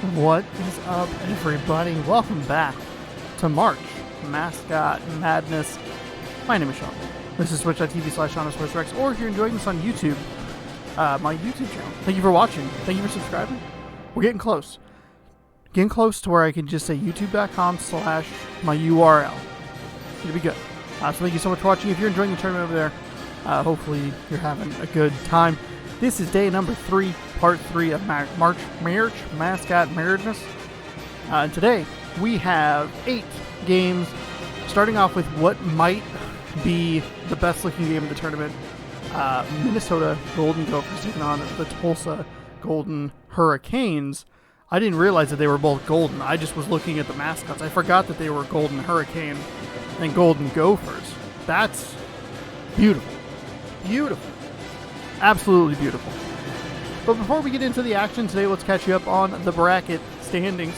What is up, everybody? Welcome back to March Mascot Madness. My name is Sean. This is twitch.tv/SeanSportsRex, or if you're enjoying this on YouTube, my YouTube channel. Thank you for watching. Thank you for subscribing. We're getting close. Getting close to where I can just say youtube.com/my URL. It's going to be good. So thank you so much for watching. If you're enjoying the tournament over there, hopefully you're having a good time. This is day number 3, part 3 of March Mascot Madness. And today we have 8 games, starting off with what might be the best looking game of the tournament. Minnesota Golden Gophers taking on the Tulsa Golden Hurricanes. I didn't realize that they were both golden. I just was looking at the mascots. I forgot that they were Golden Hurricane and Golden Gophers. That's beautiful. Beautiful. Absolutely beautiful. But before we get into the action today, let's catch you up on the bracket standings.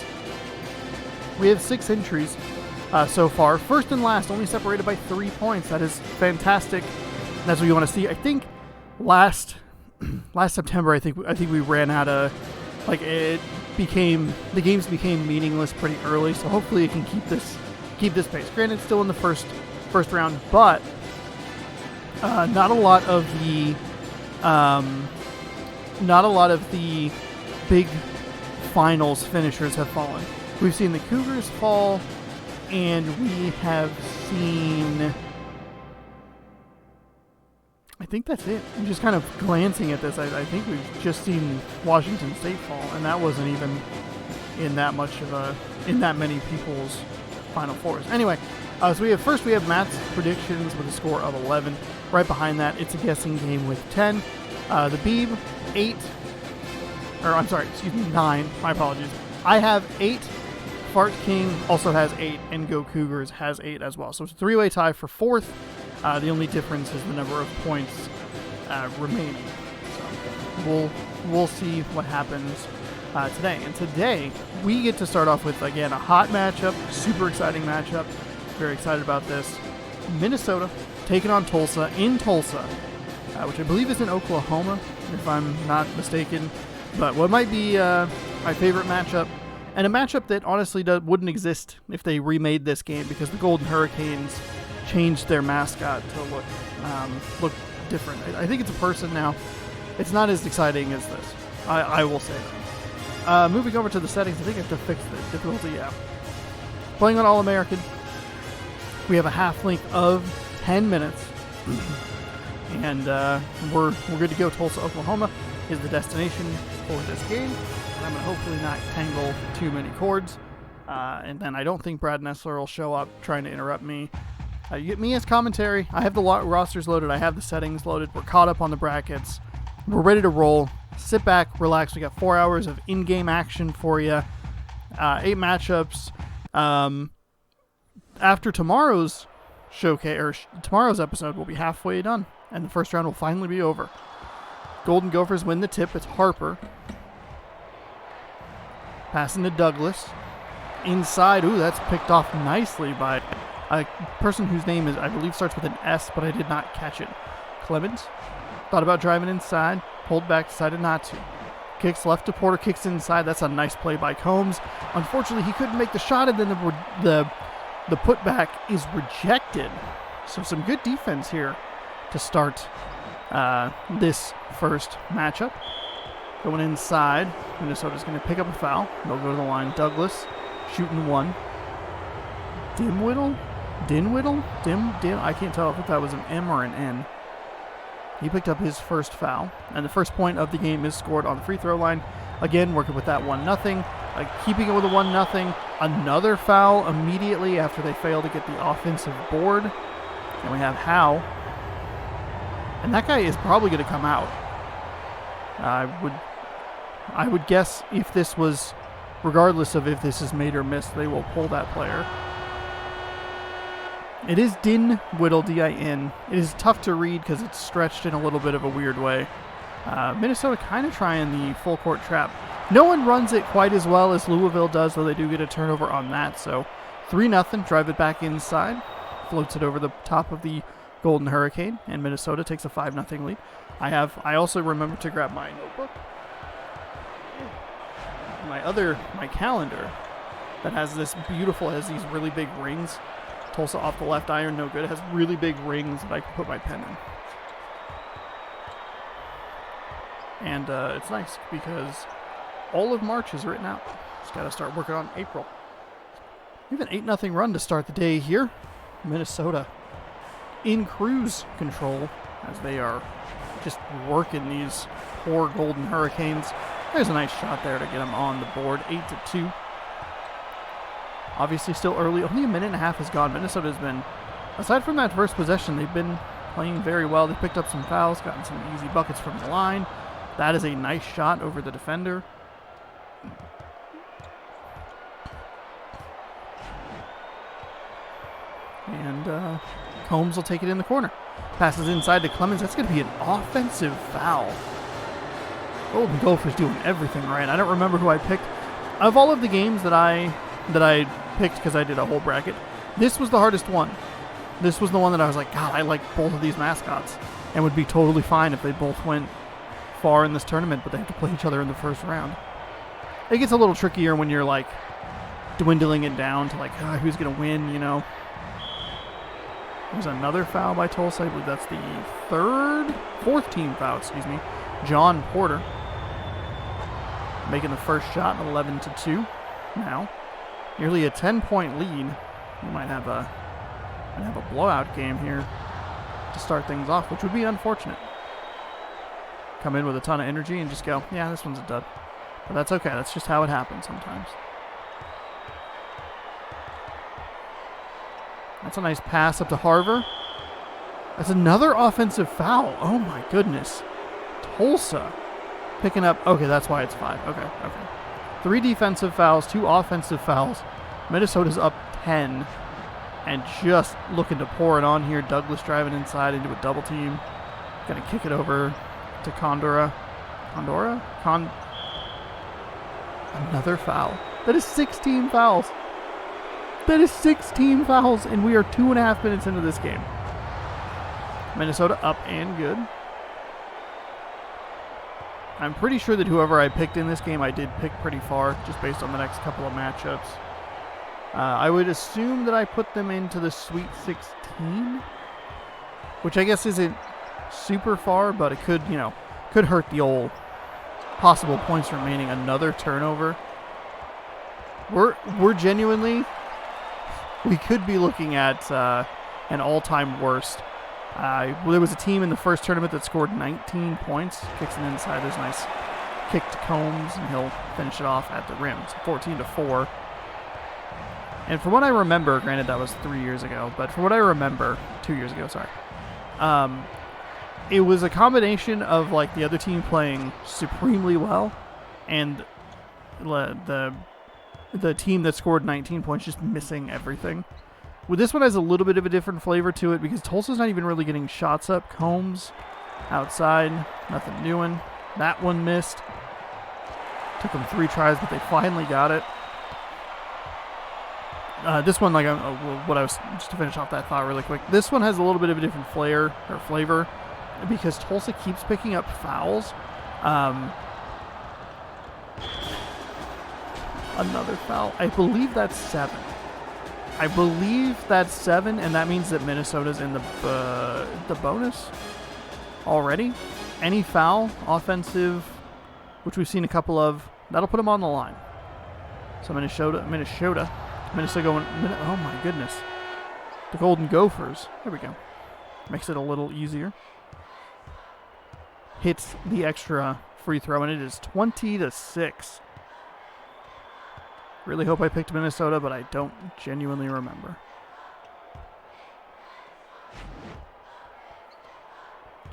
We have 6 entries so far. First and last, only separated by 3 points. That is fantastic. That's what you want to see. I think last September, I think we ran out of, the games became meaningless pretty early. So hopefully it can keep this pace. Granted, still in the first round, but not a lot of the big finals finishers have fallen. We've seen the Cougars fall, and we have seen, I think that's it. I'm just kind of glancing at this. I think we've just seen Washington State fall, and that wasn't even in that many people's Final Fours. Anyway, so we have Matt's predictions with a score of 11. Right behind that, it's a guessing game with 10. The Beeb, 9. My apologies. I have 8. Fart King also has 8, and Go Cougars has 8 as well. So it's a 3-way tie for 4th. The only difference is the number of points remaining. So we'll see what happens today. And today we get to start off with, again, a hot matchup, super exciting matchup. Very excited about this. Minnesota taking on Tulsa in Tulsa, which I believe is in Oklahoma, if I'm not mistaken. But what might be my favorite matchup, and a matchup that honestly wouldn't exist if they remade this game, because the Golden Hurricanes changed their mascot to look different. I think it's a person now. It's not as exciting as this. I will say that. Moving over to the settings, I think I have to fix the difficulty. Yeah. Playing on All-American, we have a half length of 10 minutes. And we're good to go. Tulsa, Oklahoma is the destination for this game. And I'm going to hopefully not tangle too many cords. And then I don't think Brad Nessler will show up trying to interrupt me. You get me as commentary. I have the rosters loaded. I have the settings loaded. We're caught up on the brackets. We're ready to roll. Sit back, relax. We got 4 hours of in-game action for you. 8 matchups. After tomorrow's showcase, or tomorrow's episode, we'll be halfway done, and the first round will finally be over. Golden Gophers win the tip. It's Harper. Passing to Douglas. Inside. Ooh, that's picked off nicely by a person whose name I believe starts with an S, but I did not catch it. Clemens. Thought about driving inside. Pulled back. Decided not to. Kicks left to Porter. Kicks inside. That's a nice play by Combs. Unfortunately, he couldn't make the shot, and then the putback is rejected. So some good defense here to start this first matchup. Going inside, Minnesota's going to pick up a foul. They'll go to the line. Douglas shooting one. Dinwiddle? I can't tell if that was an M or an N. He picked up his first foul, and the first point of the game is scored on the free throw line. Again, working with that 1-0. Keeping it with a 1-0. Another foul immediately after they fail to get the offensive board. And we have Howe. And that guy is probably going to come out. I would guess if this was, regardless of if this is made or missed, they will pull that player. It is Dinwiddle, D-I-N. It is tough to read because it's stretched in a little bit of a weird way. Minnesota kind of trying the full court trap. No one runs it quite as well as Louisville does, though they do get a turnover on that. So 3-0, drive it back inside, floats it over the top of the Golden Hurricane, and Minnesota takes a 5-0 lead. I also remembered to grab my notebook. my calendar that has these really big rings. Tulsa off the left iron, no good. It has really big rings that I can put my pen in. And it's nice because all of March is written out. Just got to start working on April. We have an 8-0 run to start the day here. Minnesota in cruise control as they are just working these poor Golden Hurricanes. There's a nice shot there to get them on the board, 8-2. Obviously still early. Only a minute and a half has gone. Minnesota's been, aside from that first possession, they've been playing very well. They picked up some fouls, gotten some easy buckets from the line. That is a nice shot over the defender. And Combs will take it in the corner. Passes inside to Clemens. That's going to be an offensive foul. Golden Gophers doing everything right. I don't remember who I picked. Of all of the games that I picked, because I did a whole bracket, this was the hardest one. This was the one that I was like, God, I like both of these mascots and would be totally fine if they both went far in this tournament, but they have to play each other in the first round. It gets a little trickier when you're like dwindling it down to like, who's going to win, you know. There's another foul by Tulsa. I believe that's the fourth team foul, excuse me. John Porter making the first shot, 11-2 now. Nearly a 10-point lead. We might have a blowout game here to start things off, which would be unfortunate. Come in with a ton of energy and just go, yeah, this one's a dud. But that's okay. That's just how it happens sometimes. That's a nice pass up to Harver. That's another offensive foul. Oh my goodness. Tulsa picking up. Okay, that's why it's 5. Okay. 3 defensive fouls, 2 offensive fouls. Minnesota's up 10 and just looking to pour it on here. Douglas driving inside into a double team. Going to kick it over to Condora. Another foul. That is 16 fouls. That is 16 fouls, and we are 2.5 minutes into this game. Minnesota up and good. I'm pretty sure that whoever I picked in this game, I did pick pretty far, just based on the next couple of matchups. I would assume that I put them into the Sweet 16, which I guess isn't super far, but it could hurt the old possible points remaining. Another turnover. We're genuinely, we could be looking at an all-time worst. There was a team in the first tournament that scored 19 points. Kicks it inside. There's a nice kick to Combs, and he'll finish it off at the rim. So 14-4. And from what I remember, granted that was 3 years ago, but from what I remember, 2 years ago, sorry. It was a combination of like the other team playing supremely well, and the team that scored 19 points just missing everything. Well, this one has a little bit of a different flavor to it because Tulsa's not even really getting shots up. Combs outside, nothing doing. That one missed. Took them 3 tries, but they finally got it. This one, just to finish off that thought really quick, this one has a little bit of a different flavor because Tulsa keeps picking up fouls. Another foul. I believe that's 7. And that means that Minnesota's in the bonus already. Any foul, offensive, which we've seen a couple of, that'll put them on the line. So Minnesota going, oh my goodness. The Golden Gophers, there we go. Makes it a little easier. Hits the extra free throw, and it is 20-6. Really hope I picked Minnesota, but I don't genuinely remember.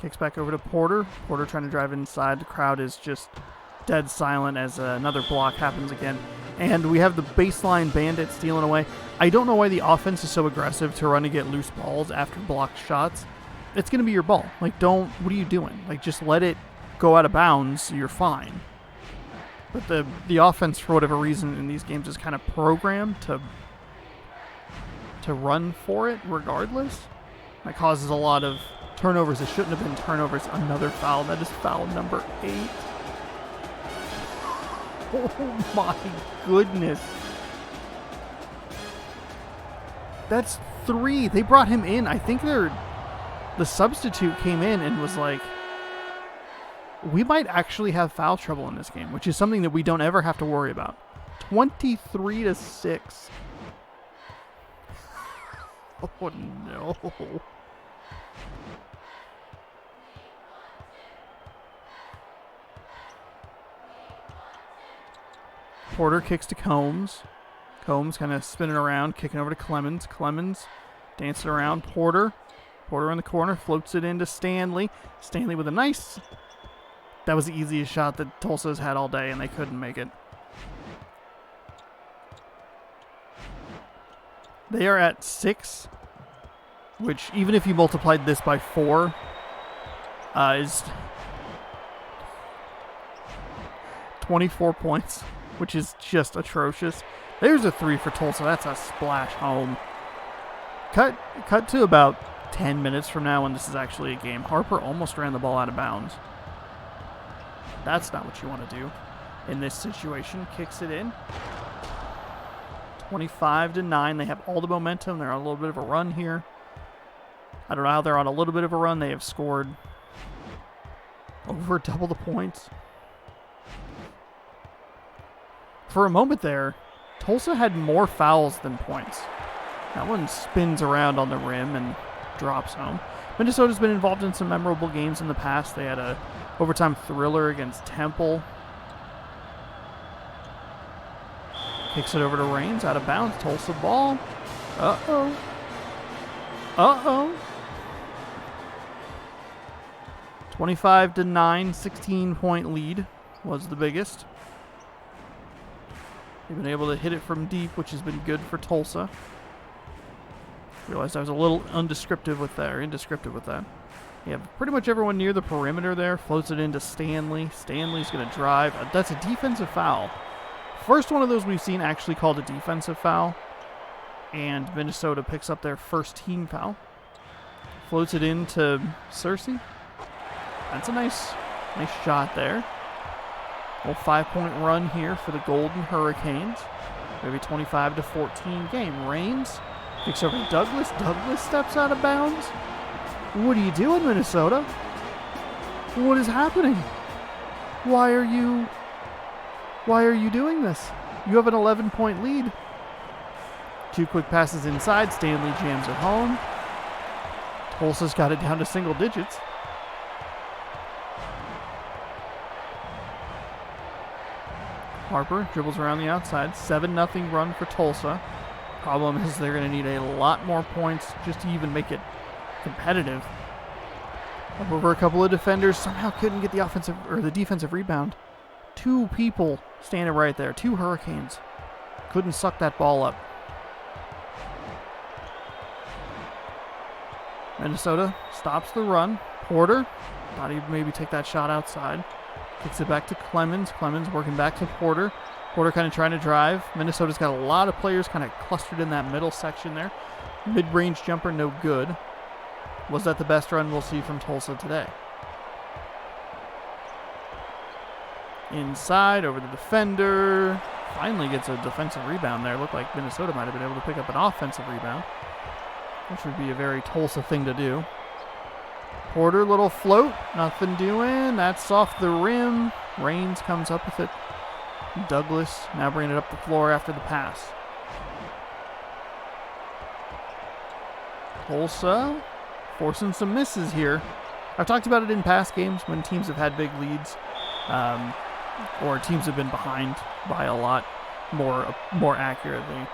Kicks back over to Porter. Porter trying to drive inside. The crowd is just dead silent as another block happens again. And we have the baseline bandit stealing away. I don't know why the offense is so aggressive to run to get loose balls after blocked shots. It's going to be your ball. Like, what are you doing? Like, just let it go out of bounds. You're fine. But the offense, for whatever reason, in these games is kind of programmed to run for it regardless. That causes a lot of turnovers. It shouldn't have been turnovers. Another foul. That is foul number 8. Oh my goodness. That's 3. They brought him in. I think the substitute came in and was like, we might actually have foul trouble in this game, which is something that we don't ever have to worry about. 23-6. Oh no. Porter kicks to Combs. Combs kind of spinning around, kicking over to Clemens. Clemens dancing around. Porter in the corner, floats it into Stanley. Stanley with a nice... That was the easiest shot that Tulsa's had all day, and they couldn't make it. They are at 6, which even if you multiplied this by 4, is 24 points, which is just atrocious. There's a 3 for Tulsa. That's a splash home. Cut to about 10 minutes from now when this is actually a game. Harper almost ran the ball out of bounds. That's not what you want to do in this situation. Kicks it in. 25-9. They have all the momentum. They're on a little bit of a run here. I don't know how they're on a little bit of a run. They have scored over double the points. For a moment there, Tulsa had more fouls than points. That one spins around on the rim and drops home. Minnesota's been involved in some memorable games in the past. They had a overtime thriller against Temple. Kicks it over to Raines, out of bounds. Tulsa ball. Uh-oh. 25-9, 16-point lead was the biggest. They've been able to hit it from deep, which has been good for Tulsa. Realized I was a little indescriptive with that. You have pretty much everyone near the perimeter there. Floats it into Stanley. Stanley's going to drive. That's a defensive foul. First one of those we've seen actually called a defensive foul. And Minnesota picks up their first team foul. Floats it into Searcy. That's a nice shot there. A little 5-point run here for the Golden Hurricanes. Maybe 25-14 game. Raines kicks over to Douglas. Douglas steps out of bounds. What are you doing, Minnesota? What is happening? Why are you doing this? You have an 11-point lead. 2 quick passes inside. Stanley jams it home. Tulsa's got it down to single digits. Harper dribbles around the outside. 7-0 run for Tulsa. Problem is they're going to need a lot more points just to even make it competitive. Over a couple of defenders, somehow couldn't get the offensive or the defensive rebound. 2 people standing right there. 2 Hurricanes. Couldn't suck that ball up. Minnesota stops the run. Porter thought he'd maybe take that shot outside. Kicks it back to Clemens. Clemens working back to Porter. Porter kind of trying to drive. Minnesota's got a lot of players kind of clustered in that middle section there. Mid-range jumper, no good. Was that the best run we'll see from Tulsa today? Inside, over the defender. Finally gets a defensive rebound there. Looked like Minnesota might have been able to pick up an offensive rebound, which would be a very Tulsa thing to do. Porter, little float. Nothing doing. That's off the rim. Raines comes up with it. Douglas now bringing it up the floor after the pass. Tulsa forcing some misses here. I've talked about it in past games when teams have had big leads, or teams have been behind by a lot more accurately.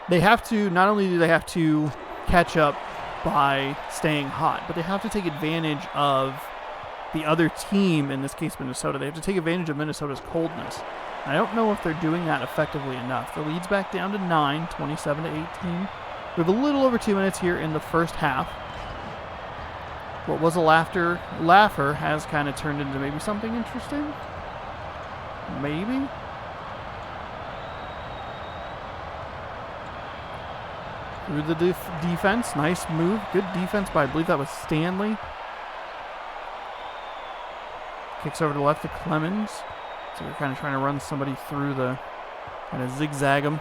They have to, not only do they have to catch up by staying hot, but they have to take advantage of the other team, in this case Minnesota. They have to take advantage of Minnesota's coldness. I don't know if they're doing that effectively enough. The lead's back down to 9, 27-18. We have a little over 2 minutes here in the first half. What was a laugher has kind of turned into maybe something interesting. Maybe. Through the defense. Nice move. Good defense by, I believe that was Stanley. Kicks over to the left to Clemens. So they're kind of trying to run somebody through the, kind of zigzag them.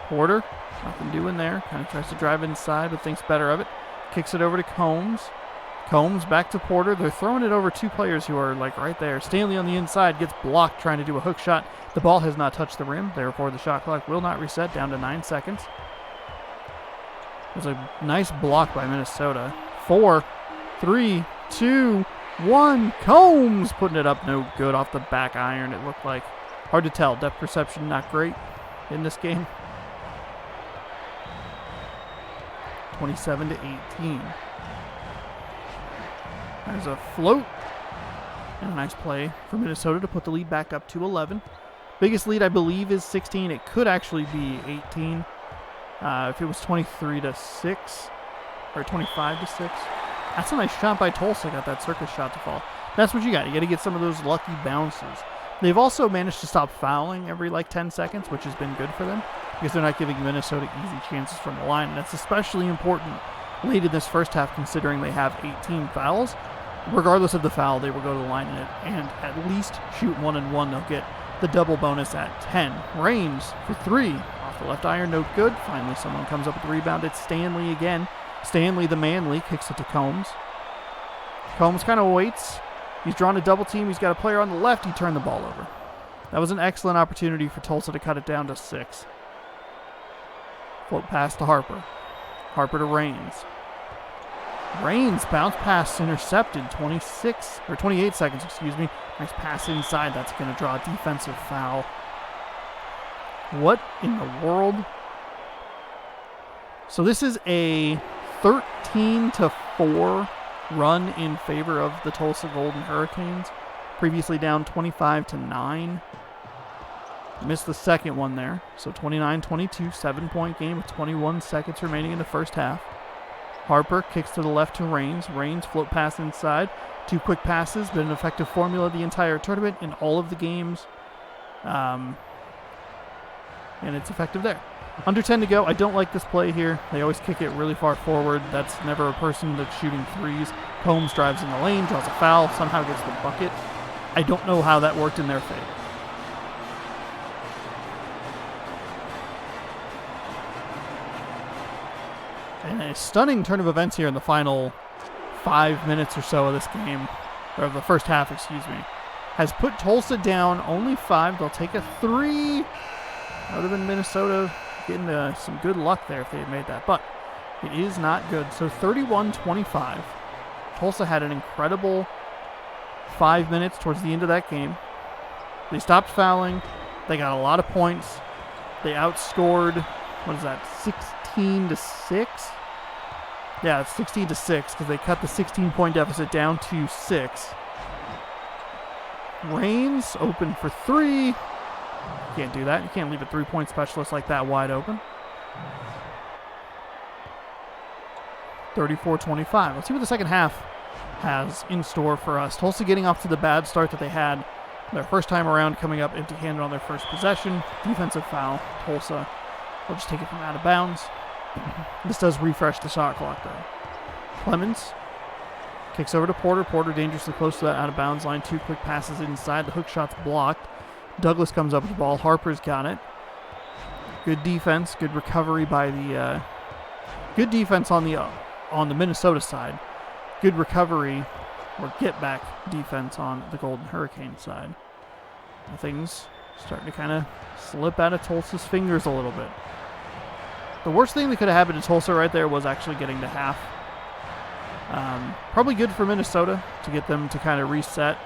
Porter, nothing doing there. Kind of tries to drive inside, but thinks better of it. Kicks it over to Combs. Combs back to Porter. They're throwing it over two players who are like right there. Stanley on the inside gets blocked trying to do a hook shot. The ball has not touched the rim. Therefore, the shot clock will not reset down to 9 seconds. There's a nice block by Minnesota. 4, 3, 2, 1. Combs putting it up. No good off the back iron, it looked like. Hard to tell. Depth perception not great in this game. 27 to 18. There's a float and a nice play for Minnesota to put the lead back up to 11. Biggest lead, I believe, is 16. It could actually be 18 if it was 23 to 6 or 25 to 6. That's a nice shot by Tulsa. Got that circus shot to fall. That's what you got. You got to get some of those lucky bounces. They've also managed to stop fouling every 10 seconds, which has been good for them because they're not giving Minnesota easy chances from the line. And that's especially important late in this first half considering they have 18 fouls. Regardless of the foul, they will go to the line and at least shoot 1 and 1. They'll get the double bonus at 10. Raines for 3. Off the left iron, no good. Finally, someone comes up with the rebound. It's Stanley again. Stanley, the manly, kicks it to Combs. Combs kind of waits. He's drawn a double team. He's got a player on the left. He turned the ball over. That was an excellent opportunity for Tulsa to cut it down to 6. Float pass to Harper. Harper to Raines. Raines bounce pass intercepted. 28 seconds, excuse me. Nice pass inside. That's going to draw a defensive foul. What in the world? So this is a 13 to 4 run in favor of the Tulsa Golden Hurricanes. Previously down 25 to 9. Missed the second one there. So 29-22, 7-point game with 21 seconds remaining in the first half. Harper kicks to the left to Raines. Raines float pass inside. 2 quick passes. Been an effective formula the entire tournament in all of the games. And it's effective there. Under 10 to go. I don't like this play here. They always kick it really far forward. That's never a person that's shooting threes. Combs drives in the lane, draws a foul, somehow gets the bucket. I don't know how that worked in their favor. And a stunning turn of events here in the final 5 minutes or so of this game, or the first half, excuse me, has put Tulsa down only 5. They'll take a 3. That would have been Minnesota getting some good luck there if they had made that, but it is not good. So 31-25. Tulsa had an incredible 5 minutes towards the end of that game. They stopped fouling. They got a lot of points. They outscored, what is that, 16 to 6? Yeah, it's 16 to 6 because they cut the 16-point deficit down to 6. Raines open for 3. Can't do that. You can't leave a 3-point specialist like that wide open. 34-25. Let's see what the second half has in store for us. Tulsa getting off to the bad start that they had their first time around, coming up empty-handed on their first possession. Defensive foul. Tulsa will just take it from out of bounds. This does refresh the shot clock, though. Clemens kicks over to Porter. Porter dangerously close to that out-of-bounds line. 2 quick passes inside. The hook shot's blocked. Douglas comes up with the ball. Harper's got it. Good defense. Good recovery by the... good defense on the Minnesota side. Good recovery or get-back defense on the Golden Hurricane side. Things starting to kind of slip out of Tulsa's fingers a little bit. The worst thing that could have happened to Tulsa right there was actually getting to half. Probably good for Minnesota to get them to kind of reset.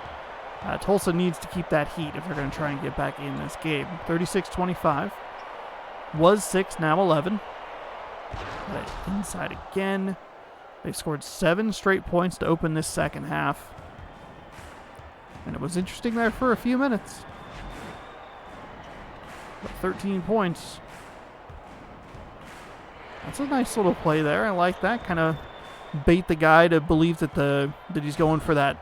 Tulsa needs to keep that heat if they're going to try and get back in this game. 36-25. Was 6, now 11. But inside again. They scored 7 straight points to open this second half. And it was interesting there for a few minutes. But 13 points. That's a nice little play there. I like that. Kind of bait the guy to believe that he's going for that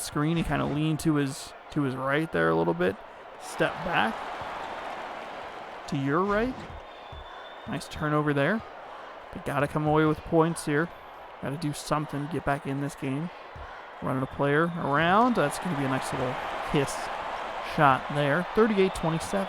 screen. He kind of leaned to his right there a little bit. Step back to your right. Nice turnover there. They got to come away with points here. Got to do something, get back in this game. Running a player around. That's going to be a nice little kiss shot there. 38-27.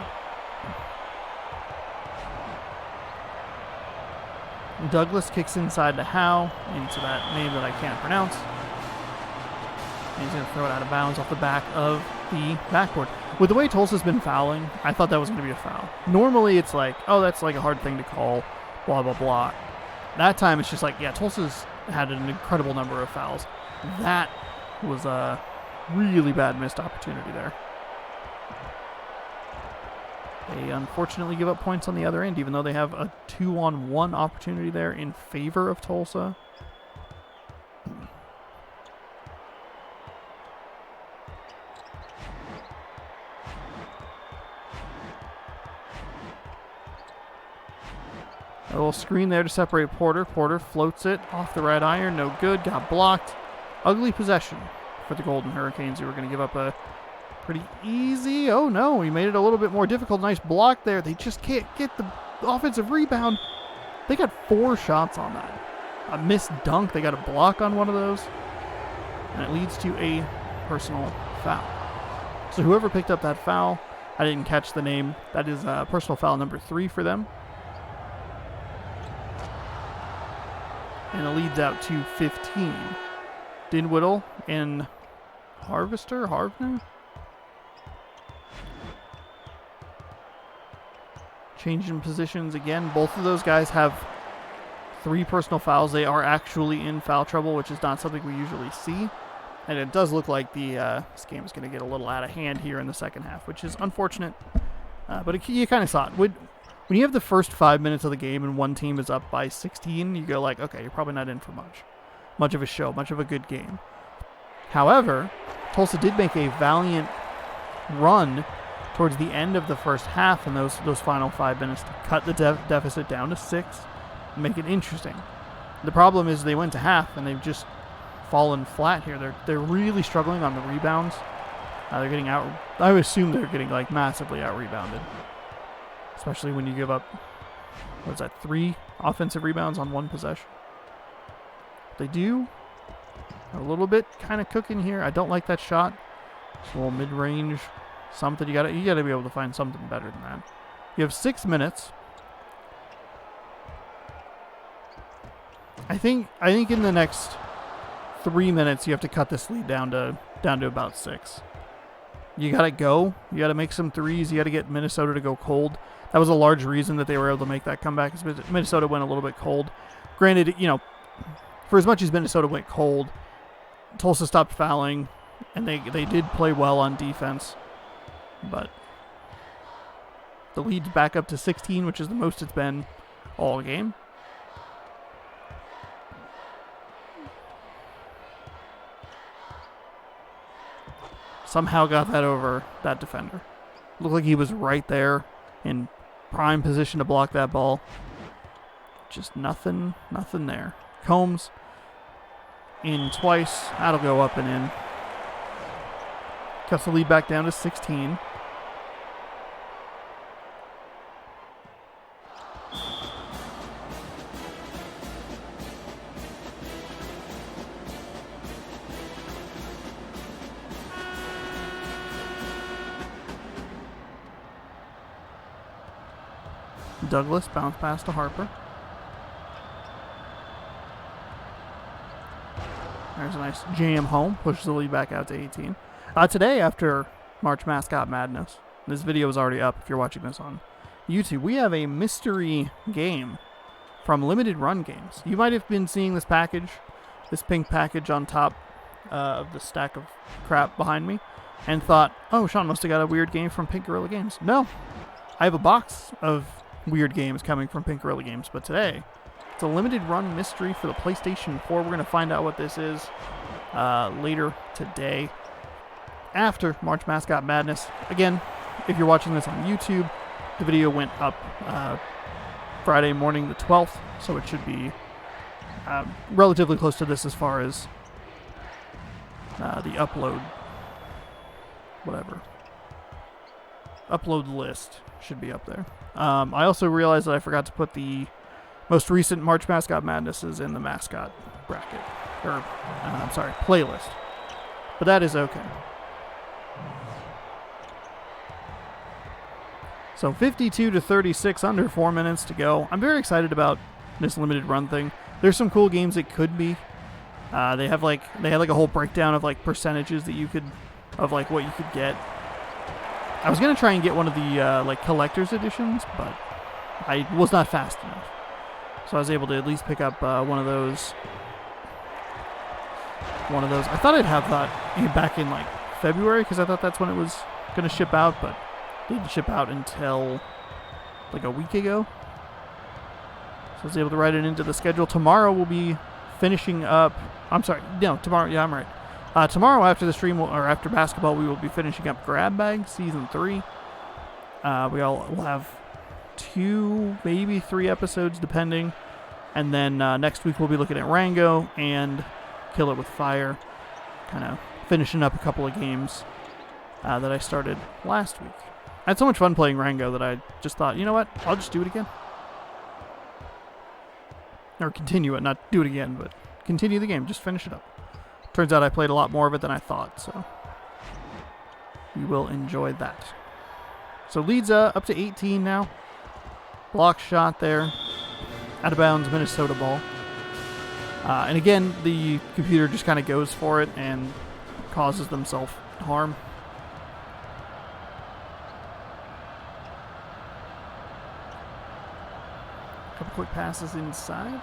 Douglas kicks inside to Howe, into that name that I can't pronounce. And he's going to throw it out of bounds off the back of the backboard. With the way Tulsa's been fouling, I thought that was going to be a foul. Normally it's like, oh, that's like a hard thing to call, blah, blah, blah. That time it's just like, yeah, Tulsa's had an incredible number of fouls. That was a really bad missed opportunity there. They unfortunately give up points on the other end, even though they have a 2-on-1 opportunity there in favor of Tulsa. A little screen there to separate Porter. Porter floats it off the right iron. No good. Got blocked. Ugly possession for the Golden Hurricanes, who were going to give up a pretty easy. Oh, no. He made it a little bit more difficult. Nice block there. They just can't get the offensive rebound. They got 4 shots on that. A missed dunk. They got a block on one of those. And it leads to a personal foul. So whoever picked up that foul, I didn't catch the name. That is personal foul number 3 for them. And it leads out to 15. Dinwiddie and Harvner. Changing positions again. Both of those guys have 3 personal fouls. They are actually in foul trouble, which is not something we usually see. And it does look like this game is going to get a little out of hand here in the second half, which is unfortunate. But you kind of saw it. When you have the first 5 minutes of the game and one team is up by 16, you go like, okay, you're probably not in for much of a show, much of a good game. However, Tulsa did make a valiant run towards the end of the first half in those final 5 minutes to cut the deficit down to 6 and make it interesting. The problem is they went to half and they've just fallen flat here. They're really struggling on the rebounds. They're getting out. I would assume they're getting like massively out rebounded. Especially when you give up, what's that, 3 offensive rebounds on 1 possession. They do a little bit kind of cooking here. I don't like that shot. It's a little mid-range, something. You gotta be able to find something better than that. You have 6 minutes. I think in the next 3 minutes you have to cut this lead down to about 6. You gotta go. You gotta make some threes. You gotta get Minnesota to go cold. That was a large reason that they were able to make that comeback. Minnesota went a little bit cold. Granted, for as much as Minnesota went cold, Tulsa stopped fouling, and they did play well on defense. But the lead's back up to 16, which is the most it's been all game. Somehow got that over that defender. Looked like he was right there in prime position to block that ball. Just nothing there. Combs in twice. That'll go up and in. Cuts the lead back down to 16. Douglas bounce pass to Harper. There's a nice jam home. Pushes the lead back out to 18. Today, after March Mascot Madness, this video is already up if you're watching this on YouTube, we have a mystery game from Limited Run Games. You might have been seeing this package, this pink package on top of the stack of crap behind me, and thought, oh, Sean must have got a weird game from Pink Gorilla Games. No, I have a box of weird games coming from Pink Gorilla Games, but today it's a limited run mystery for the PlayStation 4. We're going to find out what this is later today after March Mascot Madness. Again, if you're watching this on YouTube, the video went up Friday morning the 12th, so it should be relatively close to this as far as the upload list should be up there. I also realized that I forgot to put the most recent March Mascot Madnesses in the mascot bracket, playlist. But that is okay. So 52-36, under 4 minutes to go. I'm very excited about this limited run thing. There's some cool games it could be. They had like a whole breakdown of like percentages that you could, of like what you could get. I was gonna try and get one of the like collector's editions, but I was not fast enough. So I was able to at least pick up one of those. I thought I'd have that back in like February because I thought that's when it was gonna ship out, but it didn't ship out until like a week ago. So I was able to write it into the schedule. Tomorrow we'll be finishing up. I'm sorry, no, tomorrow. Yeah, I'm right. Tomorrow after the stream or after basketball, we will be finishing up Grab Bag Season 3. We'll have 2, maybe 3 episodes depending. And then next week we'll be looking at Rango and Kill It With Fire. Kind of finishing up a couple of games that I started last week. I had so much fun playing Rango that I just thought, you know what, I'll just do it again. Or continue it, not do it again, but continue the game, just finish it up. Turns out I played a lot more of it than I thought, so we will enjoy that. So leads up to 18 now. Block shot there. Out of bounds, Minnesota ball. And again, the computer just kind of goes for it and causes them self-harm. Couple quick passes inside.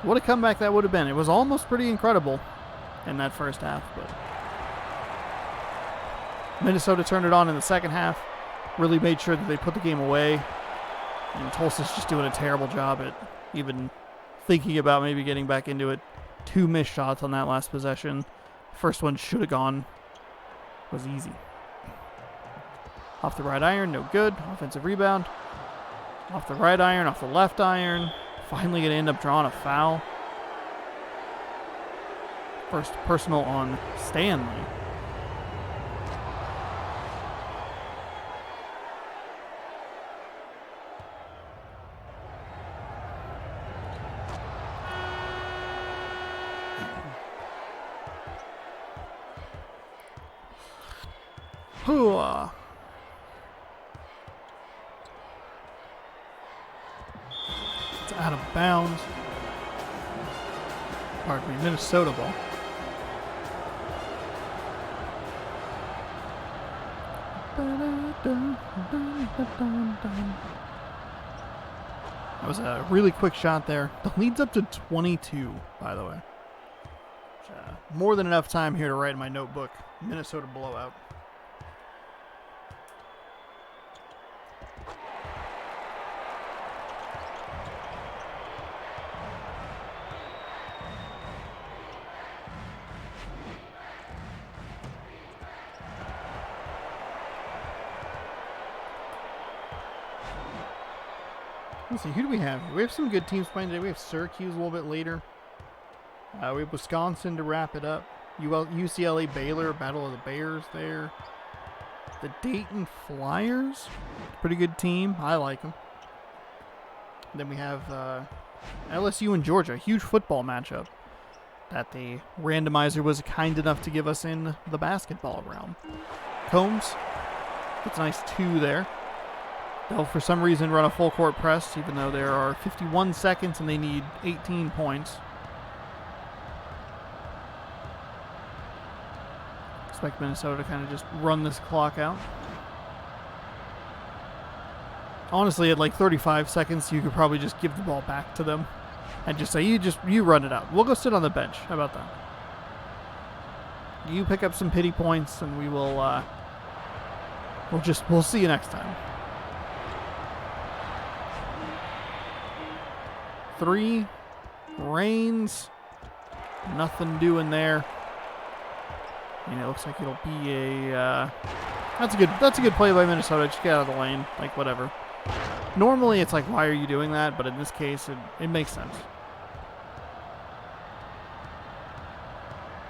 What a comeback that would have been. It was almost pretty incredible in that first half, but Minnesota turned it on in the second half. Really made sure that they put the game away. And Tulsa's just doing a terrible job at even thinking about maybe getting back into it. 2 missed shots on that last possession. First one should have gone. Was easy. Off the right iron, no good. Offensive rebound. Off the right iron, off the left iron. Finally going to end up drawing a foul. First personal on Stanley. Hooah. It's out of bounds. Pardon me, Minnesota ball. That was a really quick shot there. The lead's up to 22, by the way. More than enough time here to write in my notebook. Minnesota blowout. Let's see, who do we have? We have some good teams playing today. We have Syracuse a little bit later. We have Wisconsin to wrap it up. UCLA Baylor, Battle of the Bears there. The Dayton Flyers, pretty good team. I like them. Then we have LSU and Georgia, a huge football matchup that the randomizer was kind enough to give us in the basketball realm. Combs gets a nice 2 there. They'll, for some reason, run a full court press, even though there are 51 seconds and they need 18 points. Expect Minnesota to kind of just run this clock out. Honestly, at like 35 seconds, you could probably just give the ball back to them and just say, you run it out. We'll go sit on the bench. How about that? You pick up some pity points, and we will. We'll see you next time. 3, Reigns, nothing doing there. And it looks like it'll be a. That's a good play by Minnesota. Just get out of the lane, like whatever. Normally it's like, why are you doing that? But in this case, it makes sense.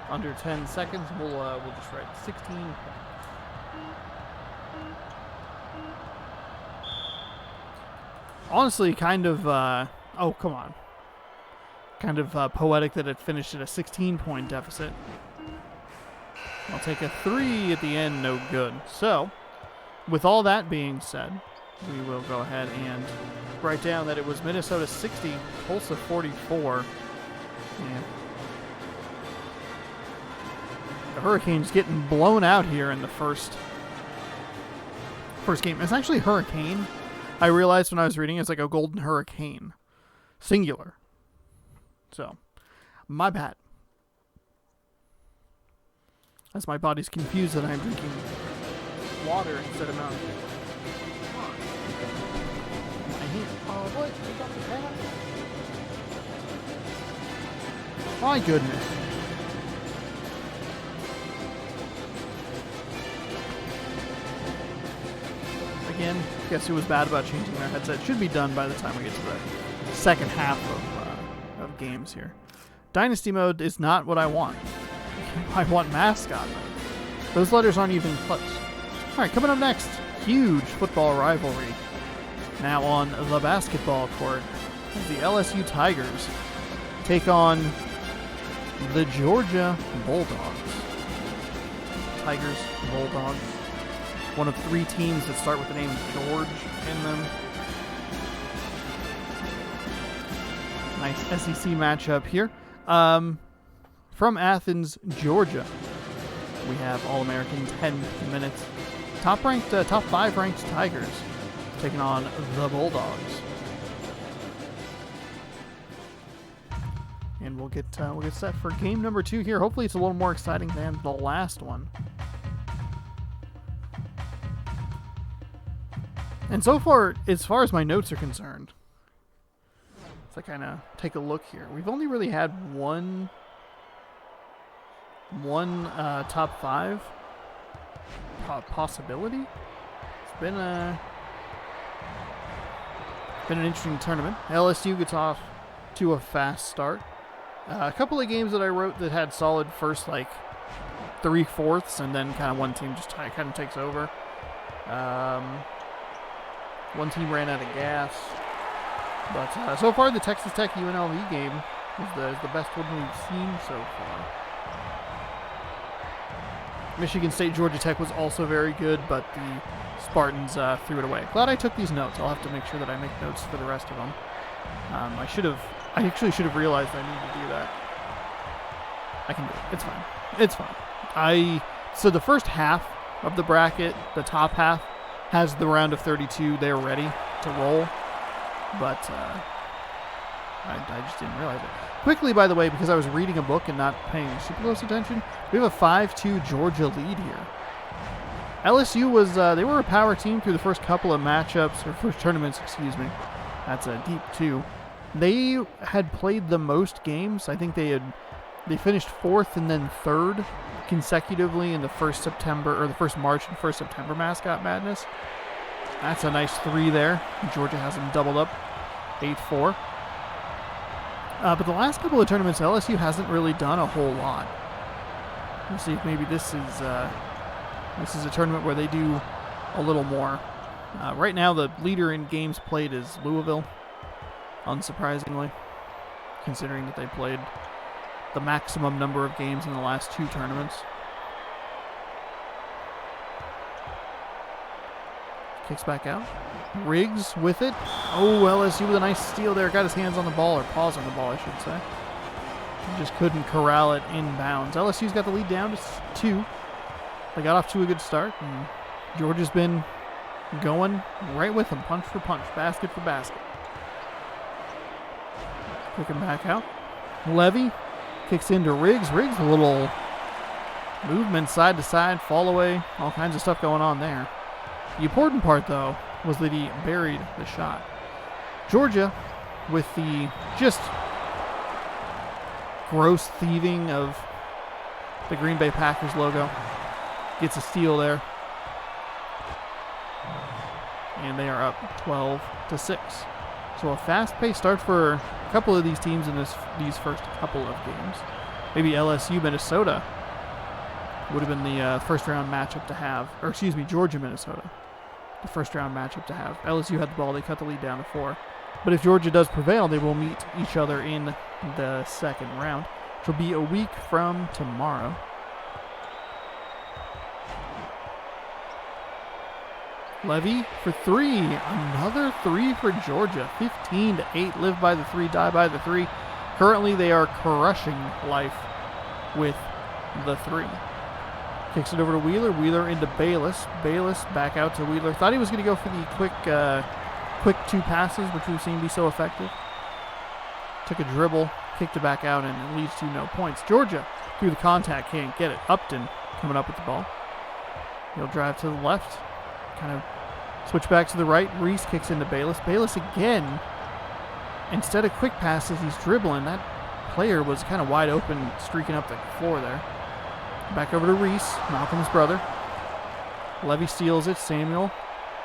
Under 10 seconds, we'll just write 16 points. Honestly, kind of. Oh, come on. Kind of poetic that it finished at a 16-point deficit. I'll take a 3 at the end, no good. So, with all that being said, we will go ahead and write down that it was Minnesota 60, Tulsa 44. And the Hurricanes getting blown out here in the first game. It's actually Hurricane. I realized when I was reading it's like a golden hurricane. Singular. So, my bad. As my body's confused that I'm drinking water instead of Mountain Dew. Oh, what? You got the tap? My goodness. Again, guess who was bad about changing their headset? Should be done by the time we get to the second half of games here. Dynasty mode is not what I want. I want mascot mode. Those letters aren't even close. Alright, coming up next, huge football rivalry. Now on the basketball court, the LSU Tigers take on the Georgia Bulldogs. Tigers, Bulldogs. One of 3 teams that start with the name George in them. Nice SEC matchup here. From Athens, Georgia, we have All-American 10 minutes. Top 5 ranked Tigers taking on the Bulldogs. And we'll get set for game number 2 here. Hopefully it's a little more exciting than the last one. And so far, as far as my notes are concerned, if I kind of take a look here, we've only really had one top 5 possibility. It's been an interesting tournament. LSU gets off to a fast start. A couple of games that I wrote that had solid first 3/4, and then kind of one team just kind of takes over. One team ran out of gas. But so far, the Texas Tech UNLV game is the best one we've seen so far. Michigan State Georgia Tech was also very good, but the Spartans threw it away. Glad I took these notes. I'll have to make sure that I make notes for the rest of them. I actually should have realized I needed to do that. I can do it. It's fine. It's fine. So the first half of the bracket, the top half, has the round of 32. They're ready to roll, but I just didn't realize it. Quickly, by the way, because I was reading a book and not paying super close attention, we have a 5-2 Georgia lead here. LSU was, they were a power team through the first couple of matchups, or first tournaments, excuse me. That's a deep 2. They had played the most games. I think they finished 4th and then 3rd consecutively in the first March and 1st September Mascot Madness. That's a nice 3 there. Georgia has them doubled up, 8-4. But the last couple of tournaments, LSU hasn't really done a whole lot. We'll see if maybe this is a tournament where they do a little more. Right now, the leader in games played is Louisville, unsurprisingly, considering that they played the maximum number of games in the last 2 tournaments. Kicks back out. Riggs with it. Oh, LSU with a nice steal there. Got his hands on the ball, or paws on the ball, I should say. He just couldn't corral it inbounds. LSU's got the lead down to 2. They got off to a good start, and Georgia's been going right with them, punch for punch, basket for basket. Kicking back out. Levy kicks into Riggs. Riggs, a little movement side to side, fall away, all kinds of stuff going on there. The important part, though, was that he buried the shot. Georgia, with the just gross thieving of the Green Bay Packers logo, gets a steal there. And they are up 12-6. So a fast-paced start for a couple of these teams in these first couple of games. Maybe LSU, Minnesota would have been the first-round matchup to have. Or, excuse me, Georgia, Minnesota. The first-round matchup to have. LSU had the ball. They cut the lead down to 4. But if Georgia does prevail, they will meet each other in the second round, which will be a week from tomorrow. Levy for three. Another three for Georgia. 15-8. Live by the three, die by the three. Currently, they are crushing life with the three. Kicks it over to Wheeler. Wheeler into Bayless. Bayless back out to Wheeler. Thought he was going to go for the quick two passes, which we've seen be so effective. Took a dribble, kicked it back out, and it leads to no points. Georgia, through the contact, can't get it. Upton coming up with the ball. He'll drive to the left. Kind of switch back to the right. Reese kicks into Bayless. Bayless again. Instead of quick passes, he's dribbling. That player was kind of wide open, streaking up the floor there. Back over to Reese, Malcolm's brother. Levy steals it. Samuel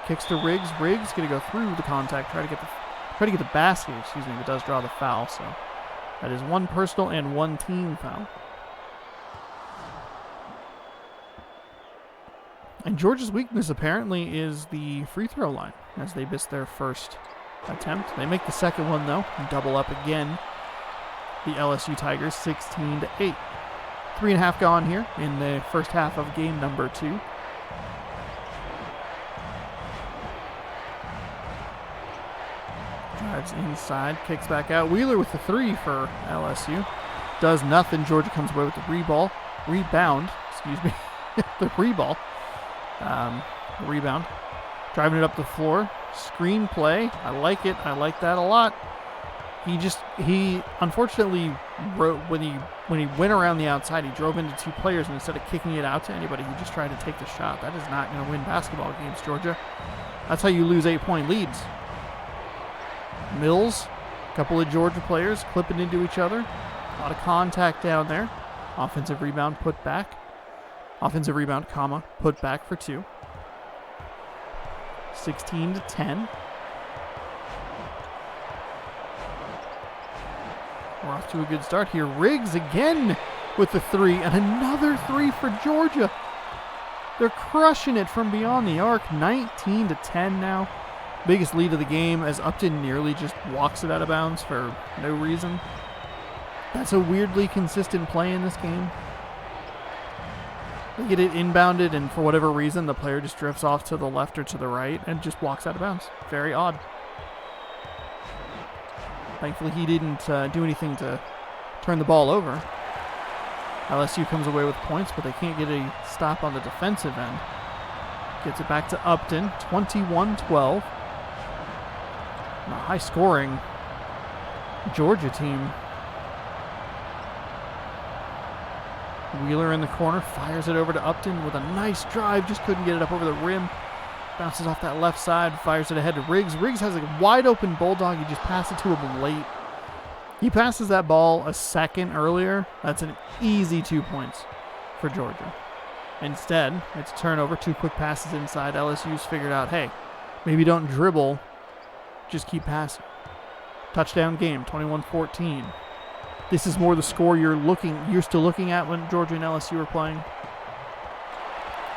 kicks to Riggs. Riggs going to go through the contact, try to get the basket, but does draw the foul. So that is one personal and one team foul. And Georgia's weakness apparently is the free throw line, as they missed their first attempt. They make the second one though, and double up again. The LSU Tigers 16-8. 3.5 gone here in the first half of game number 2. Drives inside, kicks back out. Wheeler with the three for LSU. Does nothing. Georgia comes away with the rebound. The rebound. Driving it up the floor. Screen play. I like it. I like that a lot. He unfortunately when he went around the outside, he drove into two players, and instead of kicking it out to anybody, he just tried to take the shot. That is not going to win basketball games, Georgia. That's how you lose 8-point leads. Mills, a couple of Georgia players clipping into each other. A lot of contact down there. Offensive rebound, put back. Offensive rebound, put back for 2. 16-10. We're off to a good start here. Riggs again with the three, and another three for Georgia. They're crushing it from beyond the arc. 19-10 now. Biggest lead of the game, as Upton nearly just walks it out of bounds for no reason. That's a weirdly consistent play in this game. They get it inbounded, and for whatever reason, the player just drifts off to the left or to the right and just walks out of bounds. Very odd. Thankfully, he didn't do anything to turn the ball over. LSU comes away with points, but they can't get a stop on the defensive end. Gets it back to Upton, 21-12. A high-scoring Georgia team. Wheeler in the corner, fires it over to Upton with a nice drive, just couldn't get it up over the rim. Bounces off that left side, fires it ahead to Riggs. Riggs has a wide-open bulldog. He just passed it to him late. He passes that ball a second earlier. That's an easy 2 points for Georgia. Instead, it's a turnover, 2 quick passes inside. LSU's figured out, hey, maybe don't dribble, just keep passing. Touchdown game, 21-14. This is more the score you're still looking at when Georgia and LSU are playing.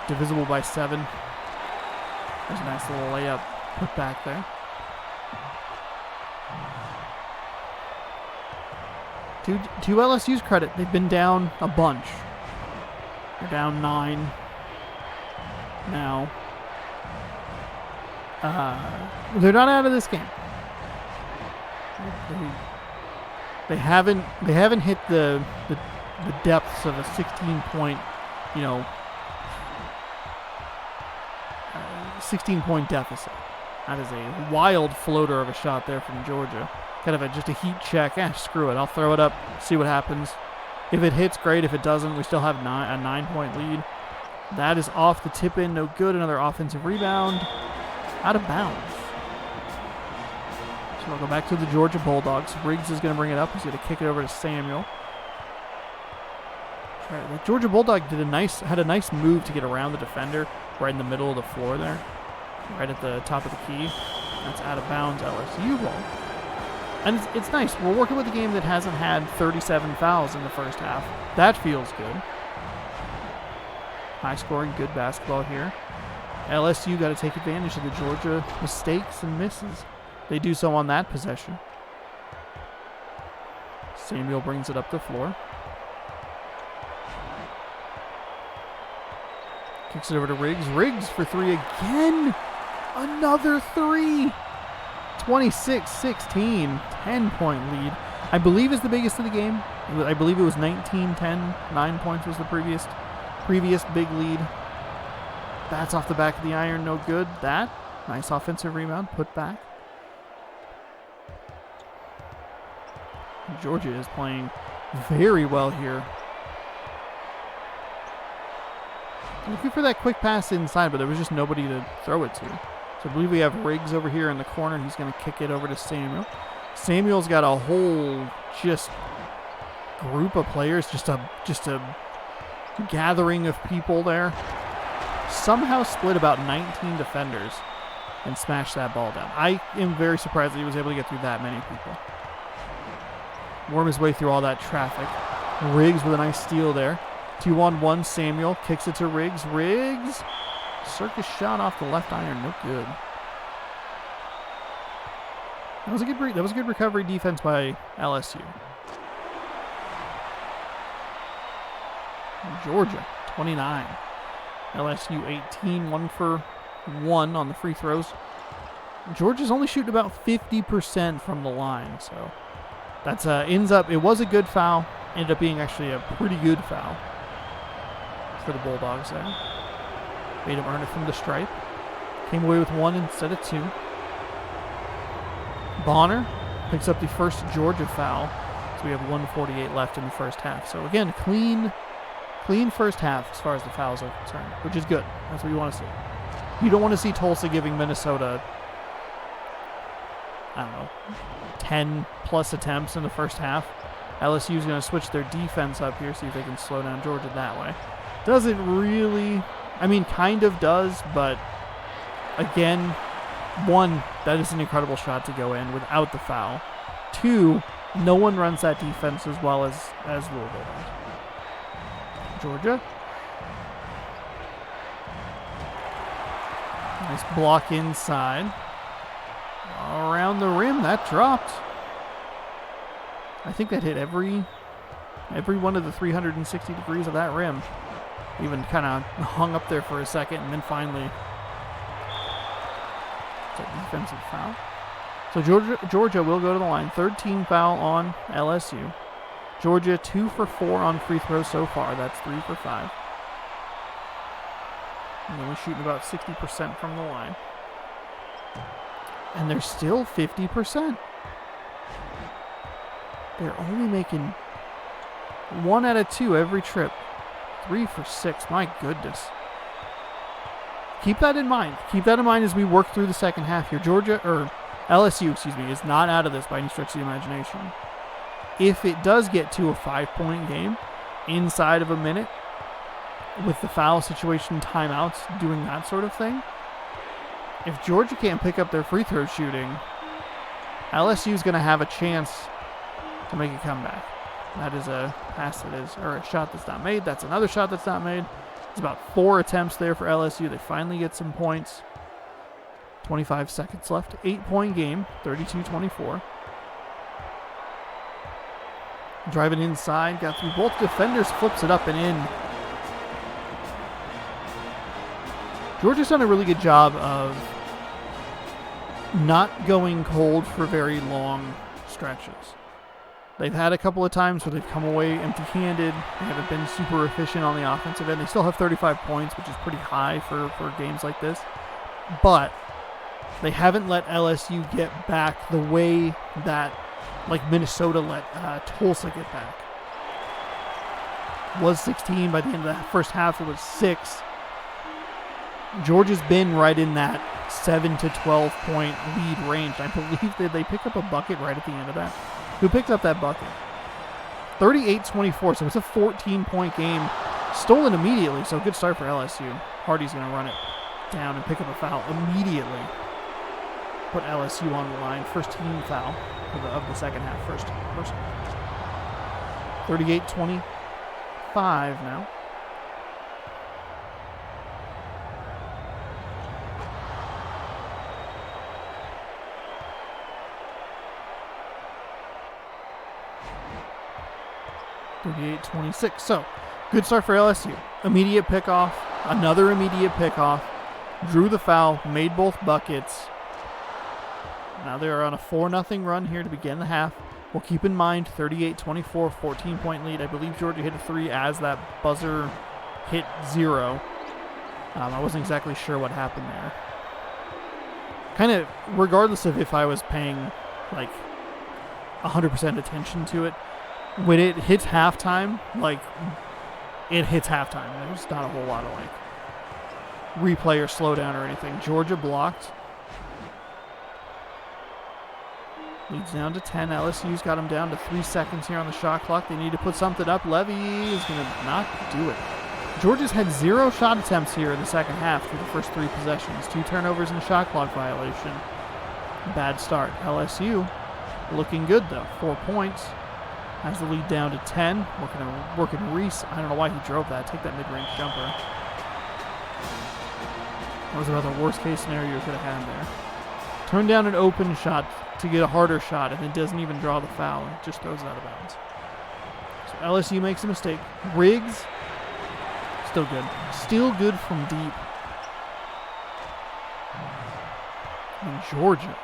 Divisible by 7. There's a nice little layup put back there. To LSU's credit, they've been down a bunch. They're down 9 now. They're not out of this game. They haven't hit the depths of a 16-point, 16-point deficit. That is a wild floater of a shot there from Georgia. Kind of just a heat check. Screw it. I'll throw it up, see what happens. If it hits, great. If it doesn't, we still have a 9-point lead. That is off the tip in. No good. Another offensive rebound. Out of bounds. So we'll go back to the Georgia Bulldogs. Riggs is going to bring it up. He's going to kick it over to Samuel. The Georgia Bulldog had a nice move to get around the defender right in the middle of the floor there. Right at the top of the key. That's out of bounds LSU ball. And it's nice. We're working with a game that hasn't had 37 fouls in the first half. That feels good. High scoring, good basketball here. LSU got to take advantage of the Georgia mistakes and misses. They do so on that possession. Samuel brings it up the floor. Kicks it over to Riggs. Riggs for 3 again. Another three. 26-16, 10-point lead. I believe is the biggest of the game. I believe it was 19-10. 9 points was the previous big lead. That's off the back of the iron, no good. That, nice offensive rebound, put back. Georgia is playing very well here. Looking for that quick pass inside, but there was just nobody to throw it to. So I believe we have Riggs over here in the corner. He's going to kick it over to Samuel. Samuel's got a whole just group of players, just a gathering of people there. Somehow split about 19 defenders and smashed that ball down. I am very surprised that he was able to get through that many people. Worm his way through all that traffic. Riggs with a nice steal there. 2-on-1, Samuel kicks it to Riggs. Riggs, circus shot off the left iron, no good. That was a good recovery defense by LSU. Georgia, 29. LSU 18, 1 for 1 on the free throws. Georgia's only shooting about 50% from the line, so that's ends up. It was a good foul. Ended up being actually a pretty good foul for the Bulldogs there. Made him earn it from the stripe. Came away with 1 instead of 2. Bonner picks up the first Georgia foul. So we have 1:48 left in the first half. So again, clean first half as far as the fouls are concerned, which is good. That's what you want to see. You don't want to see Tulsa giving Minnesota, I don't know, 10 plus attempts in the first half. LSU is going to switch their defense up here, see if they can slow down Georgia that way. Doesn't really, I mean, kind of does, but again, 1, that is an incredible shot to go in without the foul. 2, no one runs that defense as well as Louisville does. Georgia. Nice block inside. Around the rim, that dropped. I think that hit every one of the 360 degrees of that rim. Even kind of hung up there for a second, and then finally, it's a defensive foul. So Georgia will go to the line. 3rd team foul on LSU. Georgia 2 for 4 on free throws so far. That's 3 for 5. And only shooting about 60% from the line. And they're still 50%. They're only making 1 out of 2 every trip. 3 for 6. My goodness. Keep that in mind. Keep that in mind as we work through the second half here. LSU, is not out of this by any stretch of the imagination. If it does get to a 5-point game inside of a minute with the foul situation, timeouts, doing that sort of thing, if Georgia can't pick up their free throw shooting, LSU is going to have a chance to make a comeback. That is a pass or a shot that's not made. That's another shot that's not made. It's about 4 attempts there for LSU. They finally get some points. 25 seconds left. 8-point game, 32-24. Driving inside, got through both defenders, flips it up and in. Georgia's done a really good job of not going cold for very long stretches. They've had a couple of times where they've come away empty-handed. They haven't been super efficient on the offensive end. They still have 35 points, which is pretty high for games like this. But they haven't let LSU get back the way that Minnesota let Tulsa get back. It was 16 by the end of the first half. It was 6. Georgia's been right in that 7 to 12 point lead range. I believe that they pick up a bucket right at the end of that. Who picked up that bucket? 38-24, so it's a 14-point game. Stolen immediately, so good start for LSU. Hardy's going to run it down and pick up a foul immediately. Put LSU on the line. First team foul of the second half. First. 38-25 now. So, good start for LSU. Immediate pickoff. Another immediate pickoff. drew the foul, made both buckets. Now they're on a 4-0 run here to begin the half. We'll keep in mind 38-24, 14-point lead. I believe Georgia hit a 3 as that buzzer hit 0. I wasn't exactly sure what happened there. Kind of, regardless of if I was paying like 100% attention to it, when it hits halftime, like it hits halftime. There's not a whole lot of like replay or slowdown or anything. Georgia blocked. Leads down to 10. LSU's got them down to 3 seconds here on the shot clock. They need to put something up. Levy is going to not do it. Georgia's had 0 shot attempts here in the second half through the first 3 possessions. 2 turnovers and a shot clock violation. Bad start. LSU looking good though. 4 points. Has the lead down to 10. Working Reese. I don't know why he drove that. Take that mid-range jumper. That was about the worst case scenario you could have had there. Turn down an open shot to get a harder shot, and it doesn't even draw the foul. It just throws it out of bounds. So LSU makes a mistake. Riggs, still good. Still good from deep. And Georgia,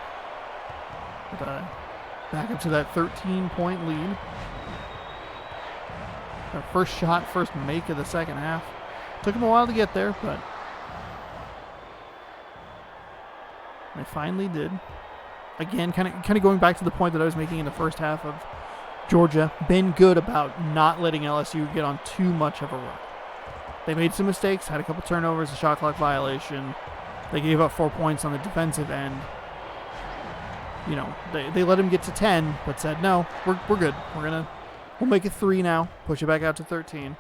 back up to that 13-point lead. Their first shot, first make of the second half. Took them a while to get there, but they finally did. Again, kind of going back to the point that I was making in the first half of Georgia, been good about not letting LSU get on too much of a run. They made some mistakes, had a couple turnovers, a shot clock violation. They gave up 4 points on the defensive end. You know, they let him get to 10, but said, no, we're good. We'll make it 3 now, push it back out to 13.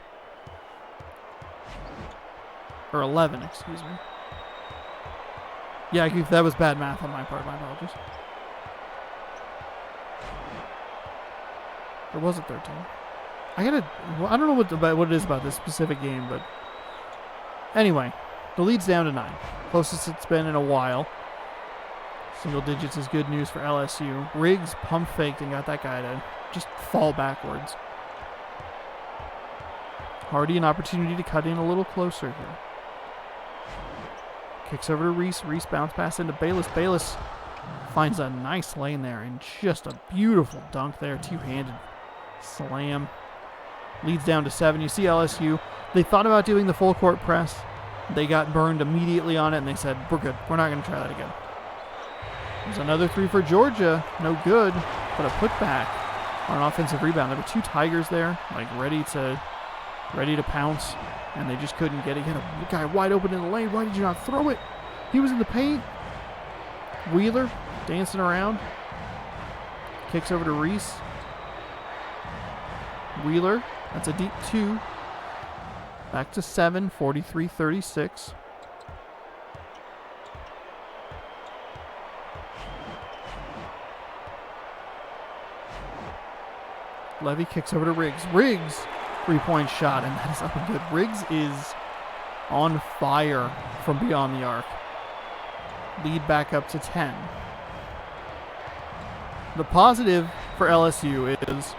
Or 11, excuse me. Yeah, that was bad math on my part. My apologies. Or was it 13? I don't know what it is about this specific game, but anyway, the lead's down to 9. Closest it's been in a while. Single digits is good news for LSU. Riggs pump faked and got that guy to just fall backwards. Hardy an opportunity to cut in a little closer here. Kicks over to Reese. Reese bounce pass into Bayless. Bayless finds a nice lane there and just a beautiful dunk there. Two-handed slam. Leads down to 7. You see LSU. They thought about doing the full court press. They got burned immediately on it, and they said, we're good. We're not going to try that again. There's another 3 for Georgia. No good, but a putback on an offensive rebound. There were 2 Tigers there, like ready to pounce, and they just couldn't get it. He had a guy wide open in the lane. Why did you not throw it? He was in the paint. Wheeler dancing around. Kicks over to Reese. Wheeler, that's a deep 2. Back to 7, 43-36. Levy kicks over to Riggs. Riggs, 3-point shot, and that is up and good. Riggs is on fire from beyond the arc. Lead back up to 10. The positive for LSU is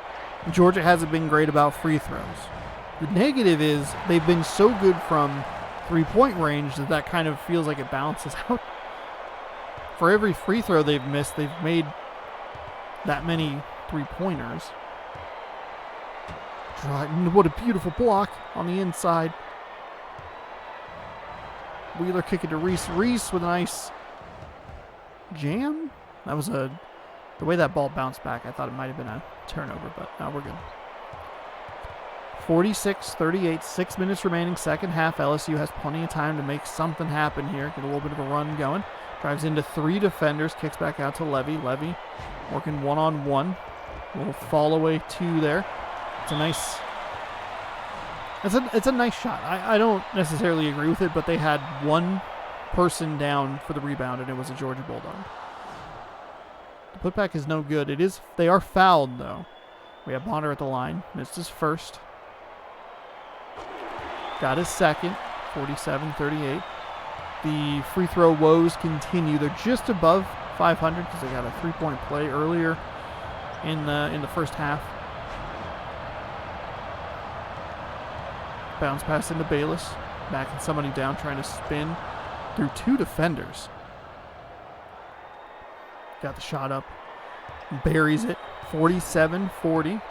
Georgia hasn't been great about free throws. The negative is they've been so good from 3-point range that kind of feels like it balances out. For every free throw they've missed, they've made that many 3-pointers. What a beautiful block on the inside. Wheeler kicking to Reese. Reese with a nice jam. That was the way that ball bounced back, I thought it might have been a turnover, but no, we're good. 46-38, 6 minutes remaining, second half. LSU has plenty of time to make something happen here. Get a little bit of a run going. Drives into 3 defenders, kicks back out to Levy. Levy working one-on-one. A little fall away 2 there. It's a nice... It's a nice shot. I don't necessarily agree with it, but they had one person down for the rebound, and it was a Georgia Bulldog. The putback is no good. They are fouled, though. We have Bonner at the line. Missed his first. Got his second. 47-38. The free throw woes continue. They're just above 500 because they got a 3-point play earlier in the first half. Bounce pass into Bayless. Backing somebody down, trying to spin. through 2 defenders. Got the shot up. Buries it. 47-40.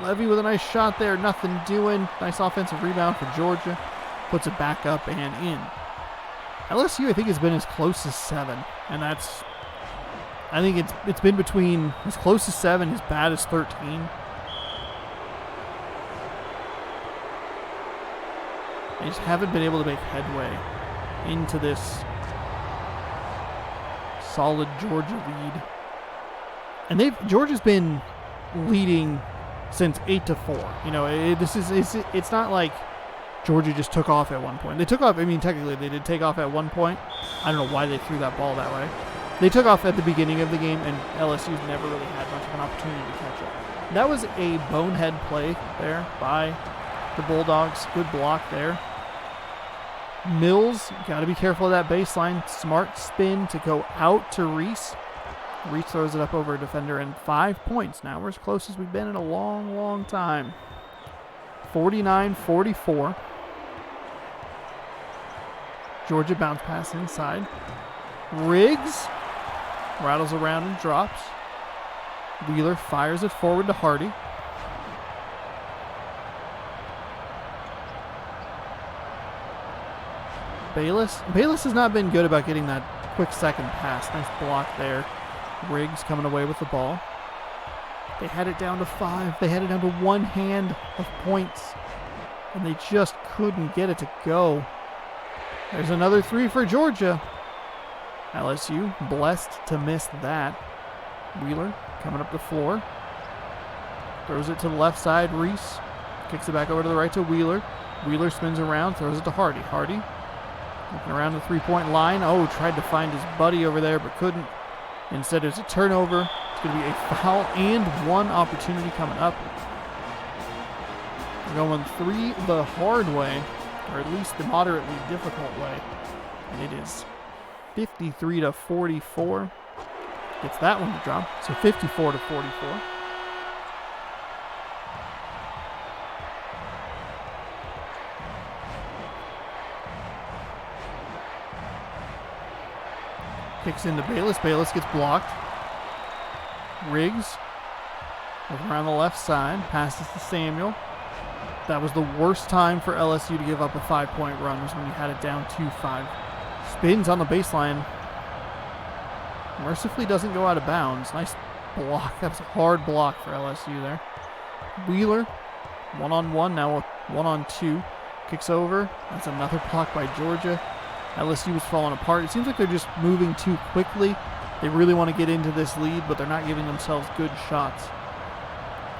Levy with a nice shot there. Nothing doing. Nice offensive rebound for Georgia. Puts it back up and in. LSU, I think, has been as close as 7. And that's... I think it's been between as close as 7, as bad as 13. They just haven't been able to make headway into this solid Georgia lead. And Georgia's been leading since 8-4. You know, it's not like Georgia just took off at one point. They took off, I mean, technically they did take off at one point. I don't know why they threw that ball that way. They took off at the beginning of the game, and LSU's never really had much of an opportunity to catch up. That was a bonehead play there by the Bulldogs. Good block there. Mills, got to be careful of that baseline. Smart spin to go out to Reese. Reese throws it up over a defender, and 5 points. Now we're as close as we've been in a long, long time. 49-44. Georgia bounce pass inside. Riggs rattles around and drops. Wheeler fires it forward to Hardy. Bayless has not been good about getting that quick second pass. Nice block there. Riggs coming away with the ball. They had it down to 5. They had it down to 1 hand of points, and they just couldn't get it to go. There's another 3 for Georgia. LSU blessed to miss that. Wheeler coming up the floor. Throws it to the left side. Reese kicks it back over to the right to Wheeler. Wheeler spins around, throws it to Hardy. Hardy looking around the three-point line. Oh, tried to find his buddy over there, but couldn't. Instead, there's a turnover. It's going to be a foul and 1 opportunity coming up. We're going 3 the hard way, or at least the moderately difficult way. And it is 53-44. Gets that one to drop. So 54-44. Kicks into Bayless. Bayless gets blocked. Riggs looking around the left side. Passes to Samuel. That was the worst time for LSU to give up a 5-point run, was when you had it down 2-5. Spins on the baseline. Mercifully doesn't go out of bounds. Nice block. That was a hard block for LSU there. Wheeler, 1-on-1, now 1-on-2. Kicks over. That's another block by Georgia. LSU was falling apart. It seems like they're just moving too quickly. They really want to get into this lead, but they're not giving themselves good shots.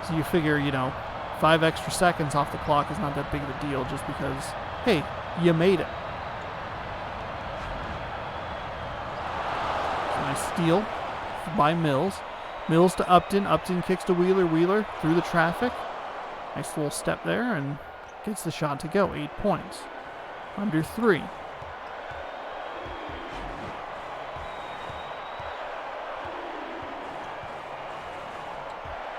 So you figure, 5 extra seconds off the clock is not that big of a deal, just because, hey, you made it. Nice steal by Mills. Mills to Upton. Upton kicks to Wheeler. Wheeler through the traffic. Nice little step there and gets the shot to go. 8 points. Under 3.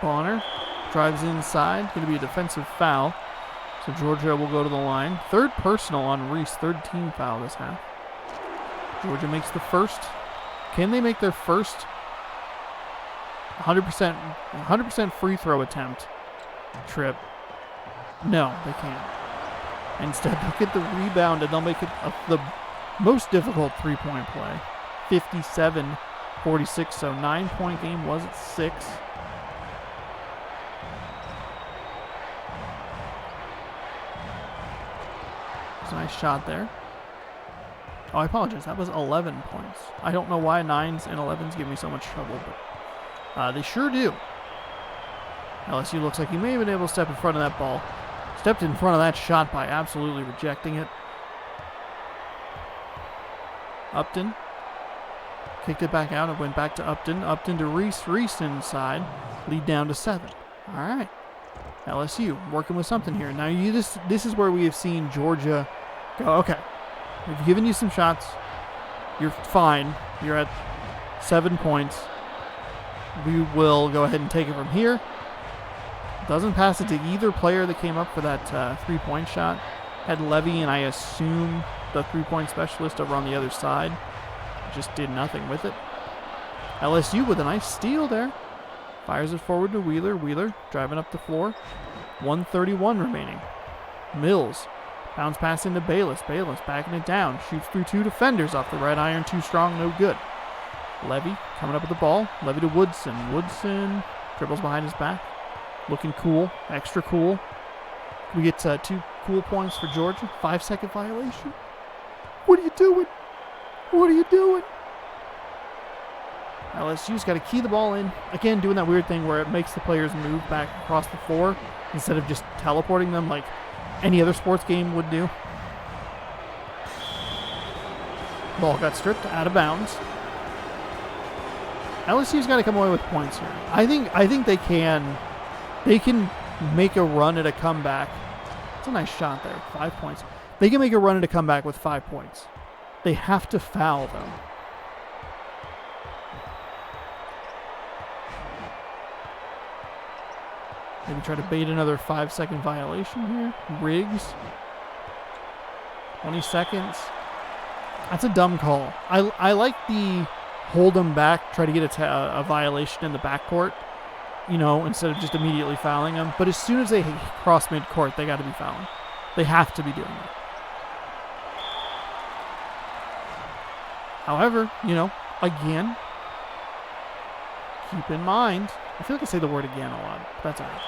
Bonner drives inside. Going to be a defensive foul. So Georgia will go to the line. 3rd personal on Reese. 3rd team foul this half. Georgia makes the first. Can they make their first 100% free throw attempt trip? No, they can't. Instead, they'll get the rebound and they'll make it the most difficult 3-point play. 57-46. So 9-point game was at 6. It's a nice shot there. Oh, I apologize. That was 11 points. I don't know why 9s and 11s give me so much trouble, but they sure do. LSU looks like he may have been able to step in front of that ball. Stepped in front of that shot by absolutely rejecting it. Upton kicked it back out. It went back to Upton. Upton to Reese. Reese inside. Lead down to 7. All right. LSU working with something here. Now this is where we have seen Georgia go, okay, we've given you some shots. You're fine. You're at 7 points. We will go ahead and take it from here. Doesn't pass it to either player that came up for that three-point shot. Had Levy and I assume the three-point specialist over on the other side. Just did nothing with it. LSU with a nice steal there. Fires it forward to Wheeler. Wheeler driving up the floor. 1:31 remaining. Mills. Bounce pass into Bayless. Bayless backing it down. Shoots through two defenders off the right iron. Too strong, no good. Levy coming up with the ball. Levy to Woodson. Woodson dribbles behind his back. Looking cool. Extra cool. We get 2 cool points for Georgia. 5-second violation. What are you doing? What are you doing? LSU's got to key the ball in. Again, doing that weird thing where it makes the players move back across the floor instead of just teleporting them like any other sports game would do. Ball got stripped out of bounds. LSU's got to come away with points here. I think they can make a run at a comeback. It's a nice shot there. 5 points. They can make a run at a comeback with 5 points. They have to foul them. Maybe try to bait another 5-second violation here. Riggs. 20 seconds. That's a dumb call. I like the hold them back, try to get a violation in the backcourt, you know, instead of just immediately fouling them. But as soon as they cross midcourt, they got to be fouling. They have to be doing that. However, you know, again, keep in mind, I feel like I say the word again a lot, but that's all right.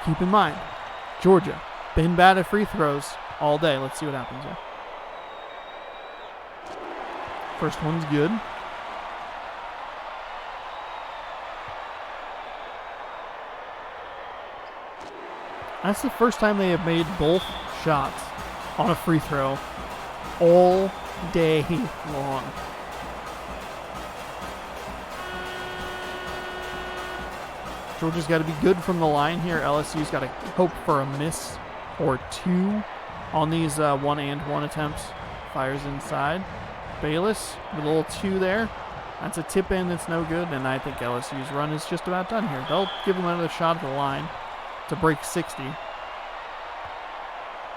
Keep in mind, Georgia, been bad at free throws all day. Let's see what happens here. First one's good. That's the first time they have made both shots on a free throw all day long. Georgia's got to be good from the line here. LSU's got to hope for a miss or 2 on these 1-and-1 attempts. Fires inside. Bayless with a little 2 there. That's a tip in that's no good, and I think LSU's run is just about done here. They'll give them another shot at the line to break 60.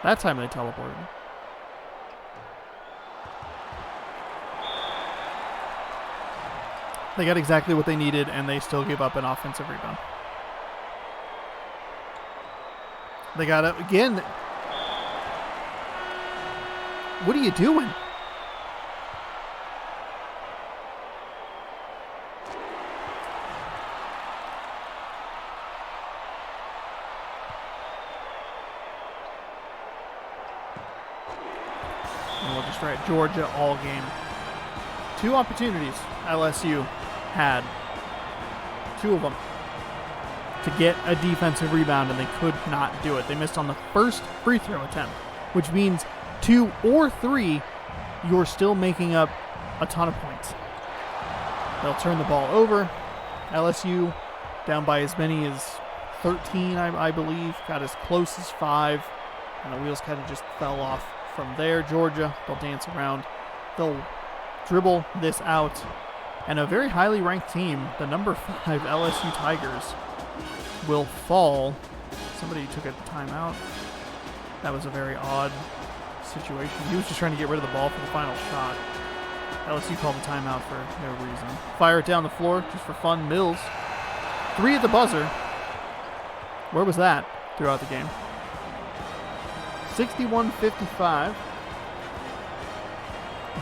That time they teleported. They got exactly what they needed, and they still gave up an offensive rebound. They got it again. What are you doing? And we'll just write Georgia all game. 2 opportunities LSU had. 2 of them to get a defensive rebound, and they could not do it. They missed on the first free throw attempt, which means 2 or 3, you're still making up a ton of points. They'll turn the ball over. LSU down by as many as 13, I believe. Got as close as 5, and the wheels kind of just fell off from there. Georgia, they'll dance around. They'll dribble this out, and a very highly ranked team, the number 5 LSU Tigers, will fall. Somebody took a timeout. That was a very odd situation. He was just trying to get rid of the ball for the final shot. LSU called the timeout for no reason. Fire it down the floor just for fun. Mills. 3 at the buzzer. Where was that throughout the game? 61-55.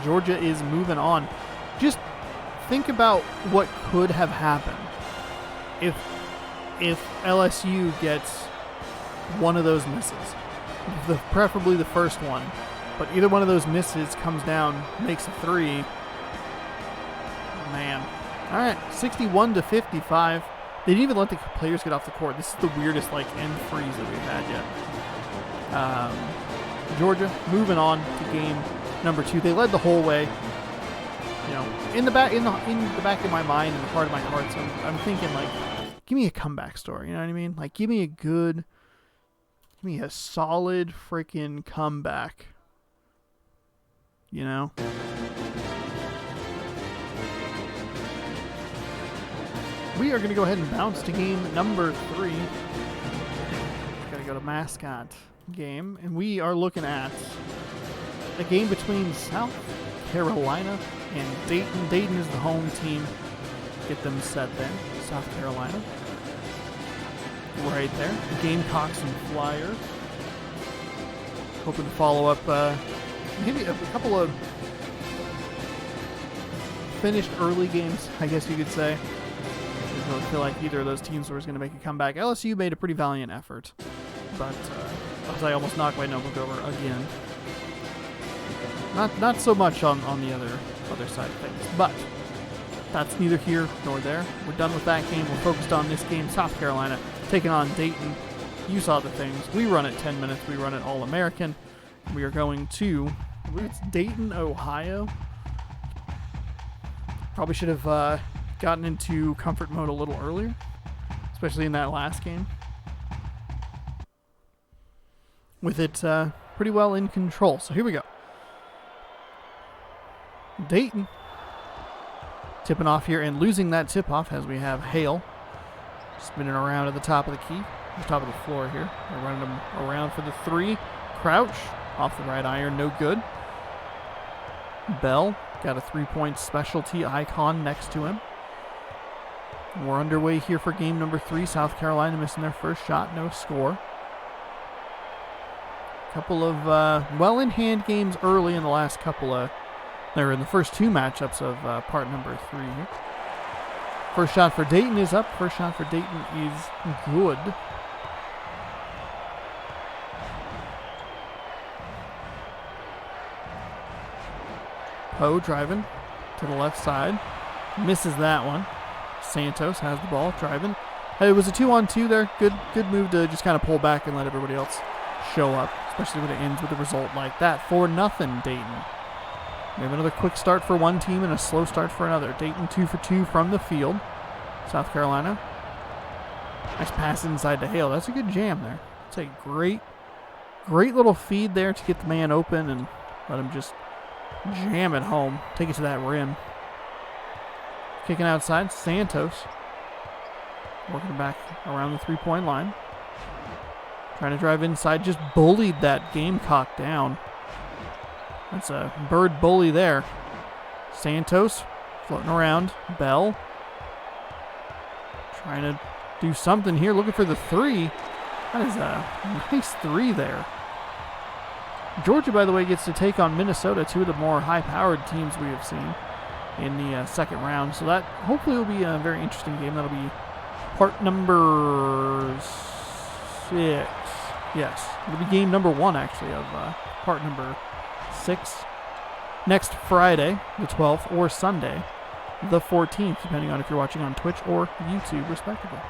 Georgia is moving on. Just think about what could have happened if LSU gets one of those misses. Preferably the first one. But either one of those misses comes down, makes a 3. Man. All right, 61-55. They didn't even let the players get off the court. This is the weirdest end freeze that we've had yet. Georgia moving on to game number 2. They led the whole way. You know, in the back of my mind and the heart of my heart, so I'm thinking give me a comeback story. You know what I mean? Give me a solid freaking comeback. You know? We are going to go ahead and bounce to game number 3. Mascot game, and we are looking at a game between South Carolina and Dayton. Dayton is the home team. Get them set there. South Carolina. Right there. The Gamecocks and Flyers. Hoping to follow up maybe a couple of finished early games, I guess you could say. I didn't really feel like either of those teams was going to make a comeback. LSU made a pretty valiant effort, but I almost knocked my notebook over again. Not so much on the other side of things, but that's neither here nor there. We're done with that game. We're focused on this game. South Carolina taking on Dayton. You saw the things. We run it 10 minutes. We run it All-American. We are going to, I believe it's Dayton, Ohio. Probably should have gotten into comfort mode a little earlier, especially in that last game. With it pretty well in control. So here we go. Dayton tipping off here and losing that tip-off as we have Hale spinning around at the top of the key, the top of the floor here. They're running them around for the three. Crouch off the right iron, no good. Bell got a three-point specialty icon next to him. We're underway here for game number 3. South Carolina missing their first shot, no score. Couple of well-in-hand games early in the last couple of, or in the first 2 matchups of part number 3 here. First shot for Dayton is up. First shot for Dayton is good. Poe driving to the left side. Misses that one. Santos has the ball, driving. It was a 2-on-2 there. Good move to just kind of pull back and let everybody else show up, especially when it ends with a result like that. 4-0 Dayton. We have another quick start for one team and a slow start for another. Dayton 2 for 2 from the field. South Carolina. Nice pass inside to Hale. That's a good jam there. It's a great little feed there to get the man open and let him just jam it home. Take it to that rim. Kicking outside, Santos. Working back around the three-point line. Trying to drive inside. Just bullied that Gamecock down. That's a bird bully there. Santos floating around. Bell trying to do something here. Looking for the three. That is a nice three there. Georgia, by the way, gets to take on Minnesota, 2 of the more high-powered teams we have seen in the second round. So that hopefully will be a very interesting game. That'll be part number 6. Yes, it'll be game number 1, actually, of part number 6 next Friday, the 12th, or Sunday, the 14th, depending on if you're watching on Twitch or YouTube, respectively.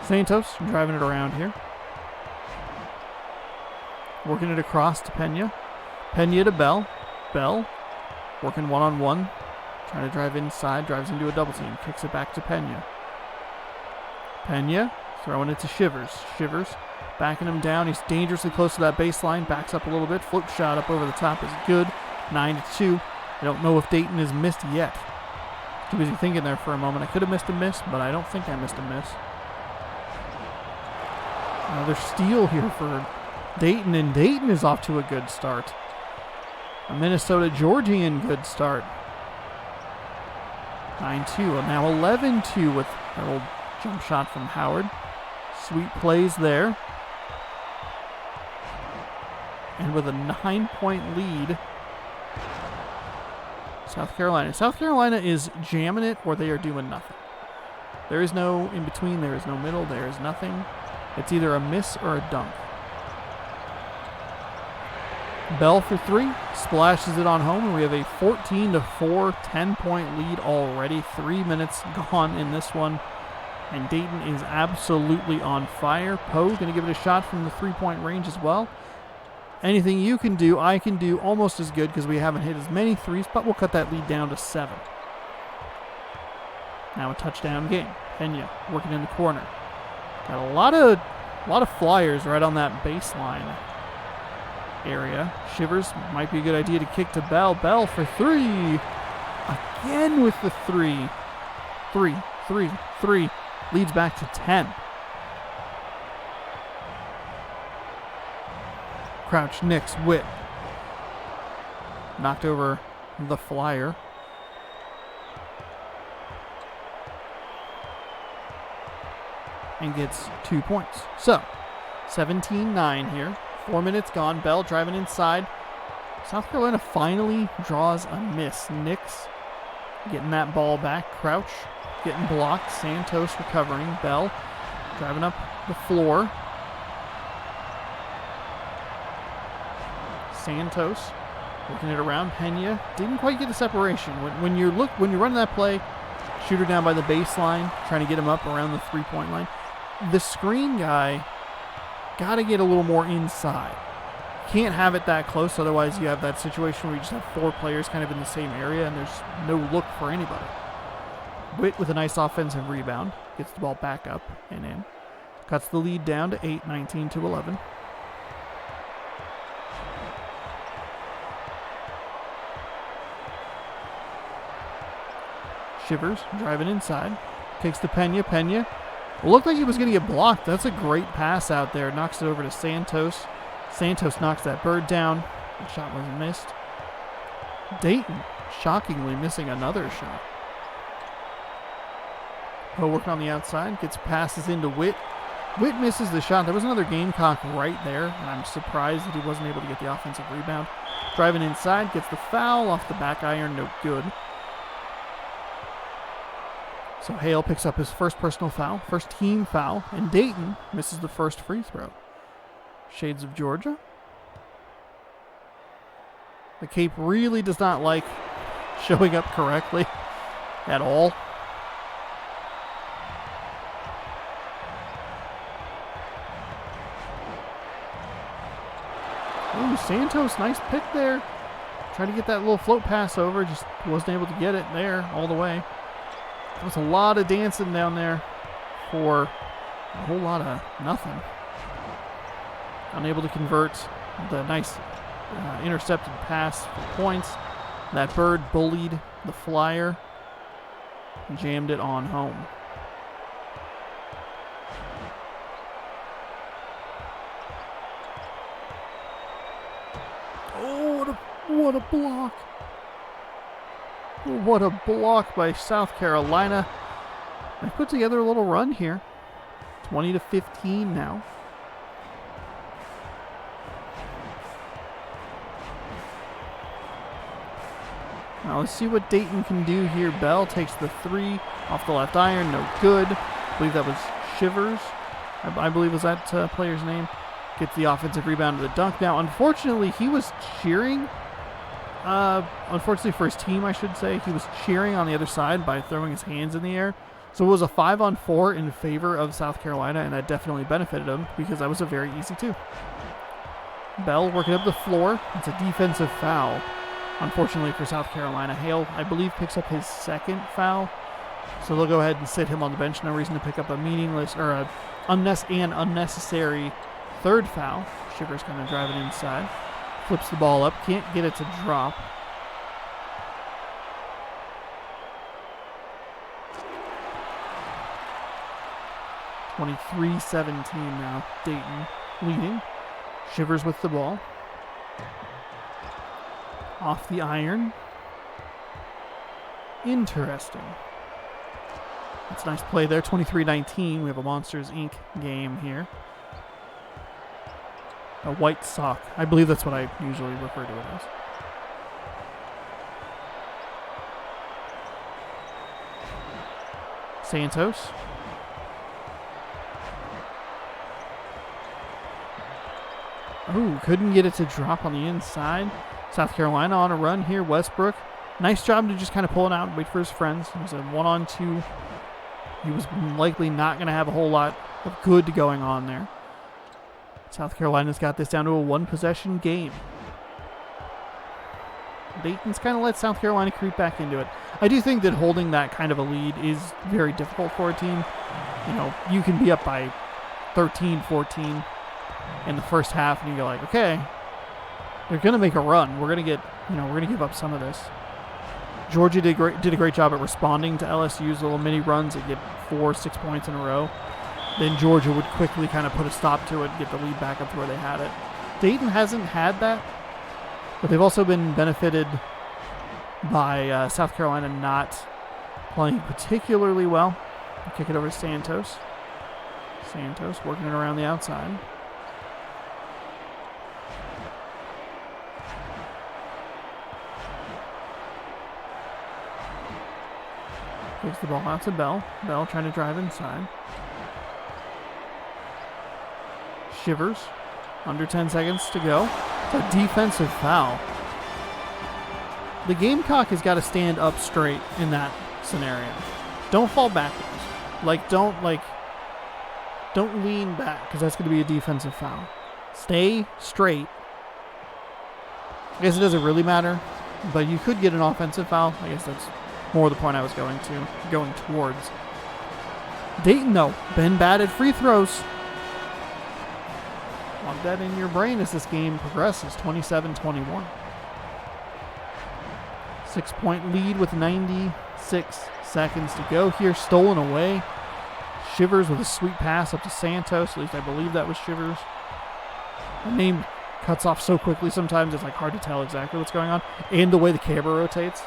Santos driving it around here. Working it across to Pena. Pena to Bell. Bell working one-on-one. Trying to drive inside. Drives into a double team. Kicks it back to Pena. Pena throwing it to Shivers. Shivers backing him down. He's dangerously close to that baseline. Backs up a little bit. Flip shot up over the top is good. 9-2. I don't know if Dayton has missed yet. Too busy thinking there for a moment. I could have missed a miss, but I don't think I missed a miss. Another steal here for Dayton, and Dayton is off to a good start. A Minnesota Georgian good start. 9-2, and now 11-2 with that old jump shot from Howard. Sweet plays there. And with a 9-point lead, South Carolina. South Carolina is jamming it or they are doing nothing. There is no in between. There is no middle. There is nothing. It's either a miss or a dunk. Bell for 3, splashes it on home, and we have a 14-4 10-point lead already. 3 minutes gone in this one, and Dayton is absolutely on fire. Poe going to give it a shot from the three-point range as well. Anything you can do, I can do almost as good because we haven't hit as many threes, but we'll cut that lead down to 7. Now a touchdown game. Pena working in the corner. Got a lot of flyers right on that baseline area. Shivers might be a good idea to kick to Bell. Bell for 3. Again with the 3. 3. Leads back to 10. Crouch, Nix, Witt. Knocked over the flyer. And gets 2 points. So, 17-9 here. 4 minutes gone. Bell driving inside. South Carolina finally draws a miss. Nix getting that ball back. Crouch getting blocked. Santos recovering. Bell driving up the floor. Santos working it around. Pena didn't quite get a separation. When you're running that play, shooter down by the baseline, trying to get him up around the 3-point line. The screen guy got to get a little more inside. Can't have it that close, otherwise you have that situation where you just have 4 players kind of in the same area and there's no look for anybody. Witt with a nice offensive rebound. Gets the ball back up and in. Cuts the lead down to 8, 19-11. Shivers driving inside. Kicks to Pena. Pena looked like he was going to get blocked. That's a great pass out there. Knocks it over to Santos. Santos knocks that bird down. The shot wasn't missed. Dayton shockingly missing another shot. Poe working on the outside. Gets passes into Witt. Witt misses the shot. There was another Gamecock right there, and I'm surprised that he wasn't able to get the offensive rebound. Driving inside. Gets the foul off the back iron. No good. So Hale picks up his first personal foul, first team foul, and Dayton misses the first free throw. Shades of Georgia. The Cape really does not like showing up correctly at all. Ooh, Santos, nice pick there. Tried to get that little float pass over, just wasn't able to get it there all the way. There was a lot of dancing down there for a whole lot of nothing. Unable to convert the nice intercepted pass for points. That bird bullied the flyer. Jammed it on home. Oh, what a block. What a block by South Carolina. They put together a little run here. 20-15 now. Now let's see what Dayton can do here. Bell takes the 3 off the left iron. No good. I believe that was Shivers. I believe was that player's name. Gets the offensive rebound to the dunk. Now, unfortunately, he was cheering. Unfortunately for his team, I should say, he was cheering on the other side by throwing his hands in the air. So it was a 5-on-4 in favor of South Carolina, and that definitely benefited him because that was a very easy 2. Bell working up the floor. It's a defensive foul, unfortunately for South Carolina. Hale, I believe, picks up his second foul. So they'll go ahead and sit him on the bench. No reason to pick up a meaningless or a unnecessary 3rd foul. Shivers kind of driving inside. Flips the ball up. Can't get it to drop. (23-17) now. Dayton leading. Shivers with the ball. Off the iron. Interesting. That's a nice play there. 23-19. We have a Monsters, Inc. game here. A white sock. I believe that's what I usually refer to it as. Santos. Oh, couldn't get it to drop on the inside. South Carolina on a run here. Westbrook. Nice job to just kind of pull it out and wait for his friends. It was a 1-on-2. He was likely not going to have a whole lot of good going on there. South Carolina's got this down to a 1-possession game. Dayton's kind of let South Carolina creep back into it. I do think that holding that kind of a lead is very difficult for a team. You know, you can be up by 13, 14 in the first half, and you go like, okay, they're going to make a run. We're going to give up some of this. Georgia did a great job at responding to LSU's little mini runs that get 4-6 points in a row. Then Georgia would quickly kind of put a stop to it and get the lead back up to where they had it. Dayton hasn't had that, but they've also been benefited by South Carolina not playing particularly well. Kick it over to Santos. Santos working it around the outside. Takes the ball out to Bell. Bell trying to drive inside. Shivers. Under 10 seconds to go. It's a defensive foul. The Gamecock has got to stand up straight in that scenario. Don't fall backwards. Don't lean back, because that's going to be a defensive foul. Stay straight. I guess it doesn't really matter, but you could get an offensive foul. I guess that's more the point I was going towards. Dayton, though, been bad at free throws. Log that in your brain as this game progresses. 27-21. 6-point lead with 96 seconds to go here. Stolen away. Shivers with a sweet pass up to Santos. At least I believe that was Shivers. The name cuts off so quickly sometimes it's like hard to tell exactly what's going on. And the way the camera rotates.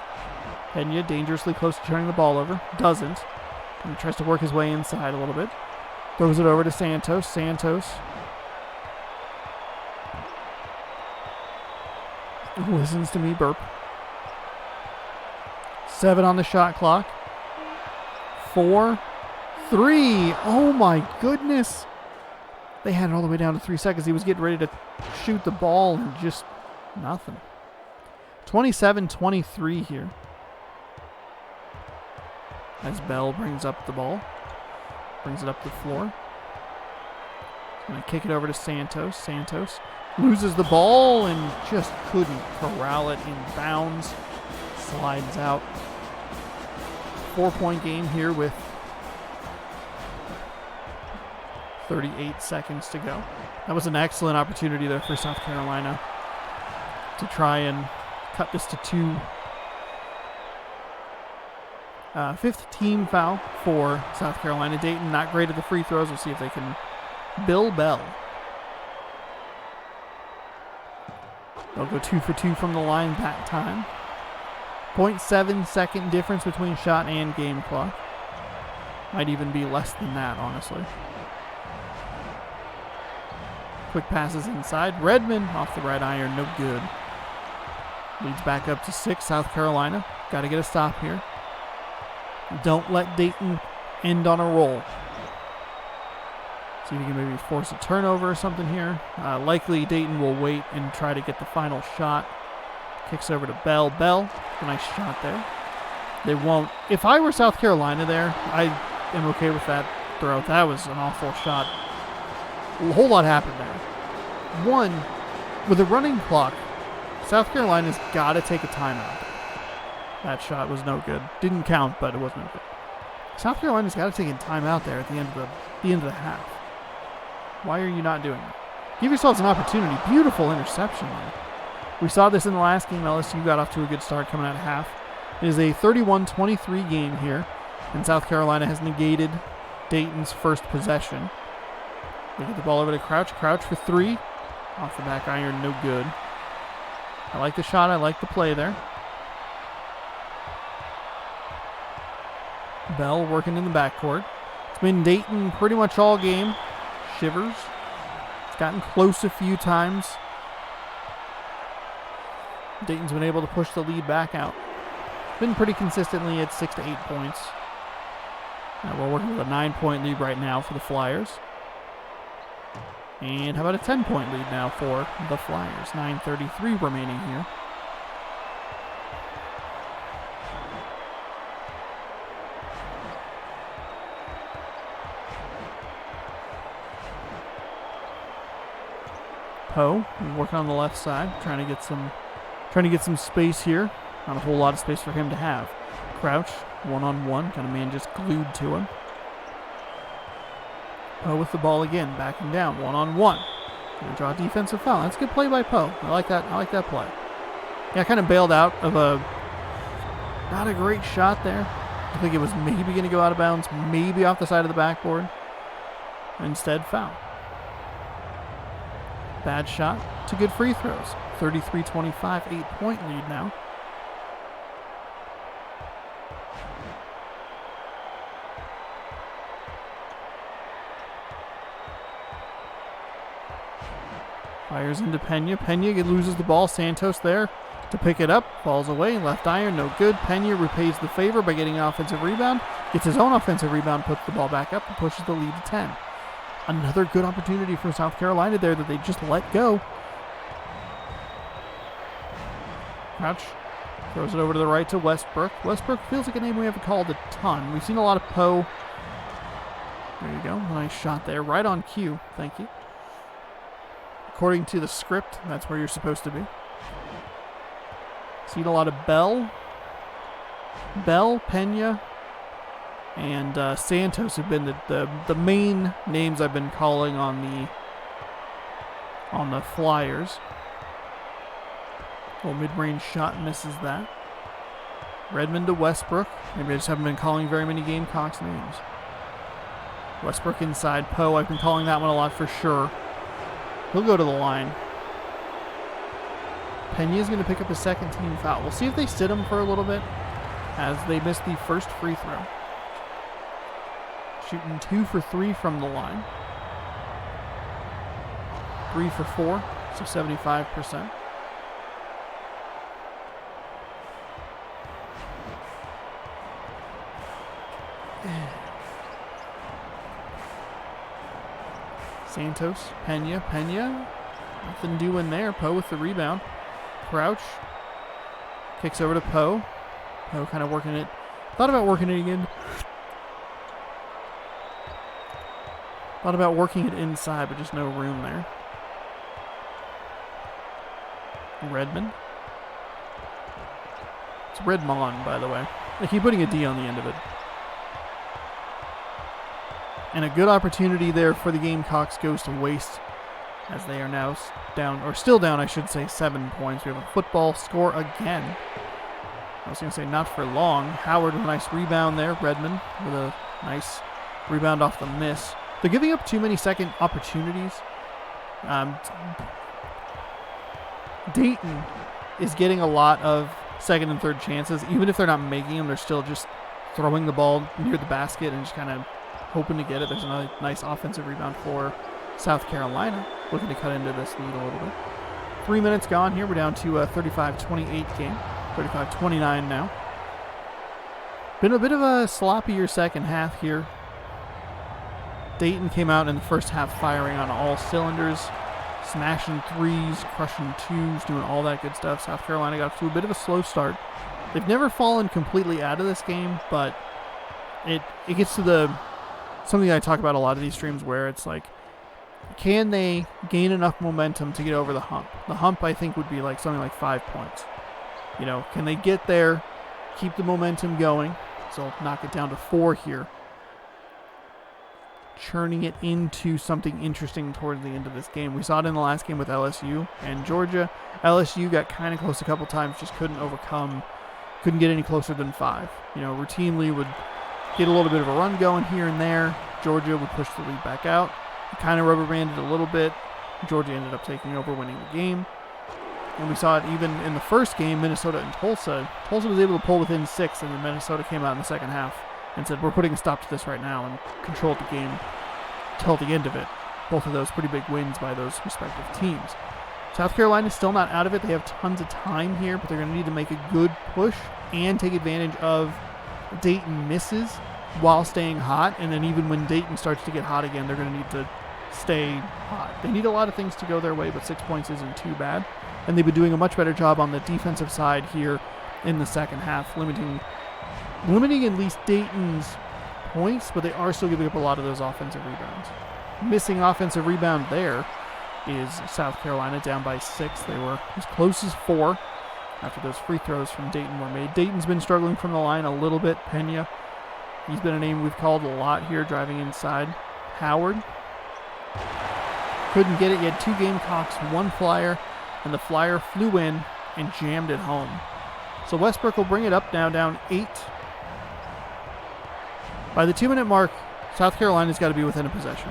Pena dangerously close to turning the ball over. Doesn't. And tries to work his way inside a little bit. Throws it over to Santos. Santos listens to me burp. 7 on the shot clock. 4, 3. Oh my goodness. They had it all the way down to 3 seconds. He was getting ready to shoot the ball and just nothing. 27-23 here. As Bell brings up the ball. Brings it up the floor. Going to kick it over to Santos. Santos loses the ball and just couldn't corral it in bounds. Slides out. 4-point game here with 38 seconds to go. That was an excellent opportunity there for South Carolina to try and cut this to 2. Fifth team foul for South Carolina. Dayton not great at the free throws. We'll see if they can. Bill Bell. They'll go 2 for 2 from the line that time. 0.7 second difference between shot and game clock. Might even be less than that, honestly. Quick passes inside. Redmond off the right iron, no good. Leads back up to 6, South Carolina. Got to get a stop here. Don't let Dayton end on a roll. See if you can maybe force a turnover or something here. Likely Dayton will wait and try to get the final shot. Kicks over to Bell. Bell, a nice shot there. They won't. If I were South Carolina there, I am okay with that throw. That was an awful shot. A whole lot happened there. One, with a running clock, South Carolina's got to take a timeout. That shot was no good. Didn't count, but it wasn't good. South Carolina's got to take a timeout there at the end of the half. Why are you not doing that? Give yourselves an opportunity. Beautiful interception there. We saw this in the last game. LSU got off to a good start coming out of half. It is a 31-23 game here, and South Carolina has negated Dayton's first possession. They get the ball over to Crouch. Crouch for 3. Off the back iron, no good. I like the shot. I like the play there. Bell working in the backcourt. It's been Dayton pretty much all game. Shivers. It's gotten close a few times. Dayton's been able to push the lead back out. Been pretty consistently at 6 to 8 points. We're working with a 9-point lead right now for the Flyers. And how about a 10-point lead now for the Flyers? 9:33 remaining here. Poe working on the left side, trying to get some space here. Not a whole lot of space for him to have. Crouch, one-on-one, kind of man just glued to him. Poe with the ball again, backing down, one-on-one. Gonna draw a defensive foul. That's a good play by Poe. I like that. I like that play. Yeah, kind of bailed out of a not a great shot there. I think it was maybe going to go out of bounds, maybe off the side of the backboard. Instead, foul. Bad shot to good free throws. 33-25, 8-point lead now. Fires into Pena. Pena loses the ball. Santos there to pick it up. Falls away. Left iron. No good. Pena repays the favor by getting an offensive rebound. Gets his own offensive rebound. Puts the ball back up and pushes the lead to 10. Another good opportunity for South Carolina there that they just let go. Crouch throws it over to the right to Westbrook. Westbrook feels like a name we haven't called a ton. We've seen a lot of Poe. There you go. Nice shot there. Right on cue. Thank you. According to the script, that's where you're supposed to be. Seen a lot of Bell, Pena, and Santos have been the main names I've been calling on the Flyers. Little mid-range shot misses that. Redmond to Westbrook. Maybe I just haven't been calling very many Gamecocks names. Westbrook inside Poe. I've been calling that one a lot for sure. He'll go to the line. Pena's going to pick up a second team foul. We'll see if they sit him for a little bit as they miss the first free throw. Shooting 2 for 3 from the line. 3 for 4, so 75%. Santos, Pena, nothing doing there. Poe with the rebound. Crouch kicks over to Poe. Poe kind of working it. Thought about working it again. Thought about working it inside, but just no room there. Redmond. It's Redmond, by the way. I keep putting a D on the end of it. And a good opportunity there for the Gamecocks goes to waste as they are now down, or still down, I should say, 7 points. We have a football score again. I was going to say not for long. Howard with a nice rebound there. Redmond with a nice rebound off the miss. They're giving up too many second opportunities. Dayton is getting a lot of second and third chances. Even if they're not making them, they're still just throwing the ball near the basket and just kind of hoping to get it. There's another nice offensive rebound for South Carolina, looking to cut into this lead a little bit. 3 minutes gone here. We're down to a 35-28 game. 35-29 now. Been a bit of a sloppier second half here. Dayton came out in the first half firing on all cylinders, smashing threes, crushing twos, doing all that good stuff. South Carolina got to a bit of a slow start. They've never fallen completely out of this game, but it gets to something I talk about a lot of these streams where it's like, can they gain enough momentum to get over the hump? The hump, I think, would be like something like 5 points. You know, can they get there, keep the momentum going? So knock it down to 4 here. Churning it into something interesting towards the end of this game. We saw it in the last game with LSU and Georgia. LSU got kind of close a couple times, just couldn't get any closer than 5. You know, routinely would get a little bit of a run going here and there. Georgia would push the lead back out. Kind of rubber banded a little bit. Georgia ended up taking over, winning the game. And we saw it even in the first game, Minnesota and Tulsa. Tulsa was able to pull within 6, and then Minnesota came out in the second half and said, we're putting a stop to this right now, and controlled the game till the end of it. Both of those pretty big wins by those respective teams. South Carolina's still not out of it. They have tons of time here, but they're going to need to make a good push and take advantage of Dayton misses while staying hot. And then even when Dayton starts to get hot again, they're going to need to stay hot. They need a lot of things to go their way, but 6 points isn't too bad. And they've been doing a much better job on the defensive side here in the second half, limiting at least Dayton's points, but they are still giving up a lot of those offensive rebounds. Missing offensive rebound there is South Carolina, down by 6. They were as close as 4 after those free throws from Dayton were made. Dayton's been struggling from the line a little bit. Pena, he's been a name we've called a lot here, driving inside. Howard couldn't get it. He had 2 Gamecocks, 1 Flyer, and the Flyer flew in and jammed it home. So Westbrook will bring it up now, down 8. By the 2-minute mark, South Carolina's got to be within a possession.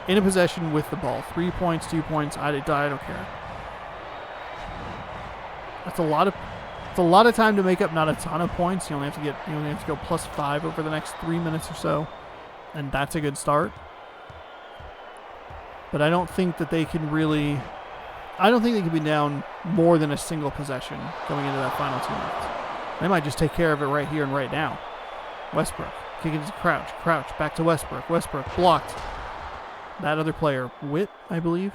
in a possession with the ball. 3 points, 2 points, I don't care. That's a lot of time to make up not a ton of points. You only have to go +5 over the next 3 minutes or so, and that's a good start. But I don't think that they can really. I don't think they can be down more than a single possession going into that final 2 minutes. They might just take care of it right here and right now. Westbrook kicking to Crouch. Crouch back to Westbrook. Westbrook blocked. That other player, Witt, I believe,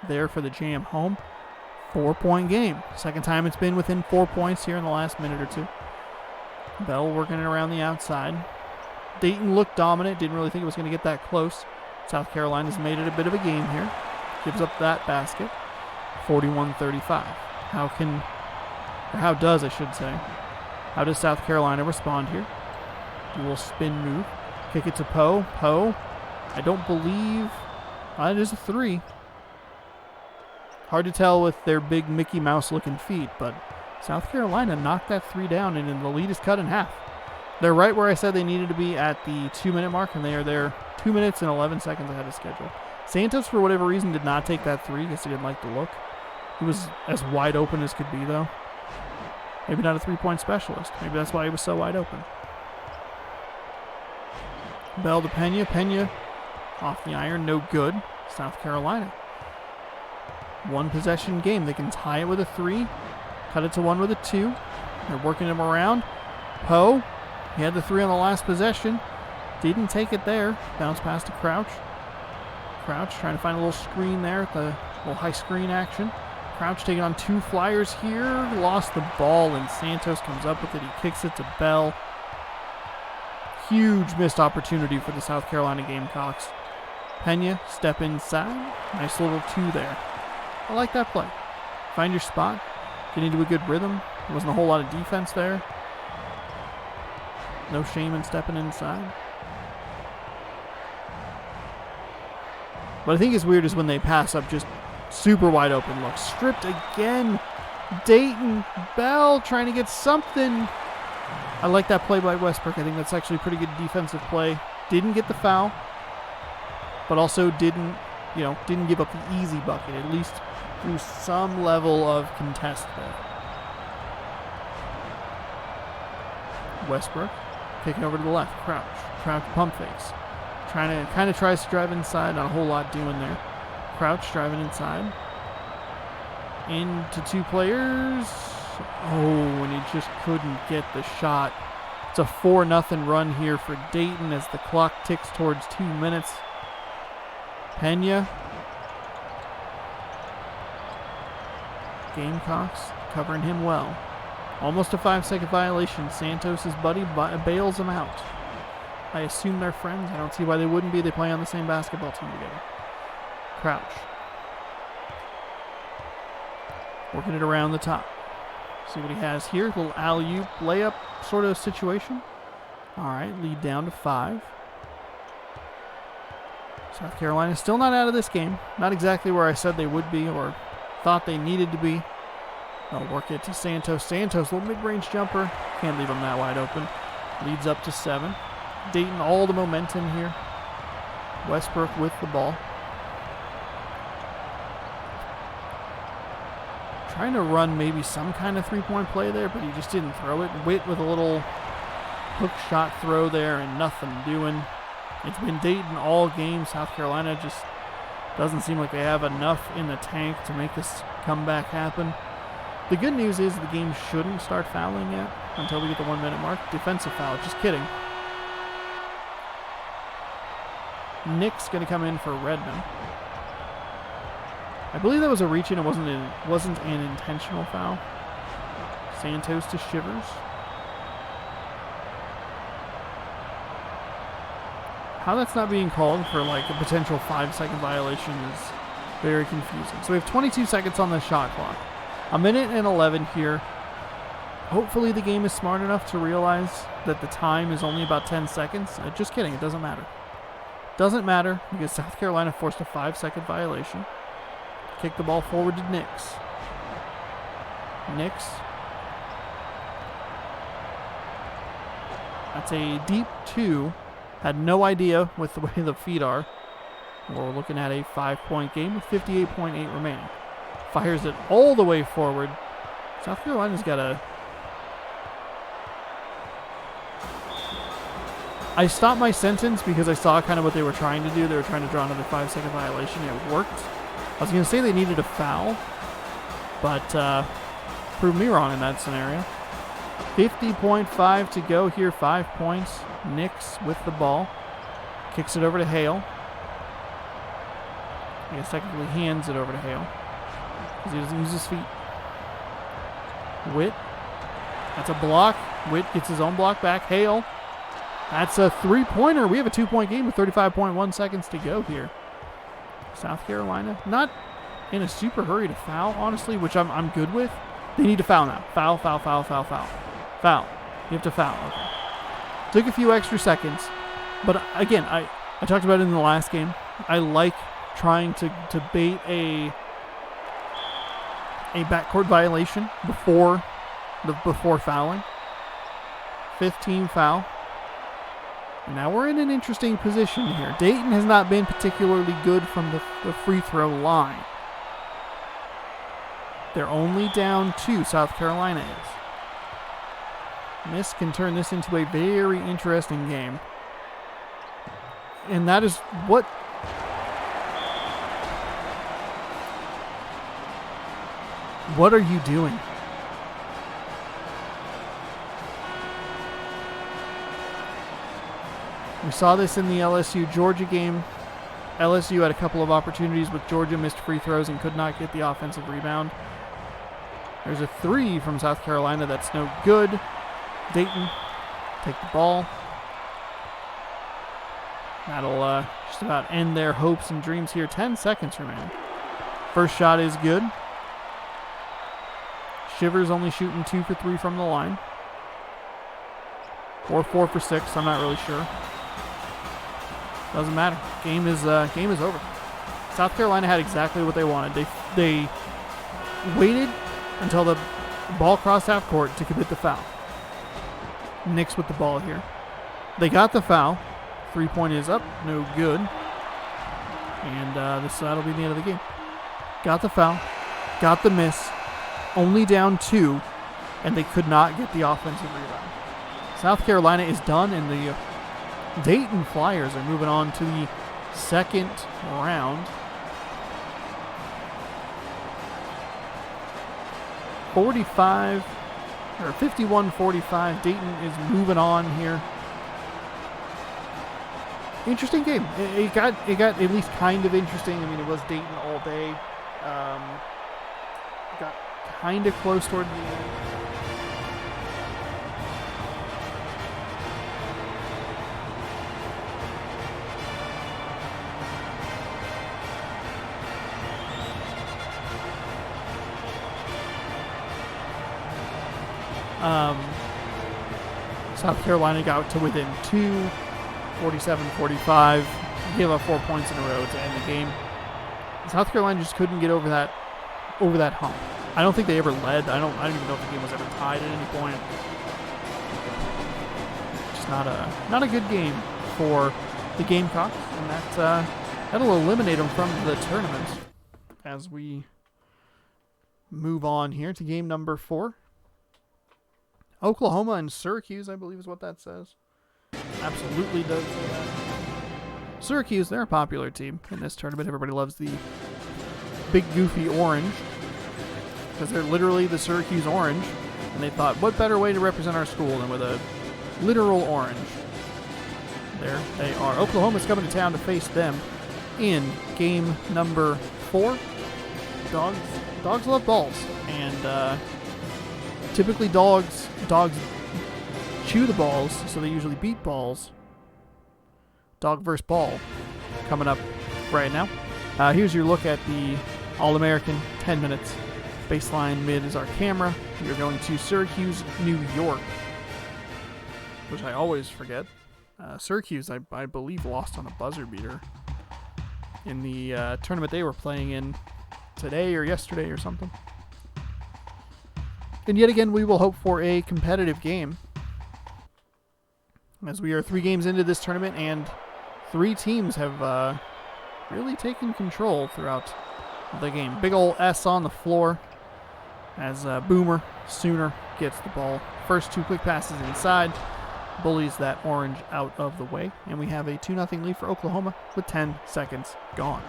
there for the jam home. 4-point game. Second time it's been within 4 points here in the last minute or two. Bell working it around the outside. Dayton looked dominant. Didn't really think it was going to get that close. South Carolina's made it a bit of a game here. Gives up that basket. 41-35. How does South Carolina respond here? Dual spin move. Kick it to Poe. Poe. I don't believe. It is a 3. Hard to tell with their big Mickey Mouse looking feet, but South Carolina knocked that 3 down, and the lead is cut in half. They're right where I said they needed to be at the 2-minute mark, and they are there 2 minutes and 11 seconds ahead of schedule. Santos, for whatever reason, did not take that 3. Guess he didn't like the look. He was as wide open as could be, though. Maybe not a 3-point specialist. Maybe that's why he was so wide open. Bell to Pena. Pena off the iron, no good. South Carolina. 1 possession game. They can tie it with a 3. Cut it to 1 with a 2. They're working him around. Poe. He had the 3 on the last possession. Didn't take it there. Bounce pass to Crouch. Crouch trying to find a little screen there. The little high screen action. Crouch taking on 2 flyers here. Lost the ball, and Santos comes up with it. He kicks it to Bell. Huge missed opportunity for the South Carolina Gamecocks. Pena, step inside. Nice little 2 there. I like that play. Find your spot. Get into a good rhythm. There wasn't a whole lot of defense there. No shame in stepping inside. What I think is weird is when they pass up just super wide open look. Stripped again. Dayton. Bell trying to get something. I like that play by Westbrook. I think that's actually a pretty good defensive play. Didn't get the foul, but also didn't give up the easy bucket. At least through some level of contest there. Westbrook kicking over to the left. Crouch pump fakes. Kind of tries to drive inside. Not a whole lot doing there. Crouch driving inside. Into 2 players. Oh, and he just couldn't get the shot. It's a 4-0 run here for Dayton as the clock ticks towards 2 minutes. Pena. Gamecocks covering him well. Almost a 5-second violation. Santos' buddy bails him out. I assume they're friends. I don't see why they wouldn't be. They play on the same basketball team together. Crouch. Working it around the top. See what he has here. Little alley-oop layup sort of situation. All right, lead down to 5. South Carolina still not out of this game. Not exactly where I said they would be or thought they needed to be. They'll work it to Santos. Santos, little mid-range jumper. Can't leave him that wide open. Leads up to 7. Dayton, all the momentum here. Westbrook with the ball. Trying to run maybe some kind of 3-point play there, but he just didn't throw it. Witt with a little hook shot throw there and nothing doing. It's been Dayton all game. South Carolina just doesn't seem like they have enough in the tank to make this comeback happen. The good news is the game shouldn't start fouling yet until we get the 1-minute mark. Defensive foul, just kidding. Nick's going to come in for Redmond. I believe that was a reach-in. It wasn't an intentional foul. Santos to Shivers. How that's not being called for like a potential 5-second violation is very confusing. So we have 22 seconds on the shot clock. 1:11 here. Hopefully the game is smart enough to realize that the time is only about 10 seconds. Just kidding. It doesn't matter. Doesn't matter because South Carolina forced a 5-second violation. Kick the ball forward to Nix. That's a deep 2. Had no idea with the way the feet are. We're looking at a 5-point game with 58.8 remaining. Fires it all the way forward. South Carolina's got a... I stopped my sentence because I saw kind of what they were trying to do. They were trying to draw another 5-second violation. It worked. I was going to say they needed a foul, but proved me wrong in that scenario. 50.5 to go here. 5 points. Nix with the ball. Kicks it over to Hale. I guess technically hands it over to Hale because he doesn't use his feet. Witt. That's a block. Witt gets his own block back. Hale. That's a 3-pointer. We have a 2-point game with 35.1 seconds to go here. South Carolina, not in a super hurry to foul, honestly, which I'm good with. They need to foul now. Foul, foul, foul, foul, foul. Foul. You have to foul. Okay. Took a few extra seconds. But again, I talked about it in the last game. I like trying to bait a backcourt violation before fouling. 15 foul. And now we're in an interesting position here. Dayton has not been particularly good from the free throw line. They're only down 2, South Carolina is. Miss can turn this into a very interesting game. And that is what... What are you doing? We saw this in the LSU Georgia game. LSU had a couple of opportunities with Georgia, missed free throws and could not get the offensive rebound. There's a 3 from South Carolina that's no good. Dayton take the ball. That'll just about end their hopes and dreams here. 10 seconds remaining. First shot is good. Shivers only shooting 2 for 3 from the line. Or 4 for 6, I'm not really sure. Doesn't matter. Game is over. South Carolina had exactly what they wanted. They waited until the ball crossed half court to commit the foul. Nix with the ball here. They got the foul. 3-point is up. No good. And that'll be the end of the game. Got the foul. Got the miss. Only down 2. And they could not get the offensive rebound. South Carolina is done, and the Dayton Flyers are moving on to the second round. 51-45. Dayton is moving on here. Interesting game. It got at least kind of interesting. I mean, it was Dayton all day. Got kind of close toward the end. South Carolina got to within 2, 47-45. Gave up 4 points in a row to end the game. South Carolina just couldn't get over that hump. I don't think they ever led. I don't even know if the game was ever tied at any point. Just not a good game for the Gamecocks, and that'll eliminate them from the tournament as we move on here to game number 4. Oklahoma and Syracuse, I believe is what that says. Absolutely does say that. Syracuse, they're a popular team in this tournament. Everybody loves the big goofy orange because they're literally the Syracuse orange. And they thought, what better way to represent our school than with a literal orange? There they are. Oklahoma's coming to town to face them in game number 4. Dogs love balls. And typically dogs chew the balls, so they usually beat balls. Dog versus ball coming up right now. Here's your look at the All-American 10 minutes. Baseline mid is our camera. You're going to Syracuse, New York, which I always forget. Syracuse, I believe, lost on a buzzer beater in the tournament they were playing in today or yesterday or something. And yet again, we will hope for a competitive game, as we are 3 games into this tournament, and 3 teams have, or really taken control throughout the game. Big ol' S on the floor as Boomer Sooner gets the ball. First 2 quick passes inside, bullies that orange out of the way, and we have a 2-0 lead for Oklahoma with 10 seconds gone.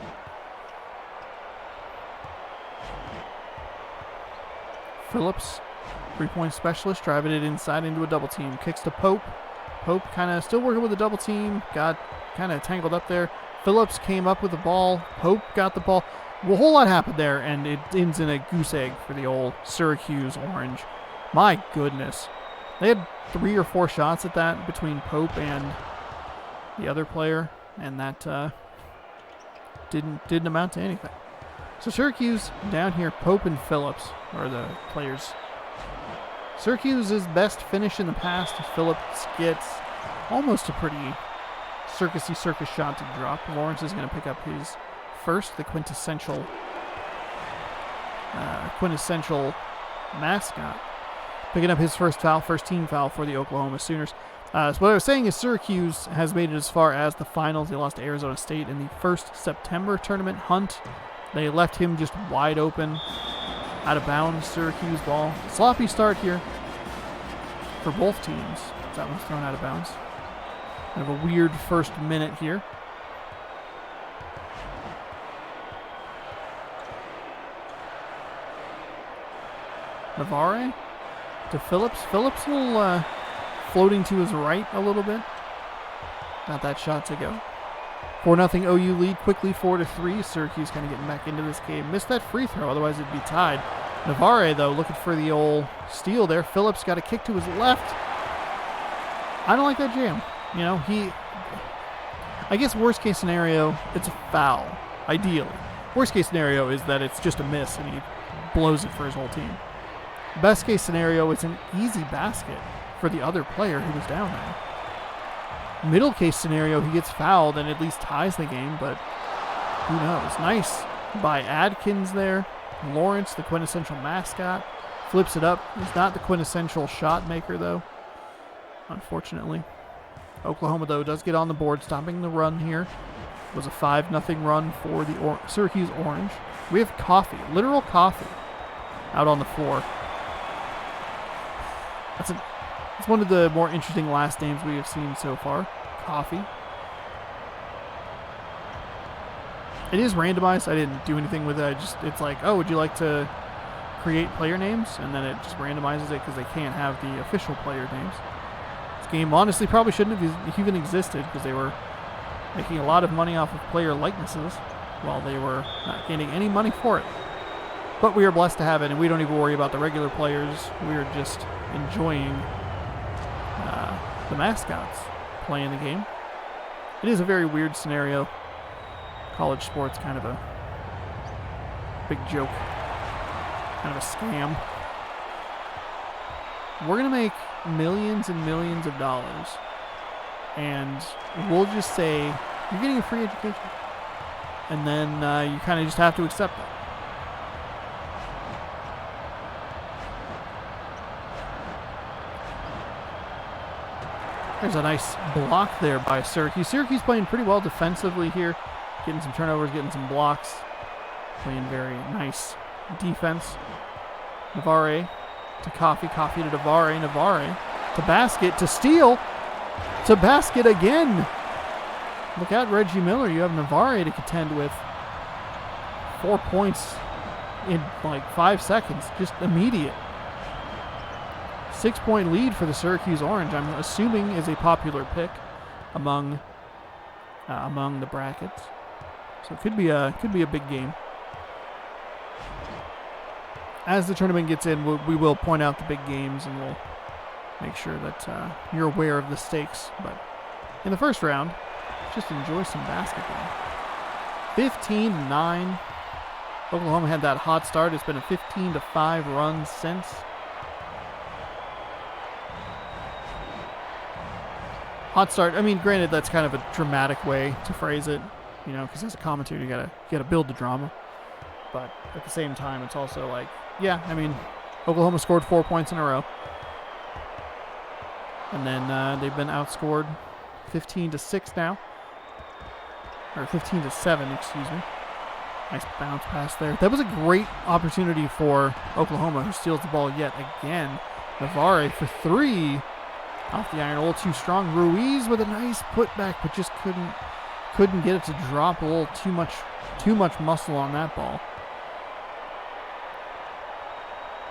Phillips, 3-point specialist, driving it inside into a double team. Kicks to Pope. Pope kind of still working with the double team. Got kind of tangled up there. Phillips came up with the ball. Pope got the ball. A whole lot happened there, and it ends in a goose egg for the old Syracuse Orange. My goodness. They had 3 or 4 shots at that between Pope and the other player, and that didn't amount to anything. So Syracuse down here, Pope and Phillips are the players. Syracuse's best finish in the past. Phillips gets almost a pretty circus shot to drop. Lawrence is going to pick up his first, the quintessential mascot. Picking up his first team foul for the Oklahoma Sooners. So what I was saying is Syracuse has made it as far as the finals. They lost to Arizona State in the first September tournament. Hunt, they left him just wide open, out of bounds. Syracuse ball. Sloppy start here for both teams. That one's thrown out of bounds. Kind of a weird first minute here. Navarre to Phillips. Phillips will floating to his right a little bit. Not that shot to go. 4-0 OU lead quickly, 4-3. Syracuse kind of getting back into this game. Missed that free throw, otherwise it'd be tied. Navarre, though, looking for the old steal there. Phillips got a kick to his left. I don't like that jam. You know, I guess worst case scenario, it's a foul, ideally. Worst case scenario is that it's just a miss and he blows it for his whole team. Best case scenario, it's an easy basket for the other player who was down there. Middle case scenario, he gets fouled and at least ties the game, but who knows. Nice by Adkins there. Lawrence, the quintessential mascot, flips it up. He's not the quintessential shot maker, though, unfortunately. Oklahoma, though, does get on the board, stopping the run here. It was a 5-0 run for the Syracuse Orange. We have coffee, literal coffee, out on the floor. It's one of the more interesting last names we have seen so far. Coffee. It is randomized. I didn't do anything with it. It's like, oh, would you like to create player names? And then it just randomizes it because they can't have the official player names. This game honestly probably shouldn't have even existed because they were making a lot of money off of player likenesses while they were not getting any money for it. But we are blessed to have it, and we don't even worry about the regular players. We are just enjoying the mascots playing the game. It is a very weird scenario. College sports, kind of a big joke, kind of a scam. We're going to make millions and millions of dollars, and we'll just say, you're getting a free education. And then you kind of just have to accept that. There's a nice block there by Syracuse. Syracuse playing pretty well defensively here. Getting some turnovers, getting some blocks. Playing very nice defense. Navarre to Coffee. Coffee to Navarre. Navarre to basket. To steal. To basket again. Look out, Reggie Miller. You have Navarre to contend with. 4 points in like 5 seconds. Just immediate. 6-point lead for the Syracuse Orange. I'm assuming is a popular pick among the brackets. So it could be a big game. As the tournament gets in, we will point out the big games and we'll make sure that you're aware of the stakes. But in the first round, just enjoy some basketball. 15-9. Oklahoma had that hot start. It's been a 15-5 run since. Hot start. I mean, granted, that's kind of a dramatic way to phrase it, you know, because as a commentator, you gotta build the drama. But at the same time, it's also like, yeah, I mean, Oklahoma scored 4 points in a row, and then they've been outscored 15-6 now. or 15-7, excuse me. Nice bounce pass there. That was a great opportunity for Oklahoma, who steals the ball yet again. Navarre for three. Off the iron, a little too strong. Ruiz with a nice putback, but just couldn't get it to drop. A little too much muscle on that ball.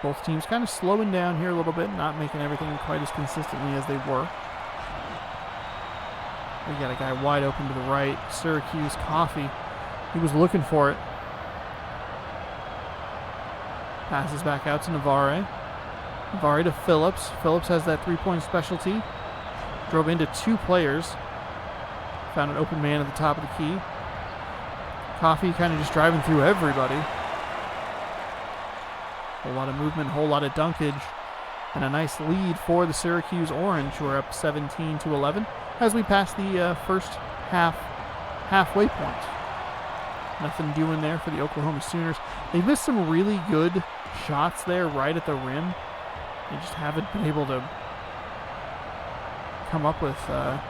Both teams kind of slowing down here a little bit, not making everything quite as consistently as they were. We got a guy wide open to the right. Syracuse, Coffee. He was looking for it. Passes back out to Navarre. Navarre to Phillips. Phillips has that three-point specialty. Drove into two players. Found an open man at the top of the key. Coffee kind of just driving through everybody. Whole lot of movement, whole lot of dunkage. And a nice lead for the Syracuse Orange, who are up 17-11 as we pass the first halfway point. Nothing doing there for the Oklahoma Sooners. They missed some really good shots there right at the rim. They just haven't been able to come up with them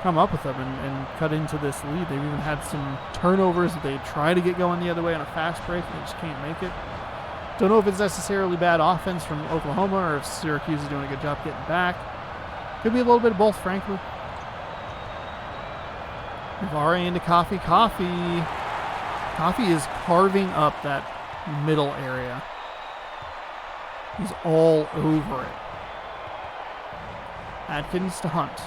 and cut into this lead. They've even had some turnovers that they try to get going the other way on a fast break, and they just can't make it. Don't know if it's necessarily bad offense from Oklahoma or if Syracuse is doing a good job getting back. Could be a little bit of both, frankly. Navarre into Coffee. Coffee is carving up that middle area. He's all over it. Adkins to Hunt.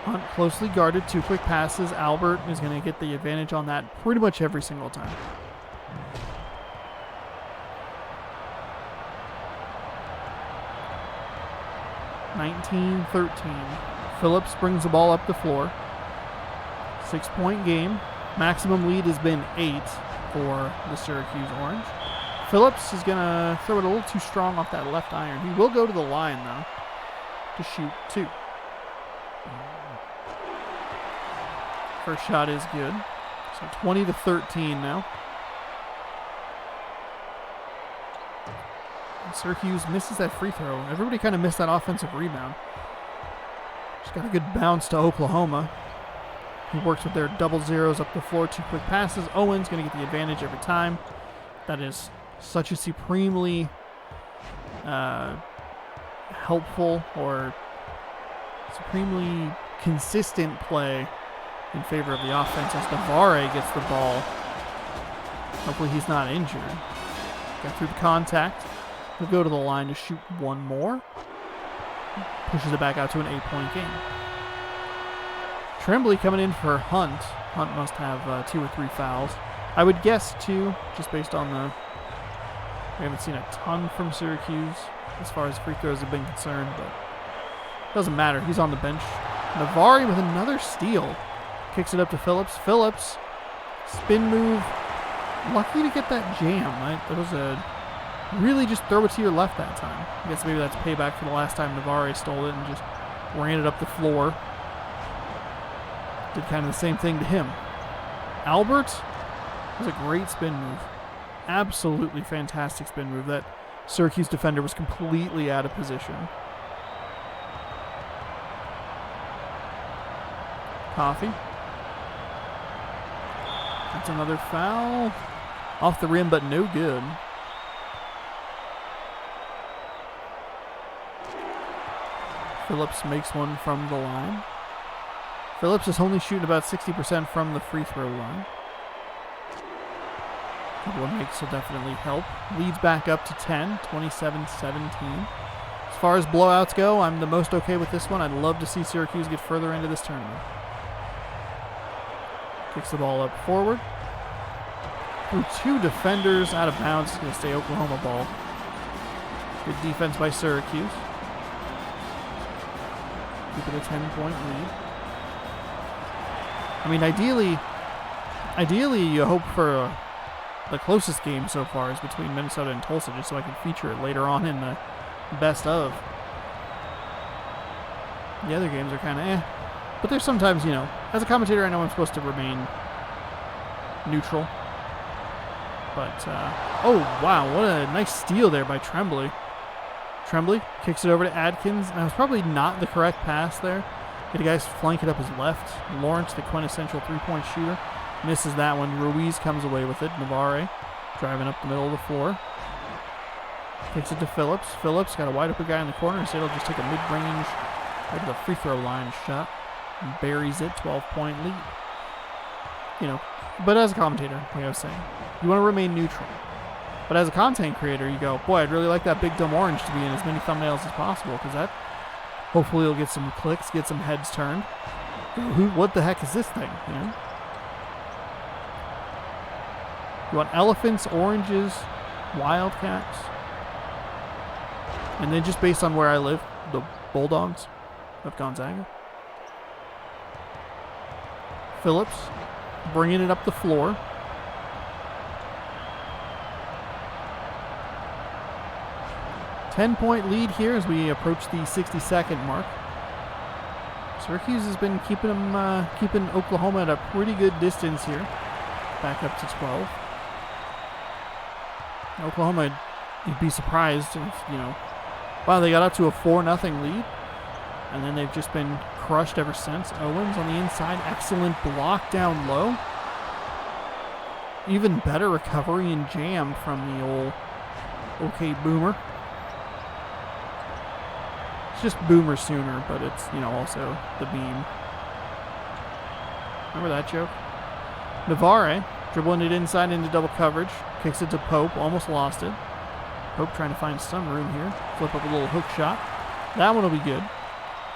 Hunt closely guarded, two quick passes. Albert is going to get the advantage on that pretty much every single time. (19-13). Phillips brings the ball up the floor. 6-point game. Maximum lead has been 8 for the Syracuse Orange. Phillips is going to throw it a little too strong off that left iron. He will go to the line, though, to shoot 2. First shot is good. So 20-13 now. And Syracuse misses that free throw. Everybody kind of missed that offensive rebound. Just got a good bounce to Oklahoma. He works with their double zeros up the floor, 2 quick passes. Owen's going to get the advantage every time. That is such a supremely helpful or supremely consistent play in favor of the offense as Navarre gets the ball. Hopefully he's not injured. Got through the contact. He'll go to the line to shoot one more. Pushes it back out to an 8-point game. Tremblay coming in for Hunt. Hunt must have 2 or 3 fouls. I would guess 2, just based on the... We haven't seen a ton from Syracuse as far as free throws have been concerned, but it doesn't matter. He's on the bench. Navarre with another steal. Kicks it up to Phillips. Phillips, spin move. Lucky to get that jam. That was a really just throw it to your left that time. I guess maybe that's payback for the last time Navarre stole it and just ran it up the floor. Did kind of the same thing to him. Albert was a great spin move. Absolutely fantastic spin move. That Syracuse defender was completely out of position. Coffee. That's another foul. Off the rim, but no good. Phillips makes one from the line. Phillips is only shooting about 60% from the free throw line. A couple of makes will definitely help. Leads back up to 10, 27-17. As far as blowouts go, I'm the most okay with this one. I'd love to see Syracuse get further into this tournament. Kicks the ball up forward. Through 2 defenders out of bounds. It's going to stay Oklahoma ball. Good defense by Syracuse. Keep it a 10-point lead. I mean, ideally you hope for the closest game so far is between Minnesota and Tulsa, just so I can feature it later on in the best of. The other games are kind of eh. But there's sometimes, you know, as a commentator, I know I'm supposed to remain neutral. But, oh, wow, what a nice steal there by Tremblay. Tremblay kicks it over to Adkins. That was probably not the correct pass there. Get a guy flank it up his left. Lawrence, the quintessential three-point shooter, misses that one. Ruiz comes away with it. Navarre driving up the middle of the floor. Kicks it to Phillips. Phillips got a wide open guy in the corner. Instead, he'll just take a mid-range right to the free throw line shot. And buries it. 12-point lead. You know, but as a commentator, like I was saying, you want to remain neutral. But as a content creator, you go, boy, I'd really like that big dumb orange to be in as many thumbnails as possible, because that hopefully will get some clicks, get some heads turned. What the heck is this thing? You know? You want elephants, oranges, wildcats, and then just based on where I live, the Bulldogs of Gonzaga. Phillips bringing it up the floor. Ten-point lead here as we approach the 60-second mark. Syracuse has been keeping Oklahoma at a pretty good distance here. Back up to 12. Oklahoma, you'd be surprised if, you know, wow, they got up to a 4-0 lead, and then they've just been crushed ever since. Owens on the inside, excellent block down low. Even better recovery and jam from the old OK Boomer. It's just Boomer Sooner, but it's, you know, also the beam. Remember that joke? Navarre dribbling it inside into double coverage. Kicks it to Pope. Almost lost it. Pope trying to find some room here. Flip up a little hook shot. That one will be good.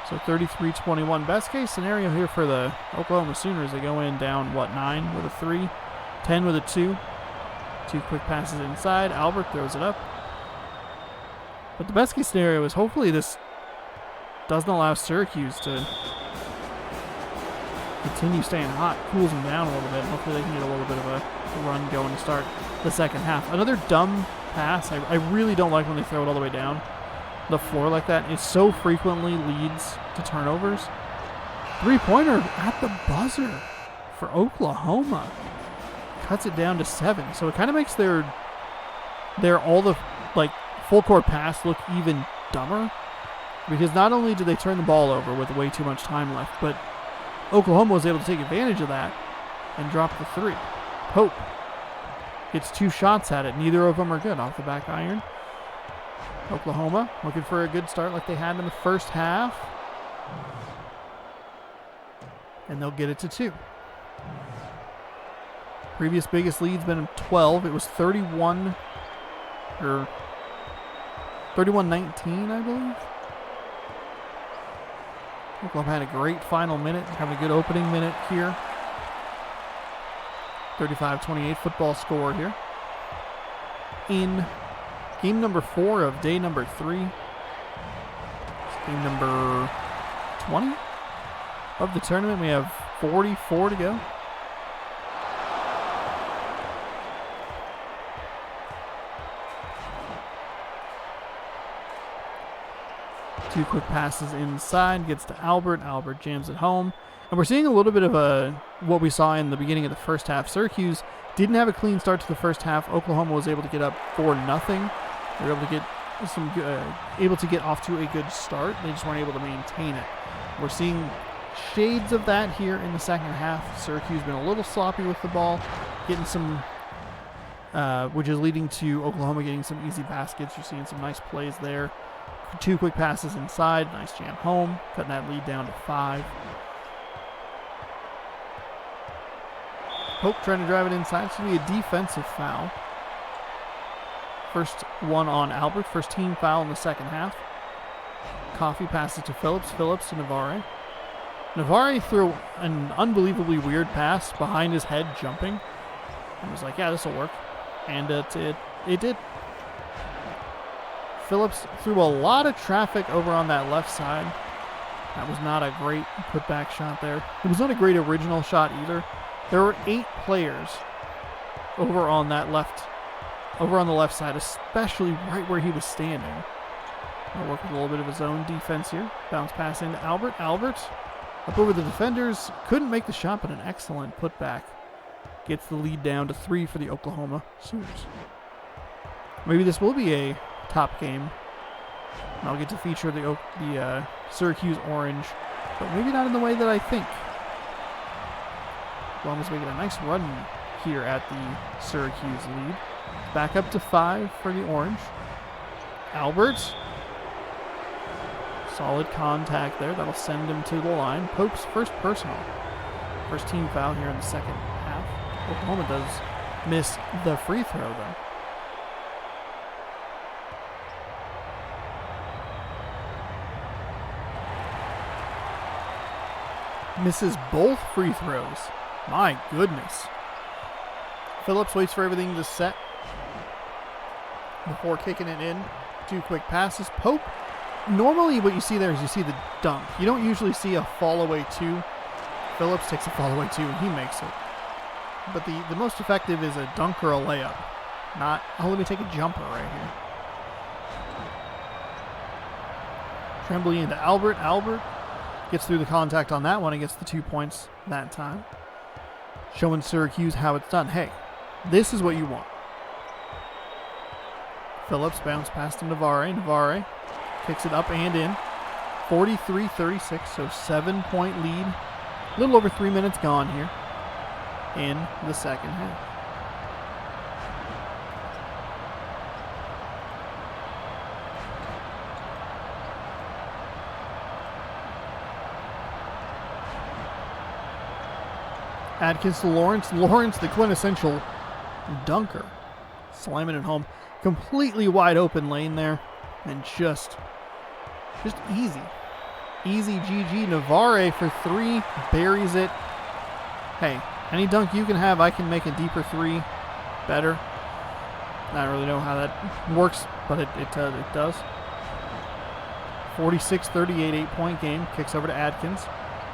So 33-21. Best case scenario here for the Oklahoma Sooners. They go in down, 9 with a 3. 10 with a 2. 2 quick passes inside. Albert throws it up. But the best case scenario is hopefully this doesn't allow Syracuse to continue staying hot, cools them down a little bit. Hopefully they can get a little bit of a run going to start the second half. Another dumb pass. I really don't like when they throw it all the way down the floor like that. It so frequently leads to turnovers. Three-pointer at the buzzer for Oklahoma. Cuts it down to 7. So it kind of makes their all the full court pass look even dumber. Because not only did they turn the ball over with way too much time left, but Oklahoma was able to take advantage of that and drop the 3. Pope gets 2 shots at it. Neither of them are good off the back iron. Oklahoma looking for a good start like they had in the first half. And they'll get it to 2. Previous biggest lead's been 12. It was 31 or 31-19, I believe. Oklahoma had a great final minute, having a good opening minute here. 35-28 football score here. In game number 4 of day number 3. It's game number 20 of the tournament. We have 44 to go. Two quick passes inside, gets to Albert. Albert jams it home. And we're seeing a little bit of what we saw in the beginning of the first half. Syracuse didn't have a clean start to the first half. Oklahoma was able to get up 4-0. They were able to get off to a good start. They just weren't able to maintain it. We're seeing shades of that here in the second half. Syracuse been a little sloppy with the ball, getting some, which is leading to Oklahoma getting some easy baskets. You're seeing some nice plays there. 2 quick passes inside. Nice jam home. Cutting that lead down to 5. Pope trying to drive it inside. It's going to be a defensive foul. First one on Albert. First team foul in the second half. Coffee passes to Phillips. Phillips to Navarre. Navarre threw an unbelievably weird pass behind his head jumping. And was like, yeah, this will work. And it did. Phillips threw a lot of traffic over on that left side. That was not a great putback shot there. It was not a great original shot either. There were 8 players over on the left side, especially right where he was standing. I'll work with a little bit of his own defense here. Bounce pass into Albert. Albert up over the defenders. Couldn't make the shot, but an excellent putback. Gets the lead down to 3 for the Oklahoma Sooners. Maybe this will be a top game. And I'll get to feature the Syracuse orange but maybe not in the way that I think. Oklahoma's making a nice run here at the Syracuse lead. Back up to 5 for the Orange. Alberts. Solid contact there. That'll send him to the line. Pope's first personal. First team foul here in the second half. Oklahoma does miss the free throw, though. Misses both free throws. My goodness. Phillips waits for everything to set before kicking it in. 2 quick passes. Pope, normally what you see there is you see the dunk. You don't usually see a fall away 2. Phillips takes a fall away 2 and he makes it. But the most effective is a dunk or a layup. Not, oh, let me take a jumper right here. Tremblay into Albert. Albert gets through the contact on that one and gets the 2 points that time. Showing Syracuse how it's done. Hey, this is what you want. Phillips bounce past to Navarre. Navarre kicks it up and in. 43-36, so 7-point lead. A little over 3 minutes gone here in the second half. Adkins to Lawrence. Lawrence, the quintessential dunker. Slamming it home. Completely wide open lane there. And just easy. Easy GG. Navarre for 3. Buries it. Hey, any dunk you can have, I can make a deeper 3 better. I don't really know how that works, but it does. 46-38, 8-point game. Kicks over to Adkins.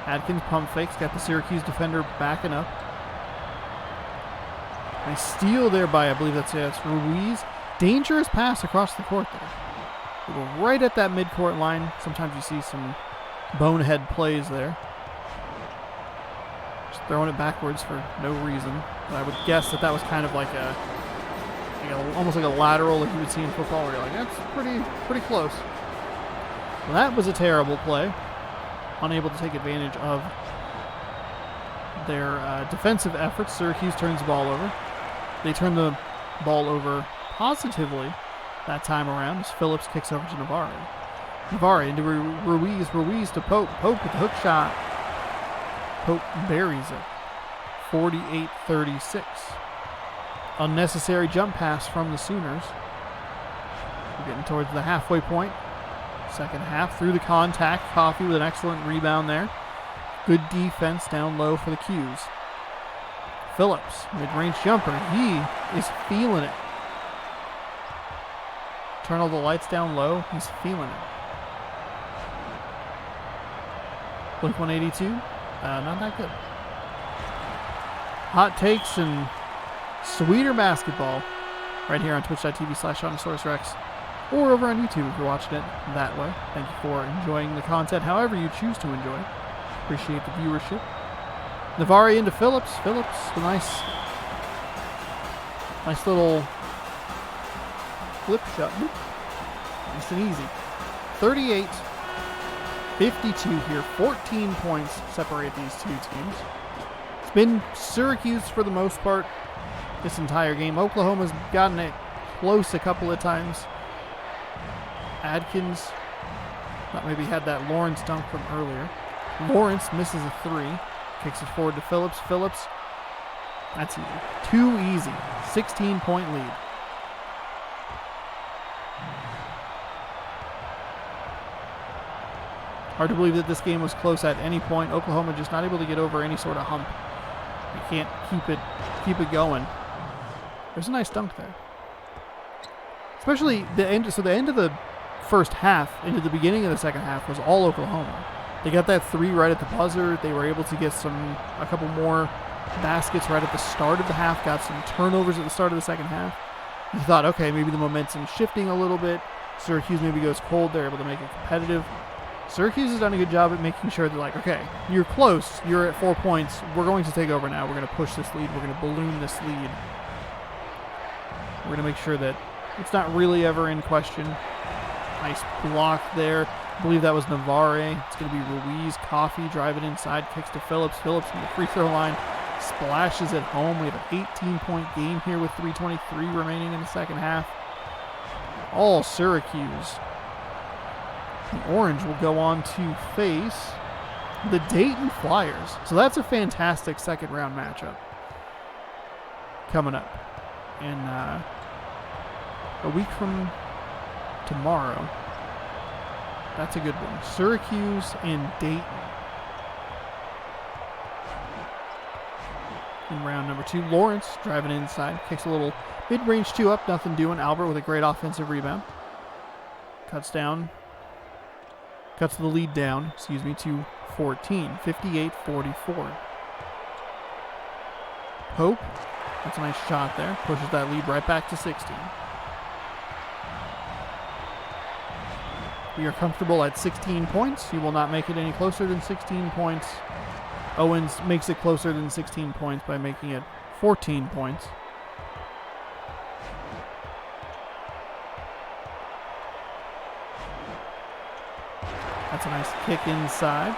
Adkins pump fakes, got the Syracuse defender backing up. Nice steal there by, I believe that's Ruiz. Dangerous pass across the court there. They go right at that midcourt line. Sometimes you see some bonehead plays there. Just throwing it backwards for no reason. But I would guess that was kind of like almost like a lateral like you would see in football where you're like, that's pretty close. Well, that was a terrible play. Unable to take advantage of their defensive efforts. Syracuse turns the ball over. They turn the ball over positively that time around as Phillips kicks over to Navarre. Navarre into Ruiz. Ruiz to Pope. Pope with the hook shot. Pope buries it. 48-36. Unnecessary jump pass from the Sooners. We're getting towards the halfway point. Second half through the contact. Coffey with an excellent rebound there. Good defense down low for the Qs. Phillips, mid-range jumper. He is feeling it. Turn all the lights down low. He's feeling it. Blink 182. Not that good. Hot takes and sweeter basketball right here on twitch.tv/ShonSourceRex. Or over on YouTube if you're watching it that way. Thank you for enjoying the content however you choose to enjoy. Appreciate the viewership. Navarre into Phillips. Phillips, a nice little flip shot. Nice and easy. 38-52 here. 14 points separate these two teams. It's been Syracuse for the most part this entire game. Oklahoma's gotten it close a couple of times. Adkins thought maybe had that Lawrence dunk from earlier. Lawrence misses a 3. Kicks it forward to Phillips. Phillips, that's easy. Too easy. 16-point lead. Hard to believe that this game was close at any point. Oklahoma just not able to get over any sort of hump. You can't keep it going. There's a nice dunk there. Especially the end. So the end of the first half into the beginning of the second half was all Oklahoma. They got that 3 right at the buzzer. They were able to get a couple more baskets right at the start of the half. Got some turnovers at the start of the second half. You thought, okay, maybe the momentum's shifting a little bit. Syracuse maybe goes cold. They're able to make it competitive. Syracuse has done a good job at making sure that, like, okay, you're close. You're at 4 points. We're going to take over now. We're going to push this lead. We're going to balloon this lead. We're going to make sure that it's not really ever in question. Nice block there. I believe that was Navarre. It's going to be Ruiz. Coffee driving inside, kicks to Phillips. Phillips from the free throw line splashes it home. We have an 18-point game here with 3:23 remaining in the second half. All Syracuse. The Orange will go on to face the Dayton Flyers. So that's a fantastic second round matchup coming up. And a week from tomorrow. That's a good one. Syracuse and Dayton. In round number 2, Lawrence driving inside. Kicks a little mid-range 2 up. Nothing doing. Albert with a great offensive rebound. Cuts the lead down, to 14. 58-44. Pope. That's a nice shot there. Pushes that lead right back to 16. We are comfortable at 16 points. You will not make it any closer than 16 points. Owens makes it closer than 16 points by making it 14 points. That's a nice kick inside.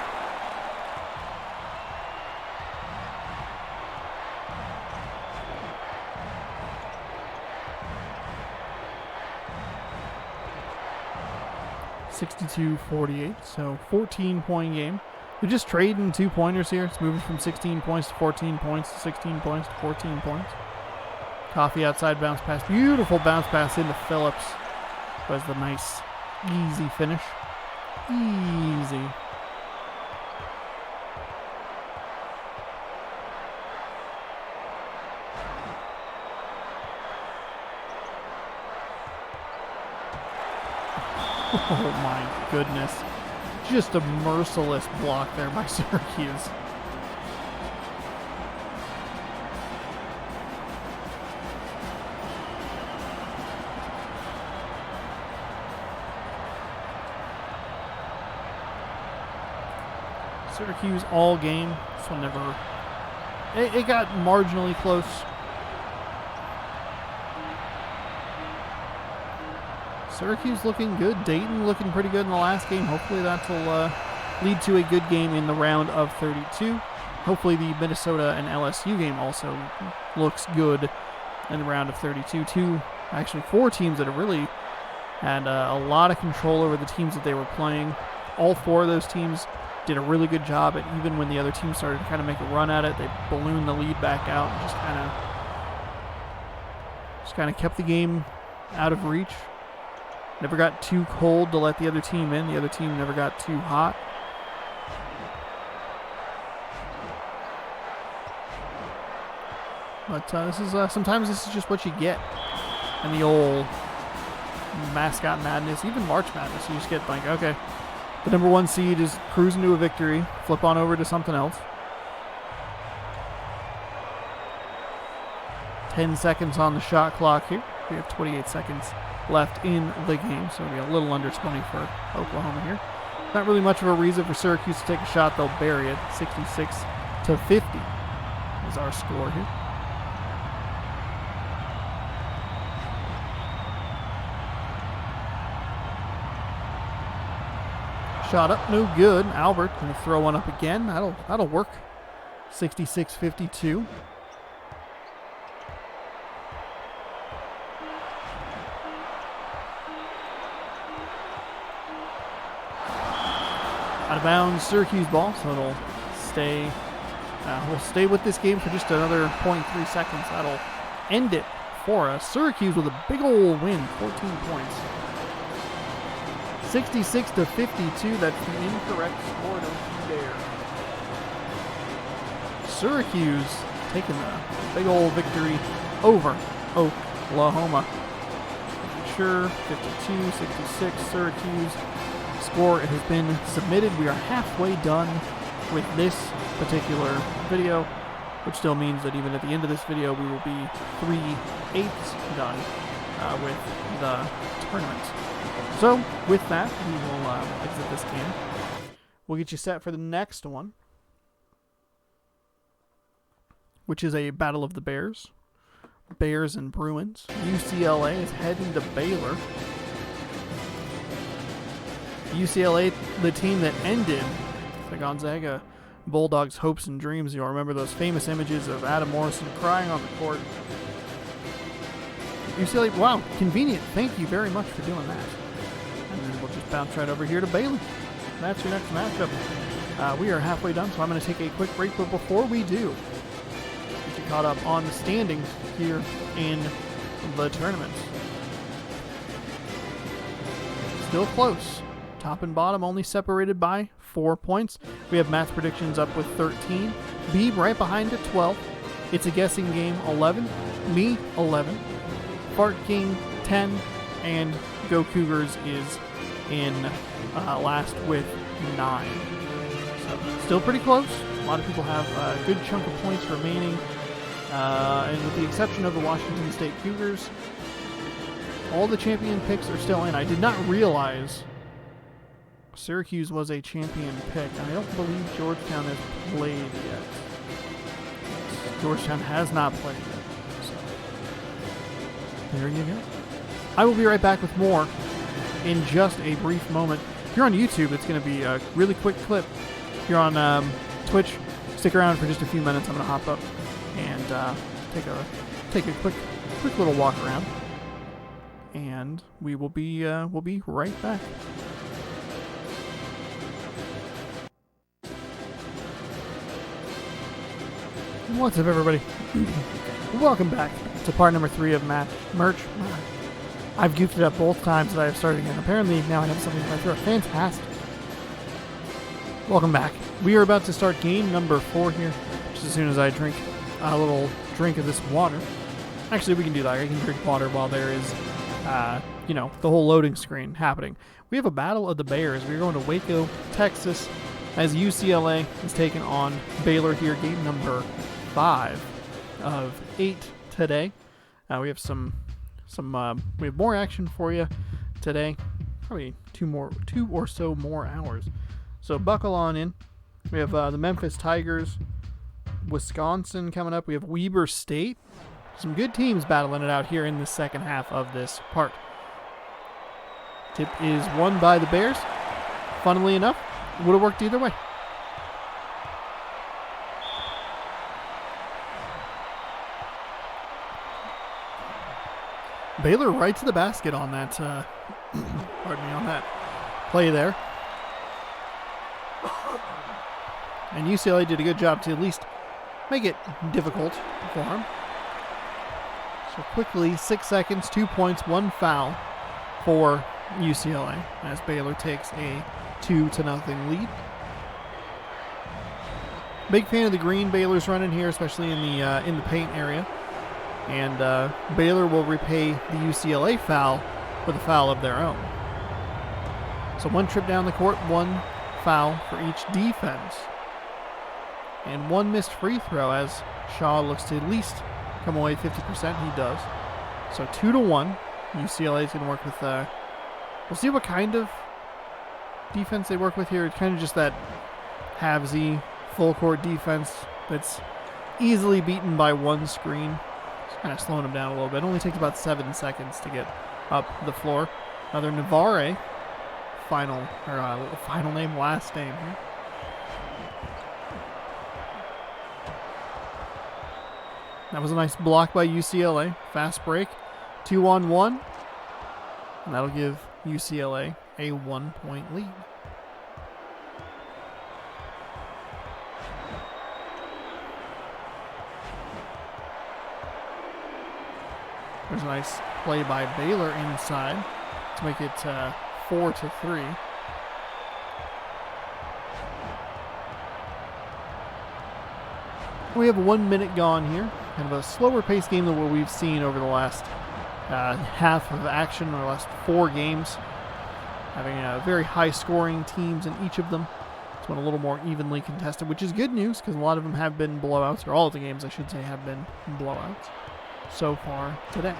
(62-48), so 14-point game. We're just trading 2-pointers here. It's moving from 16 points to 14 points to 16 points to 14 points. Coffee outside bounce pass. Beautiful bounce pass into Phillips. Was the nice, easy finish. Easy. Oh my goodness. Just a merciless block there by Syracuse. Syracuse all game. This one never... It got marginally close. Syracuse looking good. Dayton looking pretty good in the last game. Hopefully that will lead to a good game in the round of 32. Hopefully the Minnesota and LSU game also looks good in the round of 32. Four teams that have really had a lot of control over the teams that they were playing. All four of those teams did a really good job at, even when the other team started to kind of make a run at it, they ballooned the lead back out and just kind of kept the game out of reach. Never got too cold to let the other team in. The other team never got too hot. But sometimes this is just what you get in the old Mascot Madness, even March Madness. You just get like, okay, the number 1 seed is cruising to a victory. Flip on over to something else. 10 seconds on the shot clock here. We have 28 seconds left in the game, so it'll be a little under 20 for Oklahoma here. Not really much of a reason for Syracuse to take a shot. They'll bury it. 66-50 is our score here. Shot up, no good. Albert going to throw one up again. That'll work. 66-52. Out of bounds, Syracuse ball, so it'll stay. We'll stay with this game for just another 0.3 seconds. That'll end it for us. Syracuse with a big old win, 14 points. 66-52. That's the incorrect score. Don't you dare. Syracuse taking the big old victory over Oklahoma. Sure, 52-66. Syracuse. Score has been submitted. We are halfway done with this particular video, which still means that even at the end of this video, we will be 3/8 done with the tournament. So, with that, we will exit this game. We'll get you set for the next one, which is a Battle of the Bears. Bears and Bruins. UCLA is heading to Baylor. UCLA, the team that ended the Gonzaga Bulldogs' hopes and dreams. You'll remember those famous images of Adam Morrison crying on the court. UCLA, wow, convenient. Thank you very much for doing that. And then we'll just bounce right over here to Baylor. That's your next matchup. We are halfway done, so I'm going to take a quick break. But before we do, get you caught up on the standings here in the tournament. Still close. Top and bottom only separated by 4 points. We have Matt's predictions up with 13. Beeb right behind at 12. It's a guessing game, 11. Me, 11. Fart King, 10. And Go Cougars is in last with 9. So still pretty close. A lot of people have a good chunk of points remaining. And with the exception of the Washington State Cougars, all the champion picks are still in. I did not realize Syracuse was a champion pick. I don't believe Georgetown has played yet. Georgetown has not played yet. So there you go. I will be right back with more in just a brief moment. If you're on YouTube, it's going to be a really quick clip. If you're on Twitch, stick around for just a few minutes. I'm going to hop up and take a quick little walk around, and we'll be right back. What's up, everybody? Welcome back to part number 3 of merch. I've goofed it up both times that I have started again. Apparently now I have something in my throat. Fantastic. Welcome back. We are about to start game number 4 here, just as soon as I drink a little drink of this water. Actually, we can do that. I can drink water while there is, the whole loading screen happening. We have a battle of the Bears. We're going to Waco, Texas, as UCLA is taking on Baylor here. Game number 5 of 8 today. We have we have more action for you today. Probably two or so more hours. So buckle on in. We have the Memphis Tigers, Wisconsin coming up. We have Weber State. Some good teams battling it out here in the second half of this part. Tip is won by the Bears. Funnily enough, it would have worked either way. Baylor right to the basket on that, on that play there. And UCLA did a good job to at least make it difficult for him. So quickly, 6 seconds, 2 points, 1 foul for UCLA as Baylor takes a 2-0 lead. Big fan of the green Baylor's running here, especially in the paint area. And Baylor will repay the UCLA foul with a foul of their own. So 1 trip down the court, 1 foul for each defense. And 1 missed free throw as Shaw looks to at least come away 50%. He does. So 2-1. UCLA is going to work with, we'll see what kind of defense they work with here. It's kind of just that halvesy full court defense that's easily beaten by 1 screen. It's kind of slowing them down a little bit. It only takes about 7 seconds to get up the floor. Another Navarre, last name here. That was a nice block by UCLA. Fast break. 2-on-1. And that'll give UCLA a 1-point lead. There's a nice play by Baylor inside to make it 4-3. We have 1 minute gone here. Kind of a slower pace game than what we've seen over the last half of action, or the last 4 games. Having very high scoring teams in each of them. It's been a little more evenly contested, which is good news because a lot of them have been blowouts, or all of the games I should say have been blowouts so far today.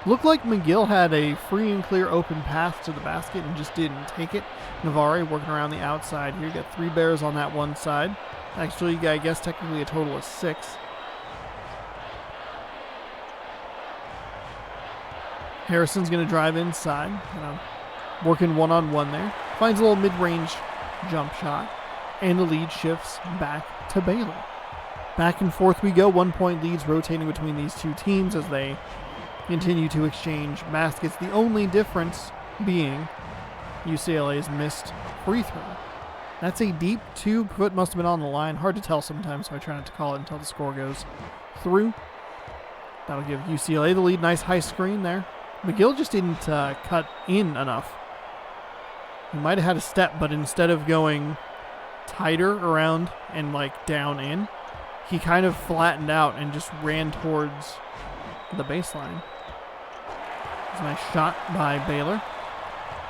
Looked like McGill had a free and clear open path to the basket and just didn't take it. Navarre working around the outside here. Got 3 Bears on that one side. Actually, I guess technically a total of 6. Harrison's going to drive inside. working one-on-one there. Finds a little mid-range jump shot. And the lead shifts back to Baylor. Back and forth we go. 1 point leads rotating between these two teams as they continue to exchange baskets. The only difference being UCLA's missed free throw. That's a deep two. Foot must have been on the line. Hard to tell sometimes, so I try not to call it until the score goes through. That'll give UCLA the lead. Nice high screen there. McGill just didn't cut in enough. He might have had a step, but instead of going tighter around and like down in, he kind of flattened out and just ran towards the baseline. It's a nice shot by Baylor.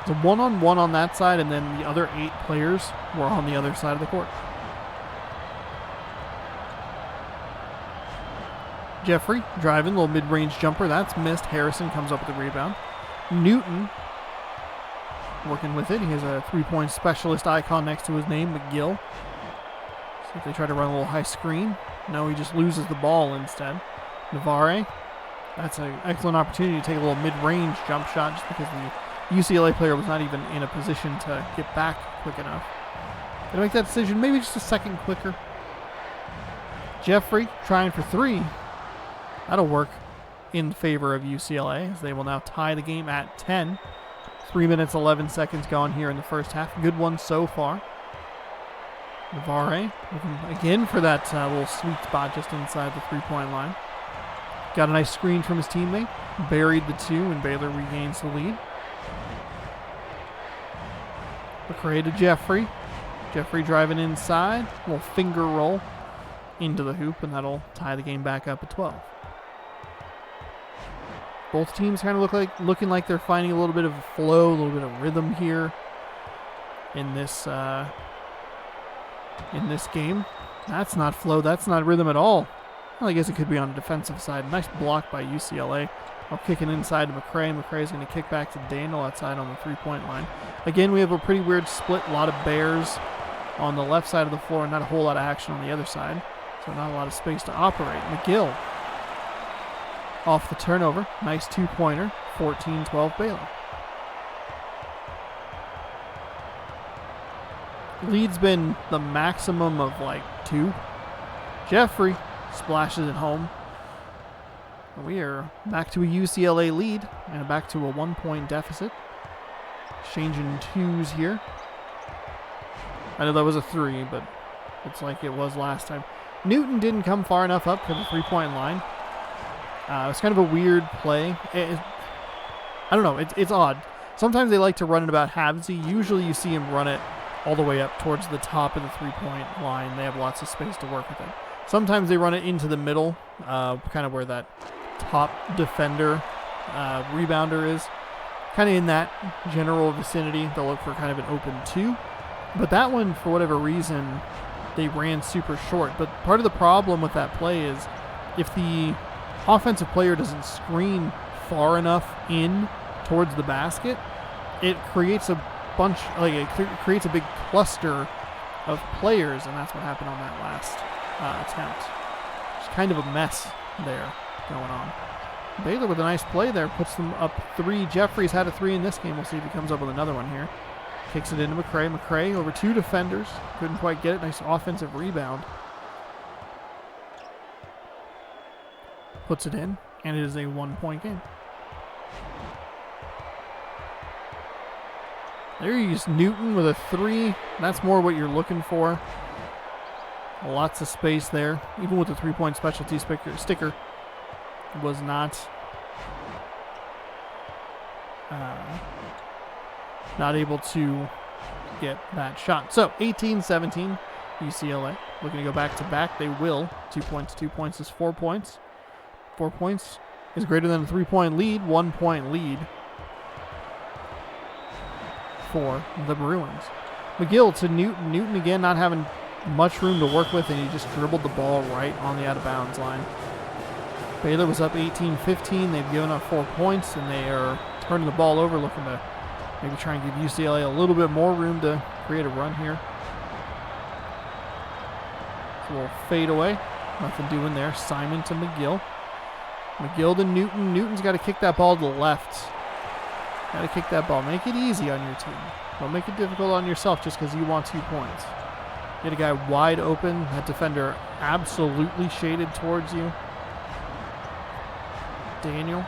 It's a one-on-one on that side, and then the other 8 players were on the other side of the court. Jeffrey driving, little mid-range jumper. That's missed. Harrison comes up with the rebound. Newton working with it. He has a three-point specialist icon next to his name, McGill. See if they try to run a little high screen. No, he just loses the ball instead. Navarre. That's an excellent opportunity to take a little mid-range jump shot just because the UCLA player was not even in a position to get back quick enough. Gonna make that decision maybe just a second quicker. Jeffrey trying for 3. That'll work in favor of UCLA as they will now tie the game at 10. 3 minutes, 11 seconds gone here in the first half. Good one so far. Navarre looking again for that little sweet spot just inside the three-point line. Got a nice screen from his teammate. Buried the 2, and Baylor regains the lead. McCray to Jeffrey. Jeffrey driving inside. Little finger roll into the hoop, and that'll tie the game back up at 12. Both teams kind of looking like they're finding a little bit of a flow, a little bit of rhythm here in this game. That's not flow. That's not rhythm at all. Well, I guess it could be on the defensive side. Nice block by UCLA. I'll kick it inside to McCray. McCray's going to kick back to Daniel outside on the three-point line. Again, we have a pretty weird split. A lot of Bears on the left side of the floor, not a whole lot of action on the other side. So not a lot of space to operate. McGill off the turnover. Nice two-pointer. 14-12 Baylor. Lead's been the maximum of like 2. Jeffrey splashes it home. We are back to a UCLA lead and back to a 1-point deficit. Changing 2s here. I know that was a 3, but it's like it was last time. Newton didn't come far enough up for the three-point line. It was kind of a weird play. I don't know. It's odd. Sometimes they like to run it about halvesy. Usually you see him run it all the way up towards the top of the three-point line. They have lots of space to work with it. Sometimes they run it into the middle, kind of where that top defender rebounder is. Kind of in that general vicinity. They'll look for kind of an open 2. But that one, for whatever reason, they ran super short. But part of the problem with that play is if the offensive player doesn't screen far enough in towards the basket, it creates a bunch, like it creates a big cluster of players, and that's what happened on that last attempt. It's kind of a mess there going on. Baylor with a nice play there, puts them up 3. Jeffrey's had a 3 in this game. We'll see if he comes up with another one here. Kicks it into McCray. McCray over 2 defenders. Couldn't quite get it. Nice offensive rebound. Puts it in, and it is a 1-point game. There you use Newton with a 3. That's more what you're looking for. Lots of space there. Even with the 3-point specialty sticker, was not able to get that shot. So 18-17 UCLA looking to go back to back. They will. 2 points. 2 points is 4 points. 4 points is greater than a 3-point lead. 1-point lead for the Bruins. McGill to Newton. Newton again not having much room to work with, and he just dribbled the ball right on the out-of-bounds line. Baylor was up 18-15. They've given up 4 points, and they are turning the ball over, looking to maybe try and give UCLA a little bit more room to create a run here. It's a little fade away. Nothing doing there. Simon to McGill. McGill to Newton. Newton's got to kick that ball to the left. Got to kick that ball. Make it easy on your team. Don't make it difficult on yourself just because you want 2 points. Get a guy wide open. That defender absolutely shaded towards you. Daniel.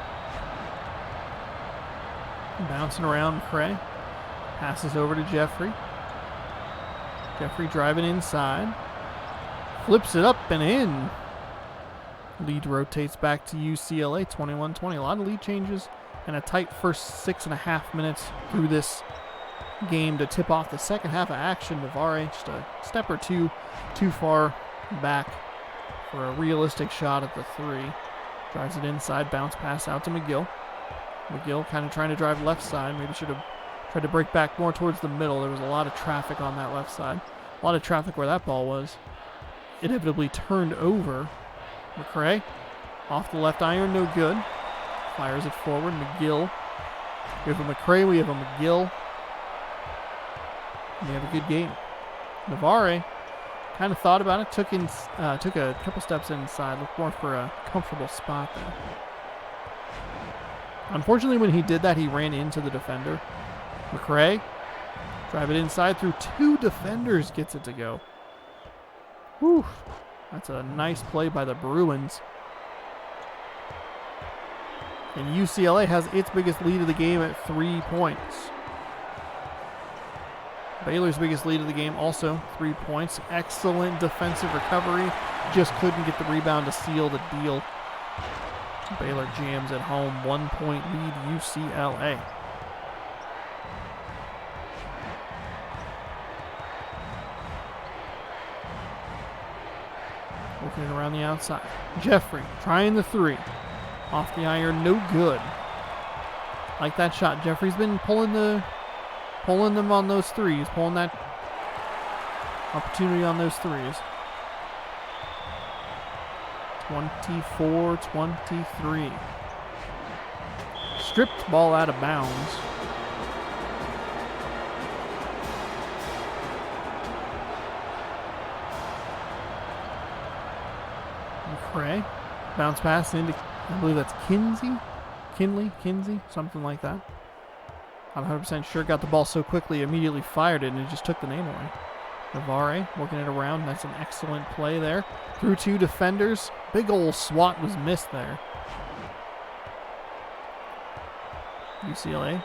Bouncing around McCray. Passes over to Jeffrey. Jeffrey driving inside. Flips it up and in. Lead rotates back to UCLA, 21-20. A lot of lead changes and a tight first 6.5 minutes through this game to tip off the second half of action. Navarre just a step or two too far back for a realistic shot at the 3. Drives it inside, bounce pass out to McGill. McGill kind of trying to drive left side. Maybe should have tried to break back more towards the middle. There was a lot of traffic on that left side. A lot of traffic where that ball was. Inevitably turned over. McCray off the left iron, no good. Fires it forward. McGill. We have a McCray, we have a McGill. We have a good game. Navarre kind of thought about it, took a couple steps inside, looked more for a comfortable spot there. Unfortunately, when he did that, he ran into the defender. McCray, drive it inside through 2 defenders, gets it to go. Whew, that's a nice play by the Bruins. And UCLA has its biggest lead of the game at 3 points. Baylor's biggest lead of the game, also 3 points. Excellent defensive recovery. Just couldn't get the rebound to seal the deal. Baylor jams at home. 1 point lead, UCLA. Working it around the outside. Jeffrey trying the 3. Off the iron, no good. Like that shot. Jeffrey's been pulling them on those 3s, pulling that opportunity on those 3s. 24-23. Stripped ball out of bounds. McCray. Bounce pass into, I believe that's Kinsey, something like that. Not 100% sure. Got the ball so quickly, immediately fired it, and it just took the name away. Navarre working it around. That's an excellent play there. Through 2 defenders. Big ol' swat was missed there. UCLA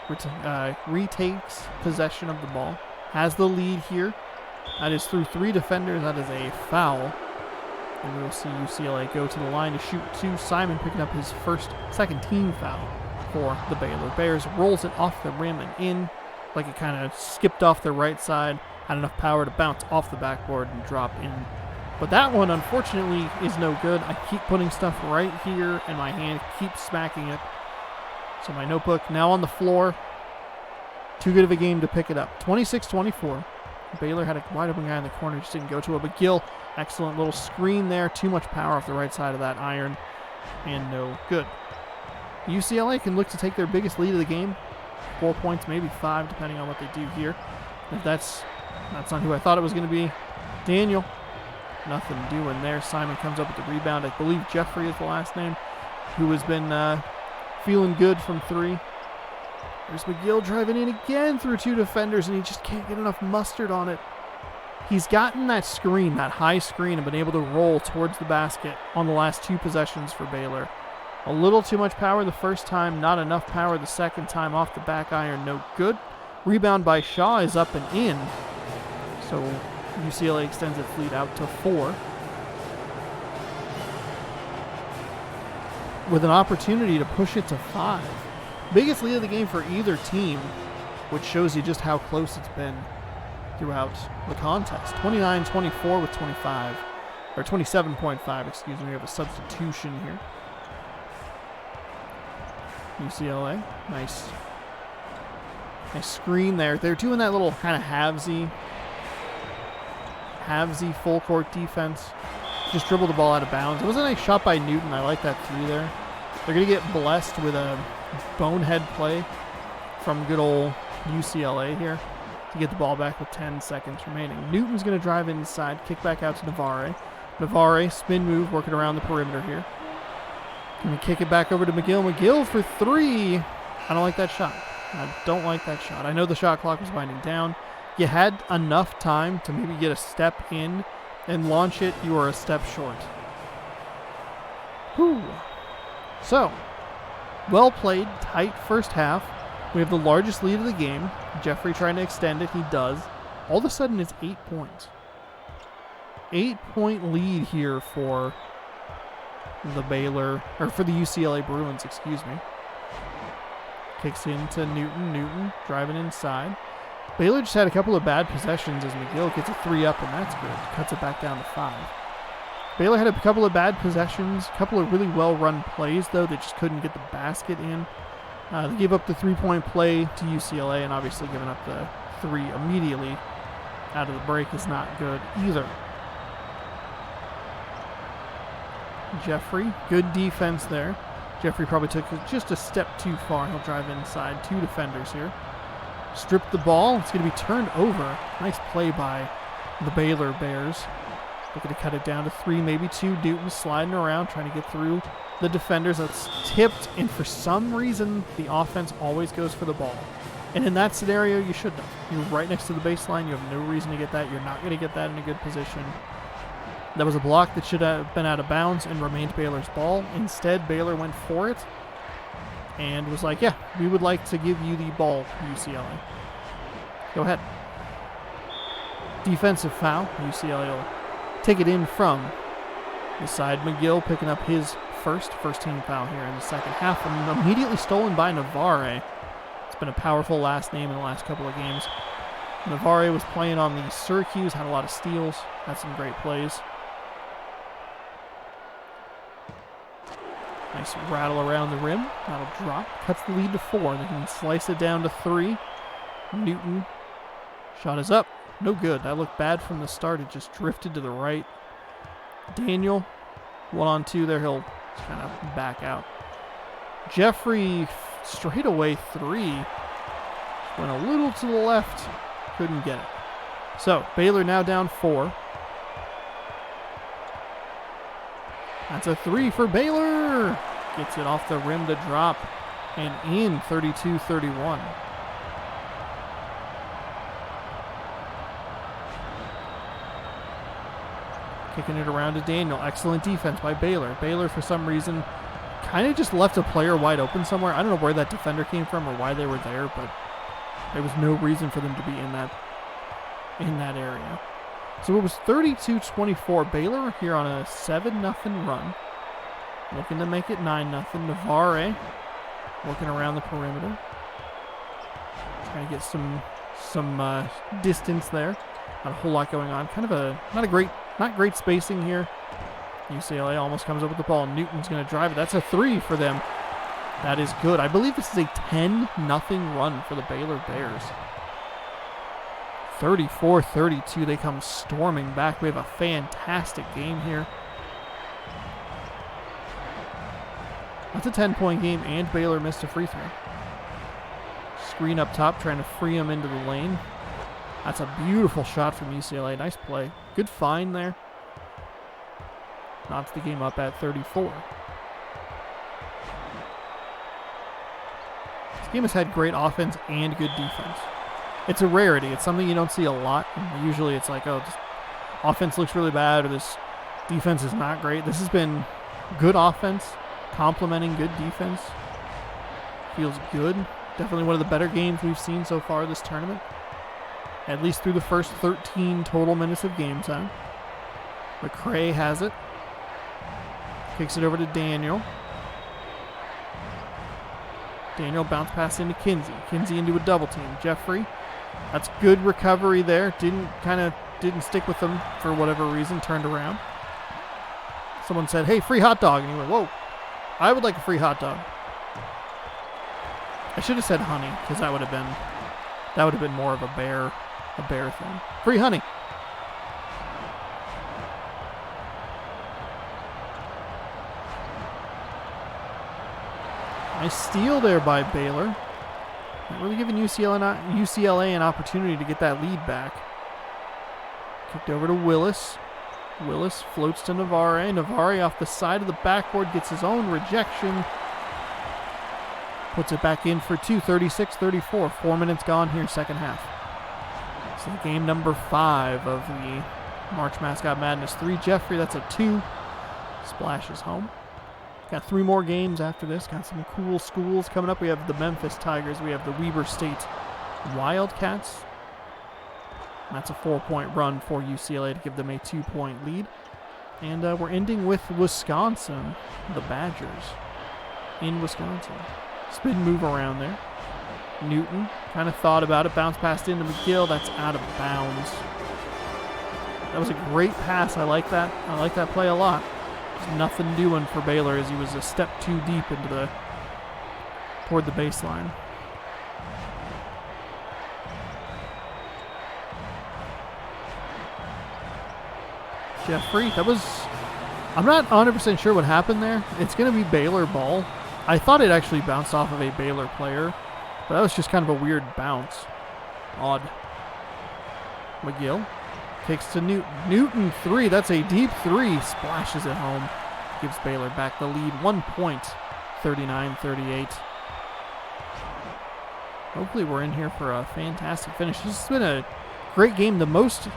retakes possession of the ball. Has the lead here. That is through 3 defenders. That is a foul. And we'll see UCLA go to the line to shoot 2. Simon picking up his second team foul for the Baylor Bears. Rolls it off the rim and in, like it kind of skipped off the right side. Had enough power to bounce off the backboard and drop in. But that one, unfortunately, is no good. I keep putting stuff right here, and my hand keeps smacking it. So my notebook now on the floor. Too good of a game to pick it up. 26-24. Baylor had a wide open guy in the corner, just didn't go to it. But Gill, excellent little screen there. Too much power off the right side of that iron, and no good. UCLA can look to take their biggest lead of the game. 4 points, maybe 5, depending on what they do here. If that's not who I thought it was going to be. Daniel, nothing doing there. Simon comes up with the rebound. I believe Jeffrey is the last name, who has been feeling good from 3. There's McGill driving in again through 2 defenders, and he just can't get enough mustard on it. He's gotten that screen, that high screen, and been able to roll towards the basket on the last 2 possessions for Baylor. A little too much power the first time, not enough power the second time off the back iron, no good. Rebound by Shaw is up and in. So UCLA extends its lead out to 4. With an opportunity to push it to 5. Biggest lead of the game for either team, which shows you just how close it's been throughout the contest. 29-24 with 25, or 27.5, excuse me. We have a substitution here. UCLA, nice screen there. They're doing that little kind of halvesy full court defense. Just dribbled the ball out of bounds. It was a nice shot by Newton. I like that 3 there. They're going to get blessed with a bonehead play from good old UCLA here to get the ball back with 10 seconds remaining. Newton's going to drive inside, kick back out to Navarre. Navarre, spin move, working around the perimeter here. Going to kick it back over to McGill. McGill for 3. I don't like that shot. I don't like that shot. I know the shot clock was winding down. You had enough time to maybe get a step in and launch it. You were a step short. Whew. So, well played, tight first half. We have the largest lead of the game. Jeffrey trying to extend it. He does. All of a sudden, it's 8 points. 8-point lead here for the Baylor, or for the UCLA Bruins, excuse me. Kicks into Newton. Newton driving inside. Baylor just had a couple of bad possessions as McGill gets a 3 up, and that's good. Cuts it back down to 5. Baylor had a couple of bad possessions, a couple of really well-run plays, though. They just couldn't get the basket in. They gave up the 3-point play to UCLA, and obviously giving up the 3 immediately out of the break is not good either. Jeffrey, good defense there. Jeffrey probably took just a step too far. He'll drive inside. 2 defenders here. Strip the ball. It's going to be turned over. Nice play by the Baylor Bears. Looking to cut it down to 3, maybe 2. Newton sliding around, trying to get through the defenders. That's tipped, and for some reason, the offense always goes for the ball. And in that scenario, you should know. You're right next to the baseline. You have no reason to get that. You're not going to get that in a good position. That was a block that should have been out of bounds and remained Baylor's ball. Instead, Baylor went for it and was like, yeah, we would like to give you the ball, UCLA. Go ahead. Defensive foul. UCLA will take it in from the side. McGill picking up his first team foul here in the second half, and immediately stolen by Navarre. It's been a powerful last name in the last couple of games. Navarre was playing on the Syracuse, had a lot of steals, had some great plays. Nice rattle around the rim. That'll drop. Cuts the lead to 4. They can slice it down to 3. Newton. Shot is up. No good. That looked bad from the start. It just drifted to the right. Daniel. 1-on-2 there. He'll kind of back out. Jeffrey straight away 3. Went a little to the left. Couldn't get it. So, Baylor now down 4. That's a 3 for Baylor. Gets it off the rim to drop. And in 32-31. Kicking it around to Daniel. Excellent defense by Baylor. Baylor, for some reason, kind of just left a player wide open somewhere. I don't know where that defender came from or why they were there, but there was no reason for them to be in that area. So it was 32-24. Baylor here on a 7-0 run. Looking to make it 9-0. Navarre working around the perimeter. Trying to get some distance there. Not a whole lot going on. Kind of not great spacing here. UCLA almost comes up with the ball. Newton's going to drive it. That's a 3 for them. That is good. I believe this is a 10-0 run for the Baylor Bears. 34-32, they come storming back. We have a fantastic game here. That's a 10-point game, and Baylor missed a free throw. Screen up top, trying to free him into the lane. That's a beautiful shot from UCLA. Nice play. Good find there. Knocks the game up at 34. This game has had great offense and good defense. It's a rarity. It's something you don't see a lot. Usually it's like, oh, this offense looks really bad or this defense is not great. This has been good offense, complementing good defense. Feels good. Definitely one of the better games we've seen so far this tournament. At least through the first 13 total minutes of game time. McCray has it. Kicks it over to Daniel. Daniel bounce pass into Kinsey. Kinsey into a double team. Jeffrey. That's good recovery there. Didn't stick with them for whatever reason. Turned around. Someone said, "Hey, free hot dog," and he went, "Whoa, I would like a free hot dog." I should have said honey, because that would have been more of a bear thing. Free honey. Nice steal there by Baylor. Not really giving UCLA an opportunity to get that lead back. Kicked over to Willis. Willis floats to Navarre. Navarre off the side of the backboard gets his own rejection. Puts it back in for two, 36-34. 4 minutes gone here, second half. So game number 5 of the March Mascot Madness. 3 Jeffrey, that's a 2. Splashes home. Got 3 more games after this. Got some cool schools coming up. We have the Memphis Tigers. We have the Weber State Wildcats. That's a 4-point run for UCLA to give them a 2-point lead. And we're ending with Wisconsin, the Badgers in Wisconsin. Spin move around there. Newton kind of thought about it. Bounce passed into McGill. That's out of bounds. That was a great pass. I like that. I like that play a lot. There's nothing doing for Baylor as he was a step too deep into toward the baseline. Jeffrey, that was... I'm not 100% sure what happened there. It's going to be Baylor ball. I thought it actually bounced off of a Baylor player, but that was just kind of a weird bounce. Odd. McGill kicks to Newton. Newton 3, that's a deep 3. Splashes it home. Gives Baylor back the lead. 1 point, 39-38. Hopefully we're in here for a fantastic finish. This has been a great game. The most...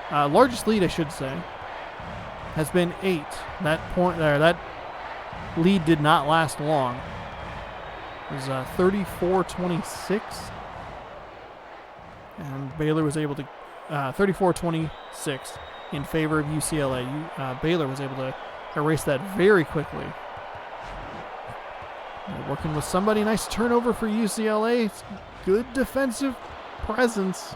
largest lead, I should say, has been 8. That point there, that lead did not last long. It was 34-26, and Baylor was able to 34-26 in favor of UCLA. Baylor was able to erase that very quickly. Working with somebody, nice turnover for UCLA. It's good defensive presence.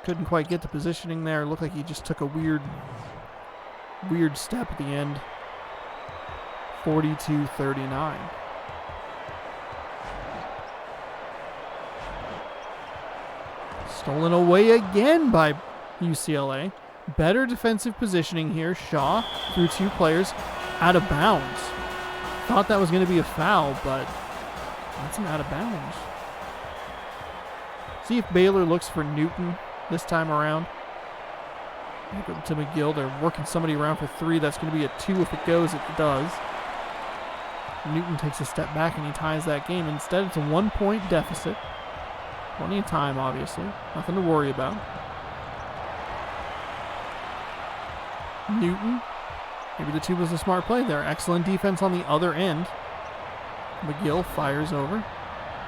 Couldn't quite get the positioning there. Looked like he just took a weird step at the end. 42-39. Stolen away again by UCLA. Better defensive positioning here. Shaw through 2 players. Out of bounds. Thought that was going to be a foul, but that's an out of bounds. See if Baylor looks for Newton this time around. To McGill, they're working somebody around for 3. That's going to be a 2 if it goes. It does. Newton takes a step back and he ties that game. Instead, it's a 1-point deficit. Plenty of time, obviously. Nothing to worry about. Newton. Maybe the 2 was a smart play there. Excellent defense on the other end. McGill fires over.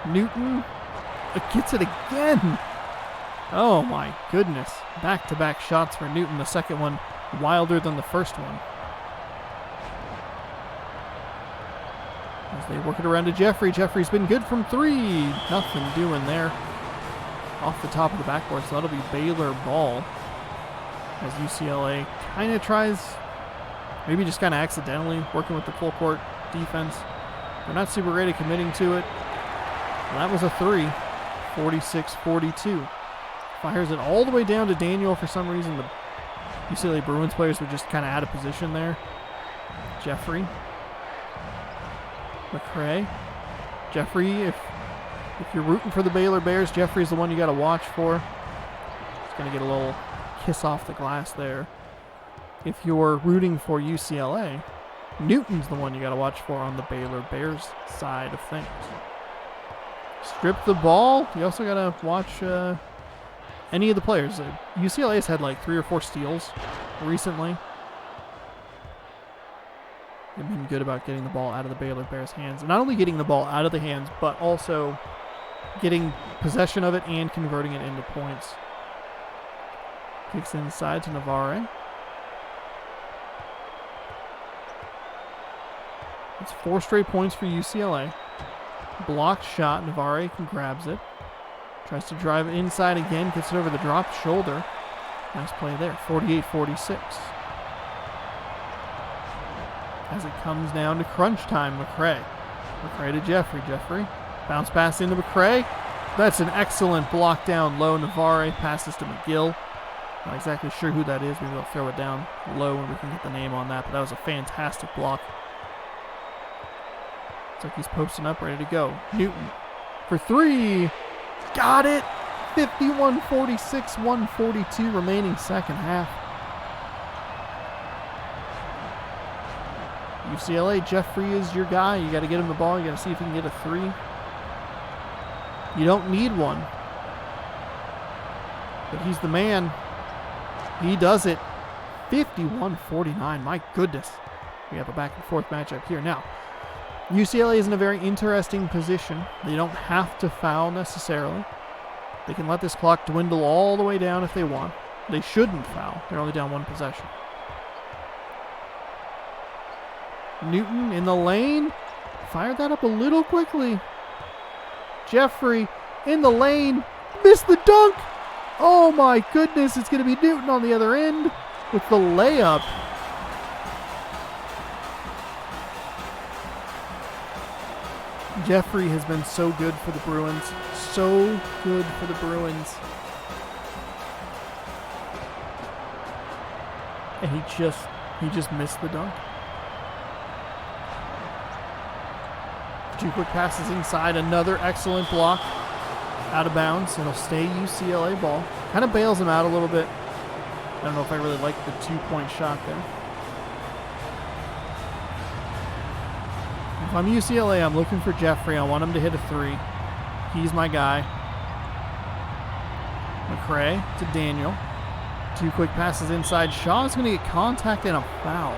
Newton gets it again. Oh my goodness. Back-to-back shots for Newton. The second one wilder than the first one. As they work it around to Jeffrey. Jeffrey's been good from 3. Nothing doing there. Off the top of the backboard, so that'll be Baylor ball. As UCLA kind of tries, maybe just kind of accidentally, working with the full court defense. They're not super great at committing to it. Well, that was a 3. 46-42. Fires it all the way down to Daniel. For some reason, the UCLA Bruins players were just kind of out of position there. Jeffrey. McCray. Jeffrey, if you're rooting for the Baylor Bears, Jeffrey's the one you got to watch for. He's going to get a little kiss off the glass there. If you're rooting for UCLA, Newton's the one you got to watch for on the Baylor Bears side of things. Strip the ball. You also got to watch any of the players. UCLA's had like 3 or 4 steals recently. They've been good about getting the ball out of the Baylor Bears' hands. And not only getting the ball out of the hands, but also getting possession of it and converting it into points. Kicks inside to Navarre. It's 4 straight points for UCLA. Blocked shot. Navarre grabs it. Tries to drive it inside again. Gets it over the dropped shoulder. Nice play there. 48-46. As it comes down to crunch time, McCray. McCray to Jeffrey. Jeffrey. Bounce pass into McCray. That's an excellent block down low. Navarre passes to McGill. Not exactly sure who that is. Maybe they'll throw it down low and we can get the name on that. But that was a fantastic block. Looks like he's posting up, ready to go. Newton for 3. Got it. 51-46, 142 remaining second half. UCLA, Jeffrey is your guy. You got to get him the ball. You got to see if he can get a three. You don't need one. But he's the man. He does it. 51-49. My goodness. We have a back and forth matchup here. Now, UCLA is in a very interesting position. They don't have to foul necessarily. They can let this clock dwindle all the way down if they want. They shouldn't foul. They're only down one possession. Newton in the lane. Fired that up a little quickly. Jeffrey in the lane. Missed the dunk. Oh my goodness. It's going to be Newton on the other end with the layup. Jeffrey has been so good for the Bruins. So good for the Bruins. And he just missed the dunk. 2 quick passes inside. Another excellent block. Out of bounds. It'll stay UCLA ball. Kind of bails him out a little bit. I don't know if I really like the 2-point shot there. If I'm UCLA, I'm looking for Jeffrey. I want him to hit a 3. He's my guy. McCray to Daniel. 2 quick passes inside. Shaw's going to get contact and a foul.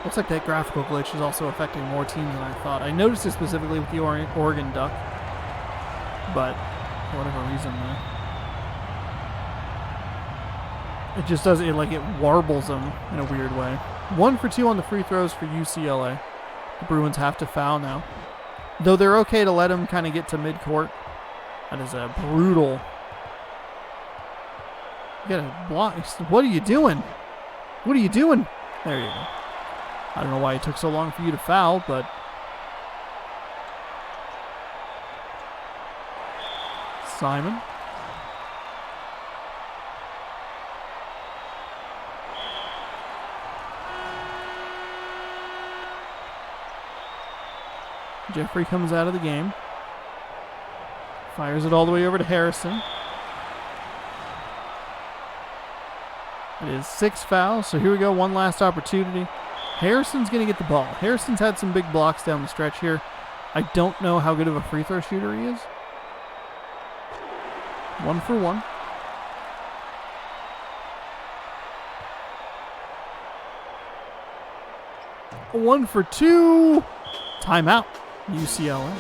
Looks like that graphical glitch is also affecting more teams than I thought. I noticed it specifically with the Oregon Duck, but for whatever reason, it just does it like it warbles them in a weird way. 1 for 2 on the free throws for UCLA. The Bruins have to foul now, though they're okay to let him kind of get to midcourt. That is a brutal. You gotta block. What are you doing? What are you doing? There you go. I don't know why it took so long for you to foul, but Simon. Jeffrey comes out of the game. Fires it all the way over to Harrison. It is 6 fouls, so here we go, one last opportunity. Harrison's going to get the ball. Harrison's had some big blocks down the stretch here. I don't know how good of a free throw shooter he is. 1 for 1. One for 2. Timeout, UCLA.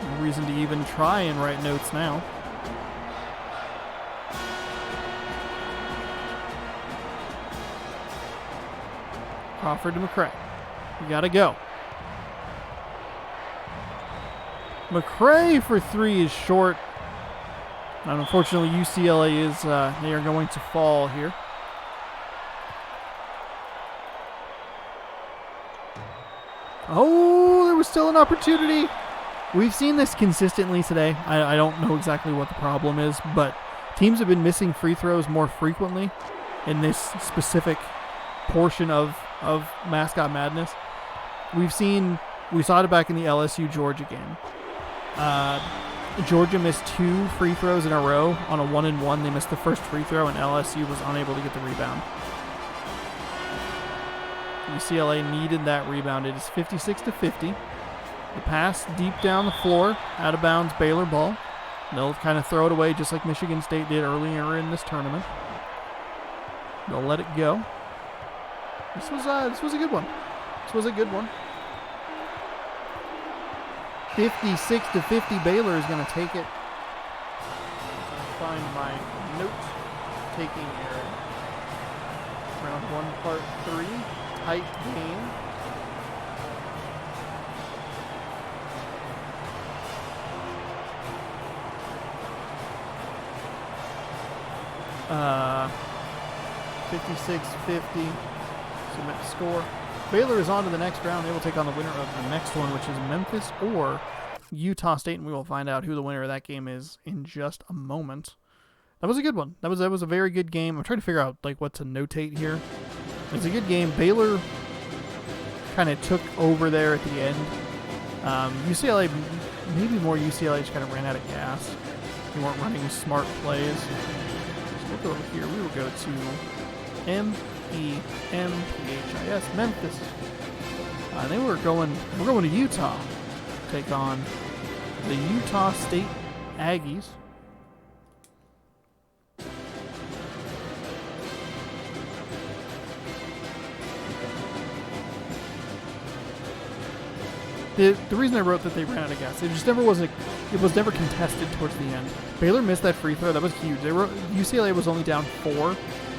No reason to even try and write notes now. Crawford to McCray. You gotta go. McCray for 3 is short. And unfortunately, UCLA is, they are going to fall here. Oh, there was still an opportunity. We've seen this consistently today. I don't know exactly what the problem is, but teams have been missing free throws more frequently in this specific portion of Mascot Madness. We saw it back in the LSU Georgia game. Georgia missed 2 free throws in a row on a 1-and-1. They missed the first free throw, and LSU was unable to get the rebound. UCLA needed that rebound. It is 56-50. The pass deep down the floor, out of bounds, Baylor ball. They'll kind of throw it away just like Michigan State did earlier in this tournament. They'll let it go. This was a good one. This was a good one. 56-50. Baylor is going to take it. Find my note-taking area. Round 1, part 3. Tight game. Uh, 56-50. Submit score. Baylor is on to the next round. They will take on the winner of the next one, which is Memphis or Utah State, and we will find out who the winner of that game is in just a moment. That was a good one. That was a very good game. I'm trying to figure out what to notate here. It's a good game. Baylor kind of took over there at the end. UCLA, maybe more UCLA just kind of ran out of gas. They weren't running smart plays. So we'll go over here. We will go to M-E-M-P-H-I-S, Memphis. We're going to Utah to take on the Utah State Aggies. The reason I wrote that they ran out of gas, it was never contested towards the end. Baylor missed that free throw. That was huge. UCLA was only down 4.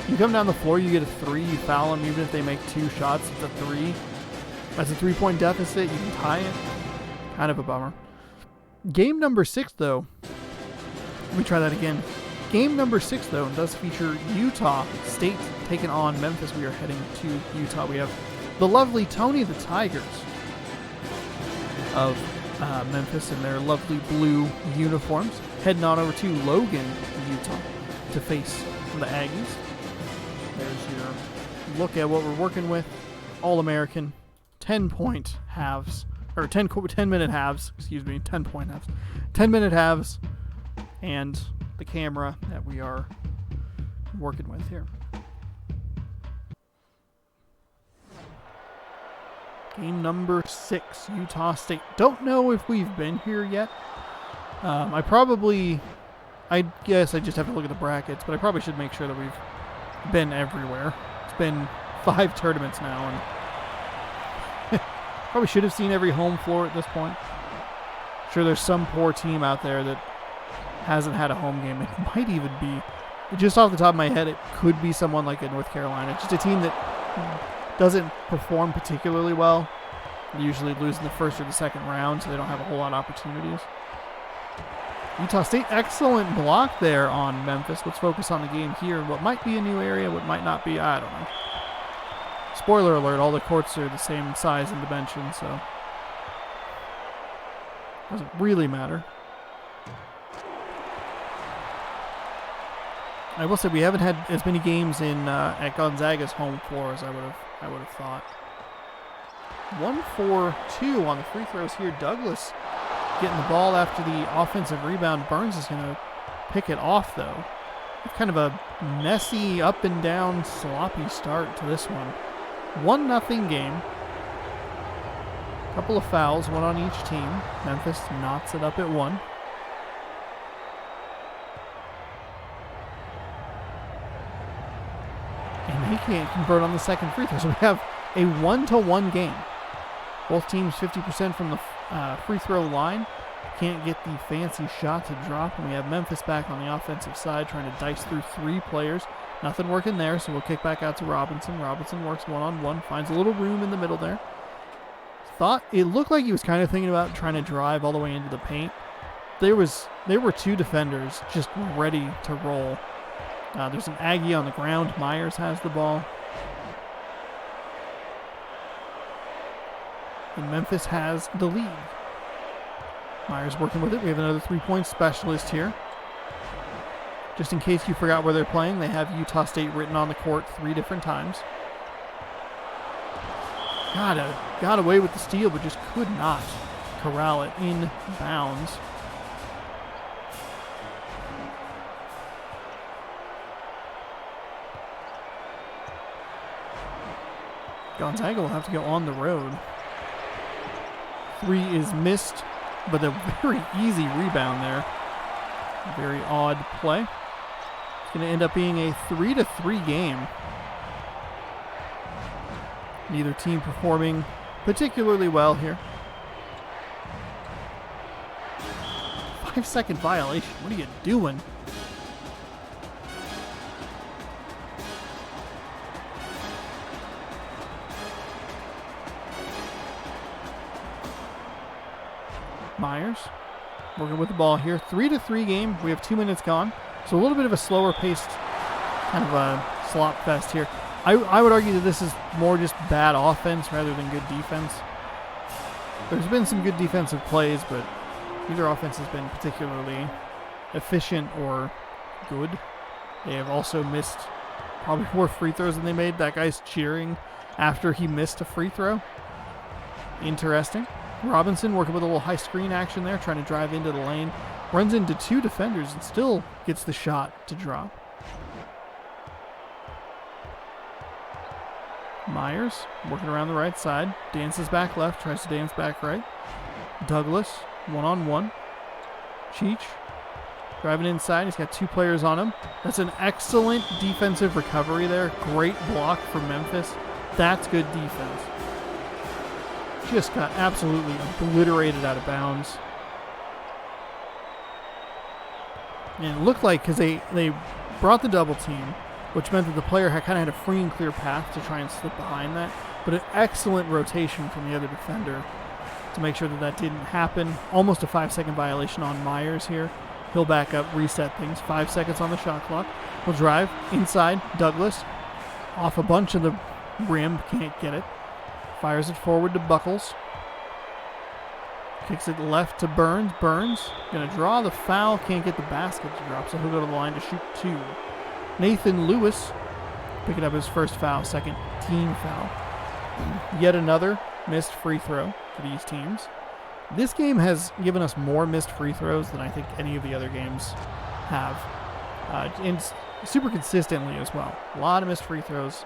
You come down the floor, you get a 3, you foul them, even if they make 2 shots, it's a 3. That's a 3-point deficit. You can tie it. Kind of a bummer. Game number 6, though. Let me try that again. Game number 6, though, does feature Utah State taking on Memphis. We are heading to Utah. We have the lovely Tony the Tigers of Memphis in their lovely blue uniforms, heading on over to Logan, Utah, to face the Aggies. There's your look at what we're working with. All-American, 10-point halves, or 10-minute halves, 10-point halves. 10-minute halves, and the camera that we are working with here. Game number 6, Utah State. Don't know if we've been here yet. I guess I just have to look at the brackets, but I probably should make sure that we've been everywhere. It's been 5 tournaments now, and probably should have seen every home floor at this point. Sure, there's some poor team out there that hasn't had a home game. It might even be, just off the top of my head, it could be someone like a North Carolina. Just a team that doesn't perform particularly well. They usually lose in the first or the second round, so they don't have a whole lot of opportunities. Utah State, excellent block there on Memphis. Let's focus on the game here. What might be a new area, what might not be, I don't know. Spoiler alert, all the courts are the same size and dimension, so doesn't really matter. I will say we haven't had as many games in at Gonzaga's home floor as I would have thought. 1-4-2 on the free throws here. Douglas getting the ball after the offensive rebound. Burns is going to pick it off, though. Kind of a messy, up and down, sloppy start to this one. 1-0 game. Couple of fouls, one on each team. Memphis knots it up at 1. And he can't convert on the second free throw. So we have a 1-1 game. Both teams 50% from the free throw line. Can't get the fancy shot to drop. And we have Memphis back on the offensive side trying to dice through 3 players. Nothing working there, so we'll kick back out to Robinson. Robinson works one-on-one, finds a little room in the middle there. Thought it looked like he was kind of thinking about trying to drive all the way into the paint. There were 2 defenders just ready to roll. There's an Aggie on the ground. Myers has the ball. And Memphis has the lead. Myers working with it. We have another 3-point specialist here. Just in case you forgot where they're playing, they have Utah State written on the court 3 different times. Got away with the steal, but just could not corral it in bounds. Gonzaga will have to go on the road. 3 is missed, but a very easy rebound there. A very odd play. It's going to end up being a 3-3 game. Neither team performing particularly well here. 5-second violation. What are you doing? Myers working with the ball here. 3-3 game. We have 2 minutes gone. So a little bit of a slower paced kind of a slop fest here. I would argue that this is more just bad offense rather than good defense. There's been some good defensive plays, but neither offense has been particularly efficient or good. They have also missed probably more free throws than they made. That guy's cheering after he missed a free throw. Interesting. Robinson working with a little high screen action there, trying to drive into the lane. Runs into 2 defenders and still gets the shot to drop. Myers working around the right side. Dances back left. Tries to dance back right. Douglas, one-on-one. Cheech driving inside. He's got 2 players on him. That's an excellent defensive recovery there. Great block from Memphis. That's good defense. Just got absolutely obliterated out of bounds. And it looked like, because they brought the double team, which meant that the player kind of had a free and clear path to try and slip behind that. But an excellent rotation from the other defender to make sure that that didn't happen. Almost a 5-second violation on Myers here. He'll back up, reset things. 5 seconds on the shot clock. He'll drive inside. Douglas off a bunch of the rim. Can't get it. Fires it forward to Buckles. Kicks it left to Burns. Burns going to draw the foul. Can't get the basket to drop, so he'll go to the line to shoot 2. Nathan Lewis picking up his first foul, second team foul. Yet another missed free throw for these teams. This game has given us more missed free throws than I think any of the other games have. And super consistently as well. A lot of missed free throws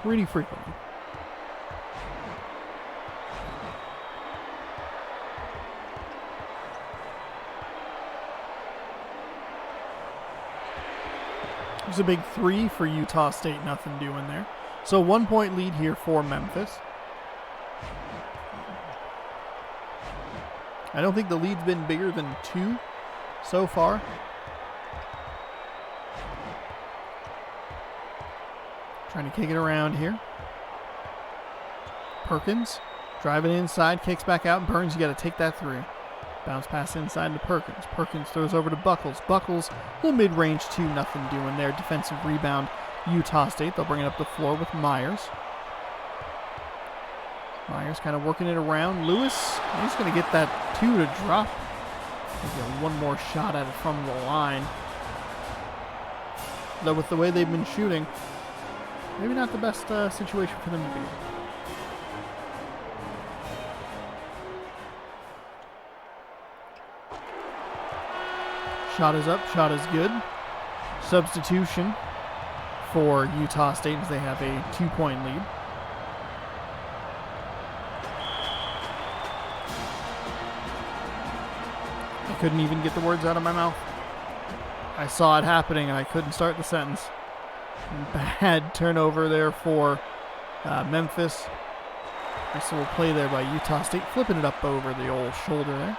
pretty frequently. There's a big 3 for Utah State, nothing doing there. So 1-point lead here for Memphis. I don't think the lead's been bigger than 2 so far. Trying to kick it around here. Perkins driving inside, kicks back out. Burns, you got to take that 3. Bounce pass inside to Perkins. Perkins throws over to Buckles. Buckles, little mid-range 2, nothing doing there. Defensive rebound, Utah State. They'll bring it up the floor with Myers. Myers kind of working it around. Lewis, he's going to get that 2 to drop. He'll get one more shot at it from the line. Though with the way they've been shooting, maybe not the best situation for them to be in. Shot is up, shot is good. Substitution for Utah State as they have a 2-point lead. I couldn't even get the words out of my mouth. I saw it happening and I couldn't start the sentence. Bad turnover there for Memphis. Nice little play there by Utah State, flipping it up over the old shoulder there.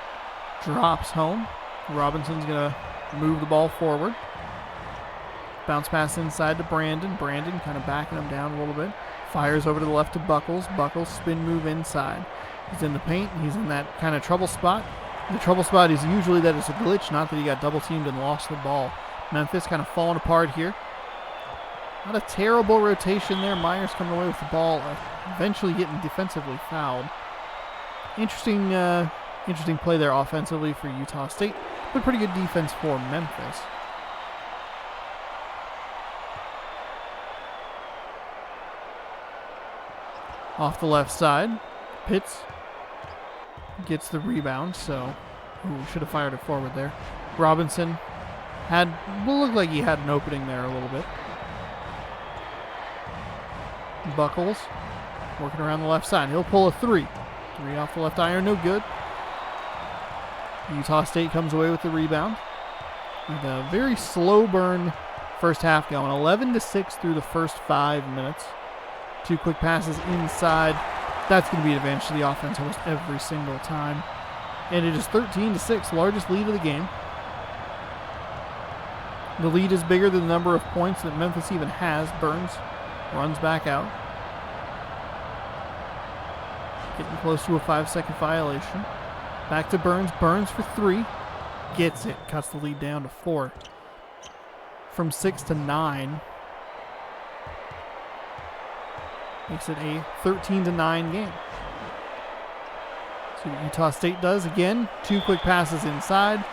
Drops home. Robinson's going to move the ball forward. Bounce pass inside to Brandon. Brandon kind of backing him down a little bit. Fires over to the left to Buckles. Buckles spin move inside. He's in the paint. He's in that kind of trouble spot. The trouble spot is usually that it's a glitch, not that he got double teamed and lost the ball. Memphis kind of falling apart here. Not a terrible rotation there. Myers coming away with the ball, eventually getting defensively fouled. Interesting play there offensively for Utah State, but pretty good defense for Memphis. Off the left side, Pitts gets the rebound, so should have fired it forward there. Robinson looked like he had an opening there a little bit. Buckles working around the left side. He'll pull a 3. 3 off the left iron, no good. Utah State comes away with the rebound. With a very slow burn first half going. 11-6 through the first 5 minutes. 2 quick passes inside. That's going to be an advantage to the offense almost every single time. And it is 13-6, largest lead of the game. The lead is bigger than the number of points that Memphis even has. Burns runs back out. Getting close to a 5-second violation. Back to Burns. Burns for 3. Gets it. Cuts the lead down to 4. From 6 to 9. Makes it a 13-9 game. See what Utah State does again. 2 quick passes inside.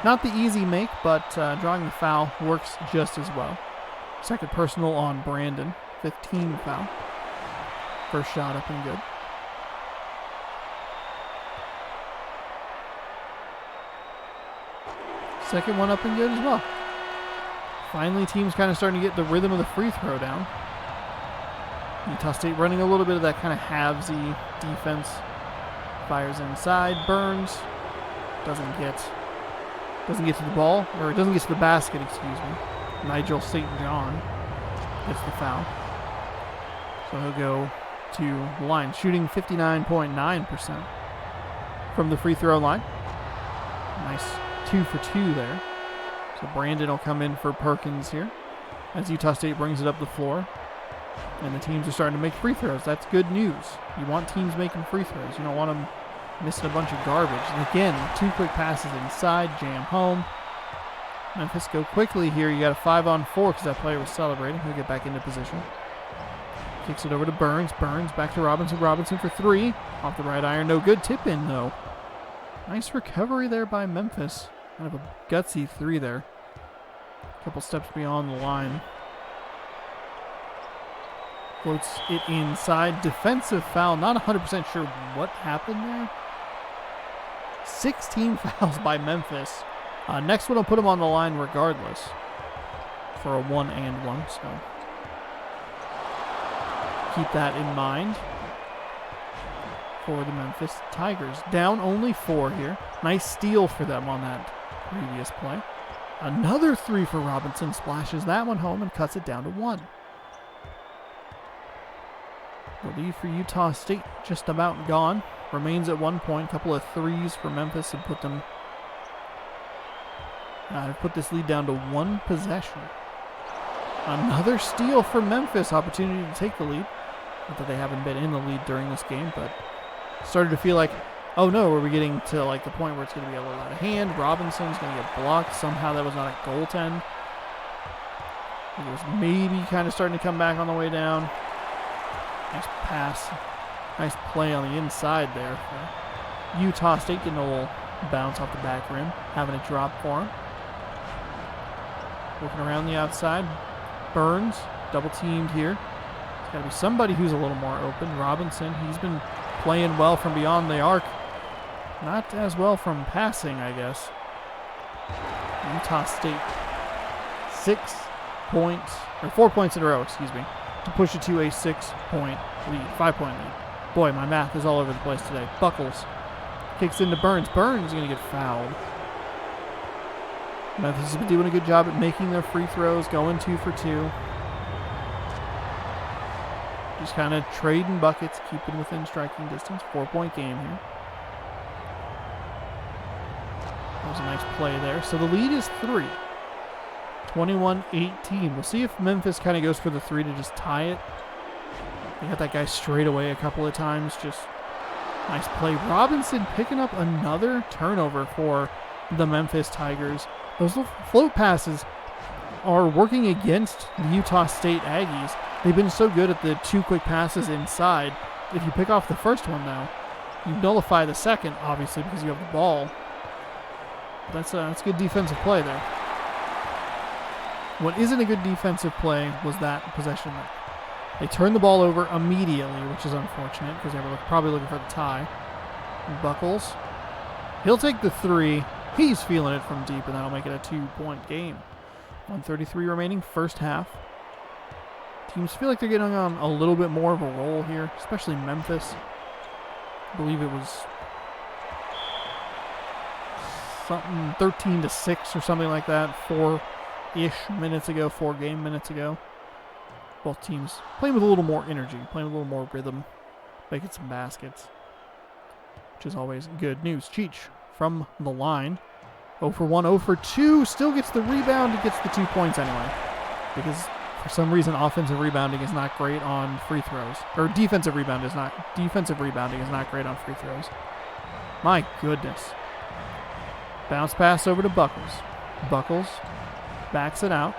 Not the easy make, but drawing the foul works just as well. Second personal on Brandon. 15 foul. First shot up and good. Second one up and good as well. Finally, teams kind of starting to get the rhythm of the free throw down. Utah State running a little bit of that kind of halvesy defense. Fires inside, Burns doesn't get to the ball, or doesn't get to the basket, excuse me. Nigel St. John gets the foul. So he'll go to the line, shooting 59.9% from the free throw line. Nice 2 for 2 there. So Brandon will come in for Perkins here as Utah State brings it up the floor. And the teams are starting to make free throws. That's good news. You want teams making free throws. You don't want them missing a bunch of garbage. And again, 2 quick passes inside, jam home. Memphis go quickly here. You got a 5-on-4 because that player was celebrating. He'll get back into position. Kicks it over to Burns. Burns back to Robinson. Robinson for 3. Off the right iron. No good. Tip in, though. Nice recovery there by Memphis. Kind of a gutsy 3 there. A couple steps beyond the line. Floats it inside. Defensive foul. Not 100% sure what happened there. 16 fouls by Memphis. Next one will put him on the line regardless for a 1-and-1. So keep that in mind for the Memphis Tigers. Down only 4 here. Nice steal for them on that previous play. Another 3 for Robinson. Splashes that one home and cuts it down to 1. The lead for Utah State just about gone. Remains at 1 point. Couple of 3s for Memphis and put them. Put this lead down to 1 possession. Another steal for Memphis. Opportunity to take the lead. Not that they haven't been in the lead during this game, but started to feel like, oh no, are we getting to like the point where it's going to be a little out of hand? Robinson's going to get blocked. Somehow that was not a goaltend. It was maybe kind of starting to come back on the way down. Nice pass. Nice play on the inside there for Utah State, getting a little bounce off the back rim. Having a drop for him. Working around the outside. Burns, double teamed here. It's got to be somebody who's a little more open. Robinson, he's been playing well from beyond the arc. Not as well from passing, I guess. Utah State 4 points in a row, excuse me, to push it to a 6-point lead, 5-point lead. Boy, my math is all over the place today. Buckles kicks into Burns. Burns is going to get fouled. Memphis has been doing a good job at making their free throws, going 2 for 2. Just kind of trading buckets, keeping within striking distance. 4-point game here. That was a nice play there. So the lead is 3. 21-18. We'll see if Memphis kind of goes for the 3 to just tie it. They got that guy straight away a couple of times. Just nice play. Robinson picking up another turnover for the Memphis Tigers. Those little float passes are working against the Utah State Aggies. They've been so good at the 2 quick passes inside. If you pick off the first one, though, you nullify the second, obviously, because you have the ball. That's good defensive play there. What isn't a good defensive play was that possession there. They turned the ball over immediately, which is unfortunate because they were probably looking for the tie. Buckles. He'll take the 3. He's feeling it from deep, and that'll make it a 2-point game. 1:33 remaining, first half. Teams feel like they're getting on a little bit more of a roll here, especially Memphis. I believe it was something 13-6 or something like that, 4-ish minutes ago, 4 game minutes ago. Both teams playing with a little more energy, playing with a little more rhythm, making some baskets, which is always good news. Cheech from the line, 0 for 1, 0 for 2, still gets the rebound, and gets the 2 points anyway, because for some reason offensive rebounding is not great on free throws, or defensive rebounding is not great on free throws. My goodness. Bounce pass over to Buckles. Buckles backs it out.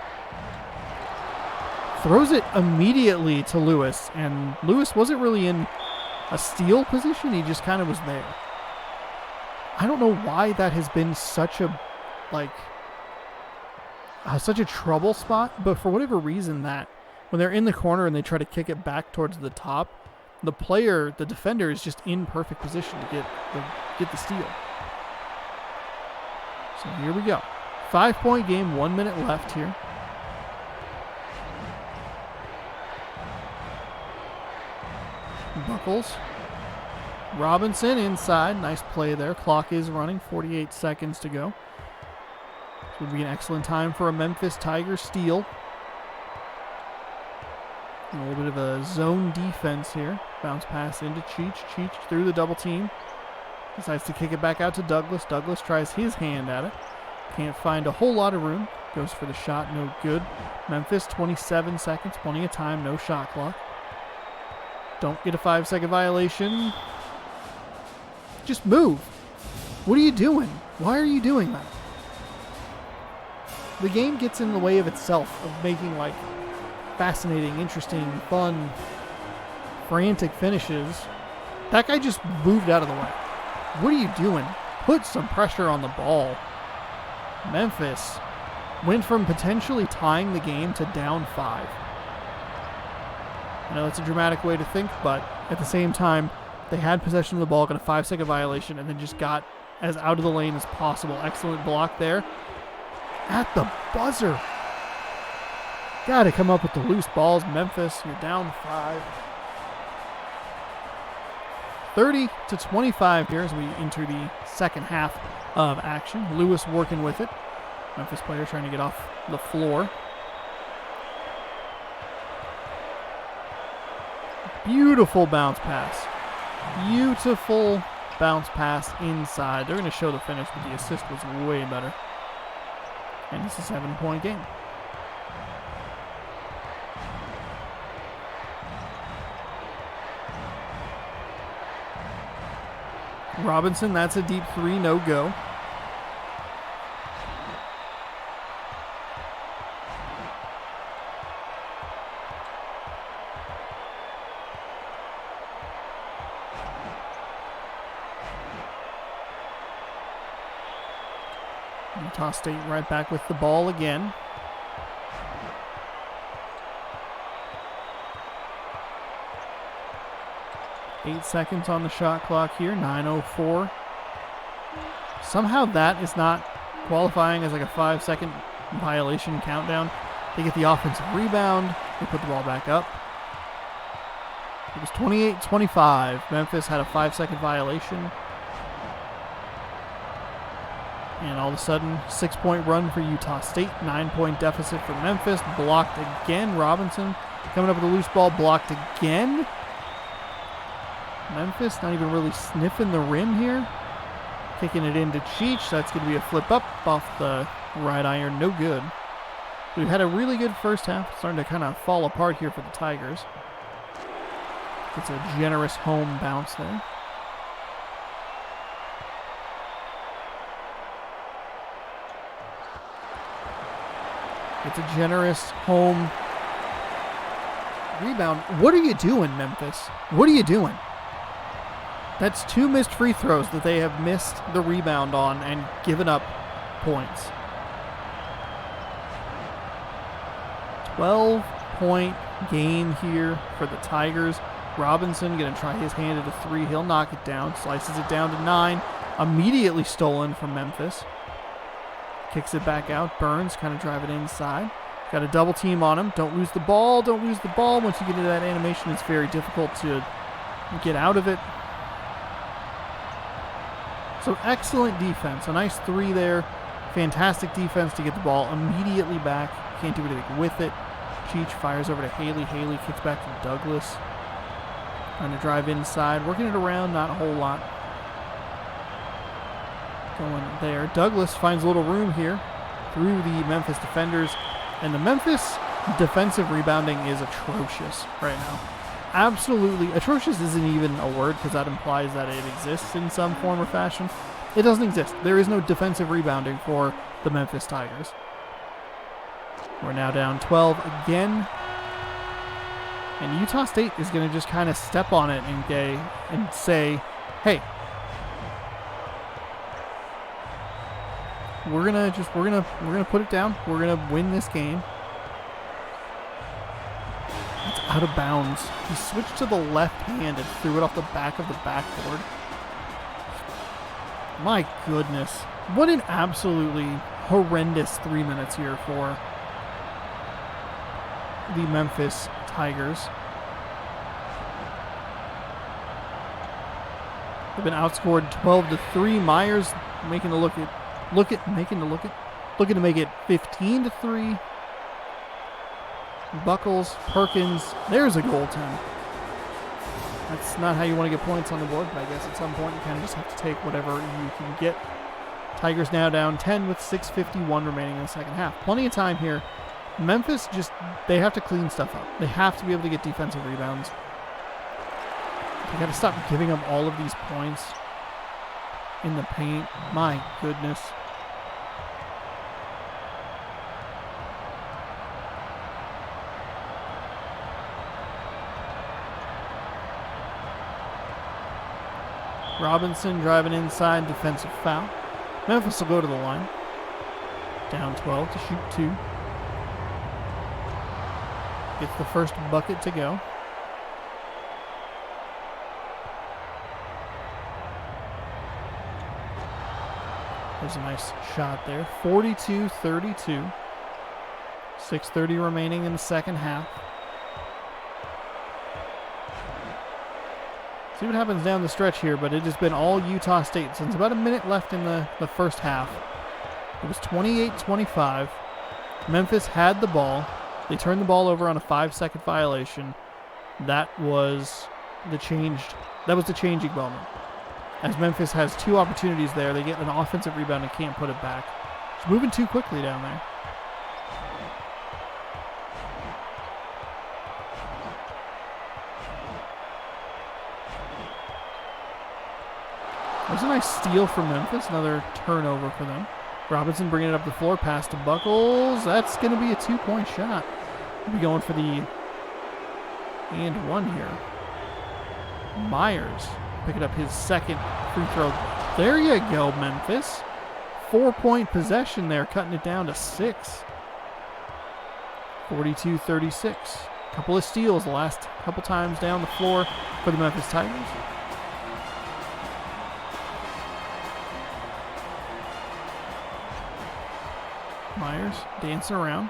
Throws it immediately to Lewis, and Lewis wasn't really in a steal position. He just kind of was there. I don't know why that has been such a trouble spot, but for whatever reason, that when they're in the corner and they try to kick it back towards the top, the defender is just in perfect position to get the steal. So here we go. 5-point game, 1 minute left here. Buckles. Robinson inside. Nice play there. Clock is running. 48 seconds to go. This would be an excellent time for a Memphis Tigers steal. A little bit of a zone defense here. Bounce pass into Cheech. Cheech through the double team. Decides to kick it back out to Douglas. Douglas tries his hand at it. Can't find a whole lot of room. Goes for the shot. No good. Memphis, 27 seconds. Plenty of time. No shot clock. Don't get a 5-second violation. Just move. What are you doing? Why are you doing that? The game gets in the way of itself, of making like fascinating, interesting, fun, frantic finishes. That guy just moved out of the way. What are you doing? Put some pressure on the ball. Memphis went from potentially tying the game to down 5. I know that's a dramatic way to think, but at the same time, they had possession of the ball, got a 5-second violation, and then just got as out of the lane as possible. Excellent block there. At the buzzer. Got to come up with the loose balls. Memphis, you're down 5. 30-25 here as we enter the second half of action. Lewis working with it. Memphis player trying to get off the floor. Beautiful bounce pass. Beautiful bounce pass inside. They're going to show the finish, but the assist was way better. And it's a 7-point game. Robinson, that's a deep 3, no go. Utah State right back with the ball again. Eight seconds on the shot clock here, 9:04. Somehow that is not qualifying as like a 5-second violation countdown. They get the offensive rebound. They put the ball back up. It was 28-25. Memphis had a 5-second violation. And all of a sudden, 6-point run for Utah State. 9-point deficit for Memphis. Blocked again. Robinson coming up with a loose ball. Blocked again. Memphis not even really sniffing the rim here. Kicking it into Cheech. That's going to be a flip up off the right iron. No good. We've had a really good first half. Starting to kind of fall apart here for the Tigers. It's a generous home bounce there. It's a generous home rebound. What are you doing, Memphis? What are you doing? That's 2 missed free throws that they have missed the rebound on and given up points. 12-point game here for the Tigers. Robinson going to try his hand at a 3. He'll knock it down. Slices it down to 9. Immediately stolen from Memphis. Kicks it back out. Burns kind of drive it inside. Got a double team on him. Don't lose the ball. Don't lose the ball. Once you get into that animation, it's very difficult to get out of it. So excellent defense. A nice 3 there. Fantastic defense to get the ball immediately back. Can't do anything with it. Cheech fires over to Haley. Haley kicks back to Douglas. Trying to drive inside. Working it around. Not a whole lot going there. Douglas finds a little room here through the Memphis defenders. And the Memphis defensive rebounding is atrocious right now. Absolutely. Atrocious isn't even a word because that implies that it exists in some form or fashion. It doesn't exist. There is no defensive rebounding for the Memphis Tigers. We're now down 12 again. And Utah State is going to just kind of step on it and say, hey, we're gonna put it down. We're gonna win this game. It's out of bounds. He switched to the left hand and threw it off the back of the backboard. My goodness. What an absolutely horrendous 3 minutes here for the Memphis Tigers. They've been outscored 12-3. Myers looking to make it 15-3. Buckles, Perkins, there's a goaltend. That's not how you want to get points on the board, but I guess at some point you kind of just have to take whatever you can get. Tigers now down 10 with 6:51 remaining in the second half. Plenty of time here. Memphis they have to clean stuff up. They have to be able to get defensive rebounds. They got to stop giving up all of these points in the paint. My goodness. Robinson driving inside, defensive foul. Memphis will go to the line. Down 12 to shoot 2. Gets the first bucket to go. There's a nice shot there. 42-32. 6:30 remaining in the second half. See what happens down the stretch here, but it has been all Utah State since about a minute left in the first half. It was 28-25. Memphis had the ball. They turned the ball over on a 5-second violation. That was the changing moment. As Memphis has 2 opportunities there, they get an offensive rebound and can't put it back. It's moving too quickly down there. There's a nice steal from Memphis. Another turnover for them. Robinson bringing it up the floor. Pass to Buckles. That's going to be a 2-point shot. We'll be going for the and 1 here. Myers picking up his second free throw. There you go, Memphis. 4-point possession there, cutting it down to 6. 42-36. Couple of steals the last couple times down the floor for the Memphis Tigers. Myers dancing around.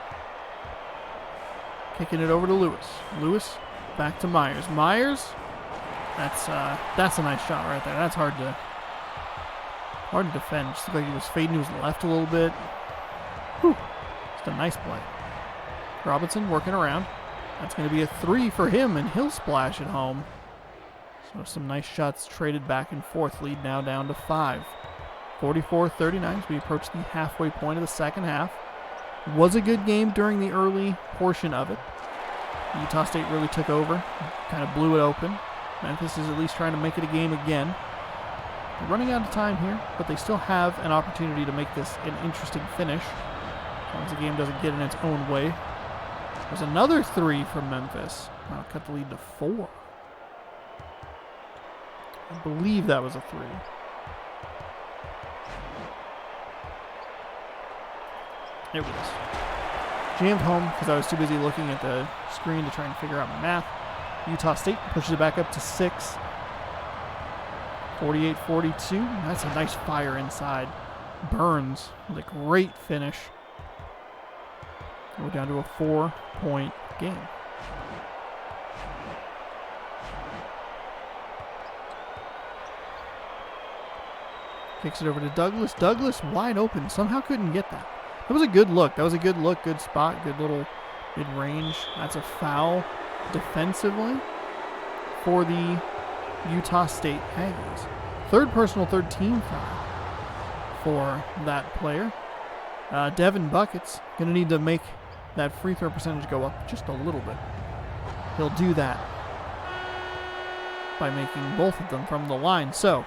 Kicking it over to Lewis. Lewis back to Myers. Myers, that's a nice shot right there. That's hard to defend. Just looked like he was fading to his left a little bit. Whew. Just a nice play. Robinson working around. That's going to be a 3 for him, and he'll splash it home. So some nice shots traded back and forth. Lead now down to 5. 44-39 as we approach the halfway point of the second half. Was a good game during the early portion of it. Utah State really took over, kind of blew it open. Memphis is at least trying to make it a game again. They're running out of time here, but they still have an opportunity to make this an interesting finish, as long as the game doesn't get in its own way. There's another 3 from Memphis. I'll cut the lead to 4. I believe that was a 3. It was jammed home because I was too busy looking at the screen to try and figure out my math. Utah State pushes it back up to 6. 48-42. That's a nice fire inside. Burns with a great finish. We're down to a 4-point game. Kicks it over to Douglas. Douglas wide open. Somehow couldn't get that. That was a good look. Good spot. Good little mid-range. That's a foul defensively for the Utah State Aggies. Third personal, third team foul for that player. Devin Buckets going to need to make that free throw percentage go up just a little bit. He'll do that by making both of them from the line. So,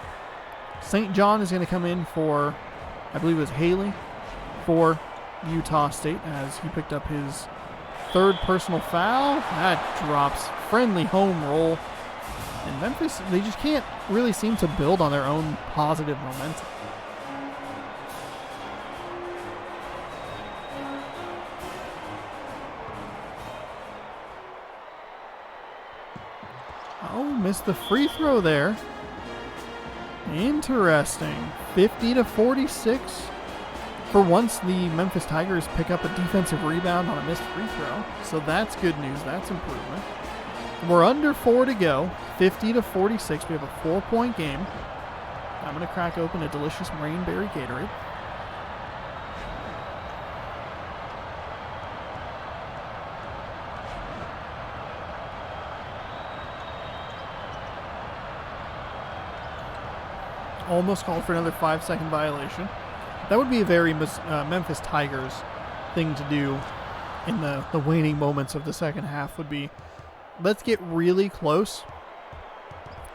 St. John is going to come in for, I believe it was Haley, for Utah State as he picked up his third personal foul. That drops. Friendly home roll. And Memphis, they just can't really seem to build on their own positive momentum. Oh, missed the free throw there. Interesting. 50-46. For once, the Memphis Tigers pick up a defensive rebound on a missed free throw. So that's good news. That's improvement. We're under 4 to go. 50-46. We have a 4-point game. I'm going to crack open a delicious Rainberry Gatorade. Almost called for another 5-second violation. That would be a very Memphis Tigers thing to do in the waning moments of the second half would be, let's get really close,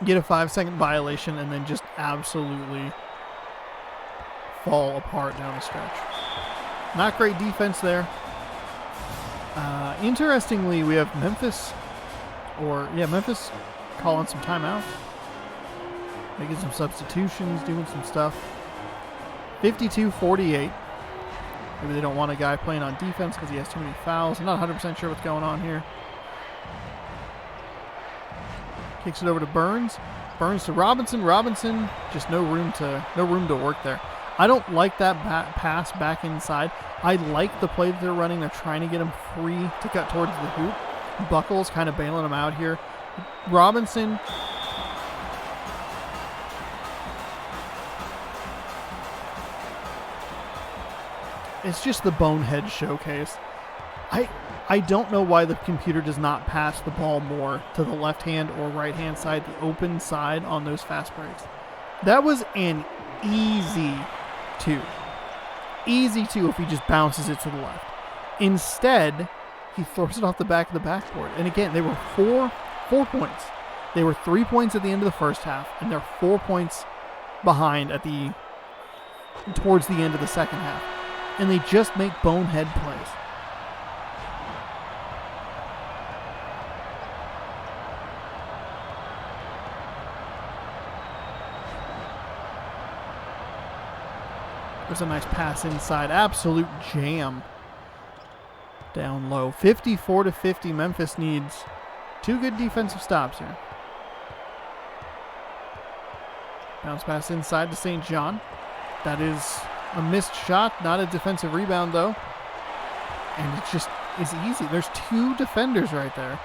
get a 5-second violation, and then just absolutely fall apart down the stretch. Not great defense there. Interestingly, we have Memphis calling some timeouts, making some substitutions, doing some stuff. 52-48. Maybe they don't want a guy playing on defense because he has too many fouls. I'm not 100% sure what's going on here. Kicks it over to Burns. Burns to Robinson. Robinson, just no room to work there. I don't like that pass back inside. I like the play that they're running. They're trying to get him free to cut towards the hoop. Buckles kind of bailing him out here. Robinson. It's just the bonehead showcase. I don't know why the computer does not pass the ball more to the left-hand or right-hand side, the open side on those fast breaks. That was an easy two. Easy two if he just bounces it to the left. Instead, he throws it off the back of the backboard. And again, they were four points. They were 3 points at the end of the first half, and they're 4 points behind towards the end of the second half. And they just make bonehead plays. There's a nice pass inside. Absolute jam down low. 54-50. Memphis needs 2 good defensive stops here. Bounce pass inside to St. John. That is a missed shot, not a defensive rebound though. And it's easy. There's 2 defenders right there.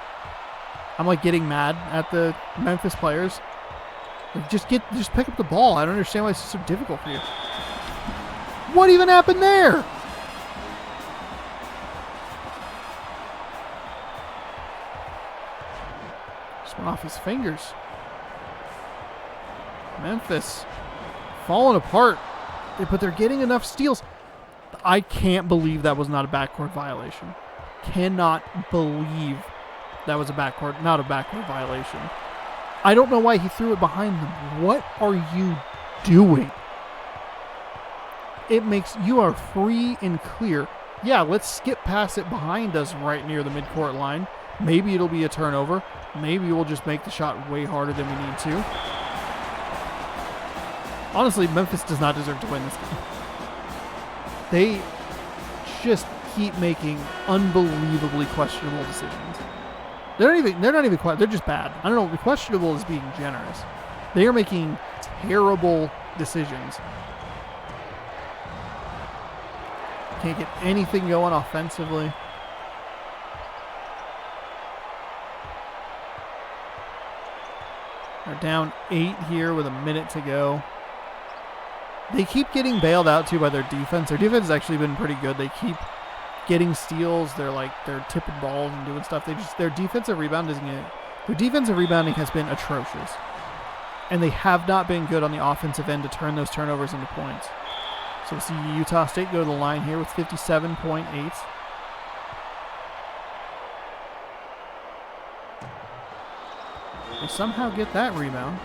I'm like getting mad at the Memphis players. Like just pick up the ball. I don't understand why it's so difficult for you. What even happened there? Just went off his fingers. Memphis falling apart. But they're getting enough steals. I can't believe that was not a backcourt violation. Cannot believe that was not a backcourt violation. I don't know why he threw it behind them. What are you doing? You are free and clear. Yeah, let's skip past it behind us right near the midcourt line. Maybe it'll be a turnover. Maybe we'll just make the shot way harder than we need to. Honestly, Memphis does not deserve to win this game. They just keep making unbelievably questionable decisions. They're not even they're just bad. I don't know, questionable is being generous. They are making terrible decisions. Can't get anything going offensively. They're down 8 here with a minute to go. They keep getting bailed out too by their defense. Their defense has actually been pretty good. They keep getting steals. They're tipping balls and doing stuff. Their defensive rebounding has been atrocious. And they have not been good on the offensive end to turn those turnovers into points. So we'll see Utah State go to the line here with 57.8. They somehow get that rebound.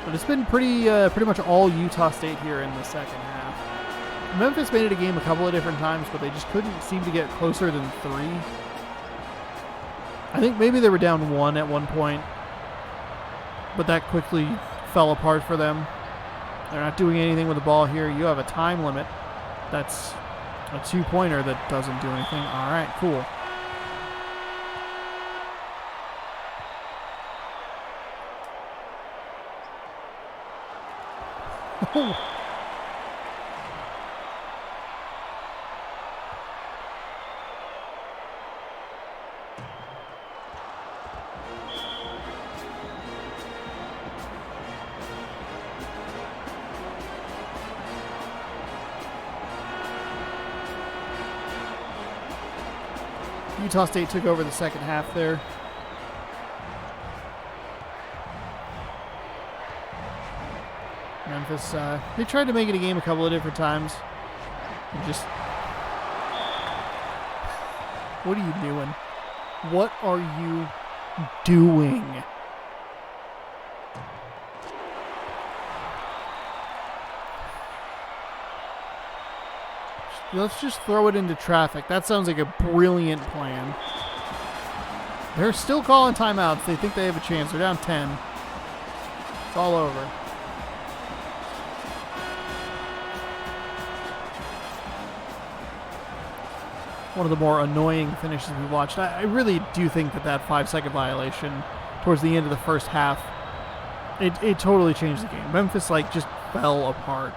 But it's been pretty much all Utah State here in the second half. Memphis made it a game a couple of different times, but they just couldn't seem to get closer than 3. I think maybe they were down 1 at one point, but that quickly fell apart for them. They're not doing anything with the ball here. You have a time limit. That's a 2-pointer that doesn't do anything. All right, cool. Utah State took over the second half there. Memphis, they tried to make it a game a couple of different times. And just, what are you doing? What are you doing? Let's just throw it into traffic. That sounds like a brilliant plan. They're still calling timeouts. They think they have a chance. They're down 10. It's all over. One of the more annoying finishes we watched. I really do think that 5-second violation towards the end of the first half, it totally changed the game. Memphis just fell apart.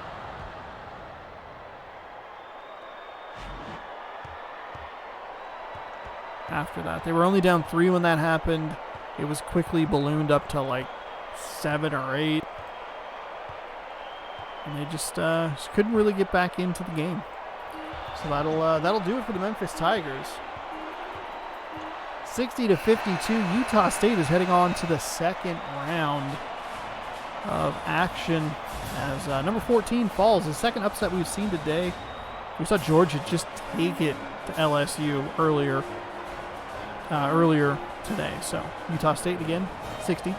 After that, they were only down 3 when that happened. It was quickly ballooned up to 7 or 8, and they just couldn't really get back into the game. So that'll do it for the Memphis Tigers. 60-52, Utah State is heading on to the second round of action as number 14 falls. The second upset we've seen today. We saw Georgia just take it to LSU earlier today. So Utah State again, 60.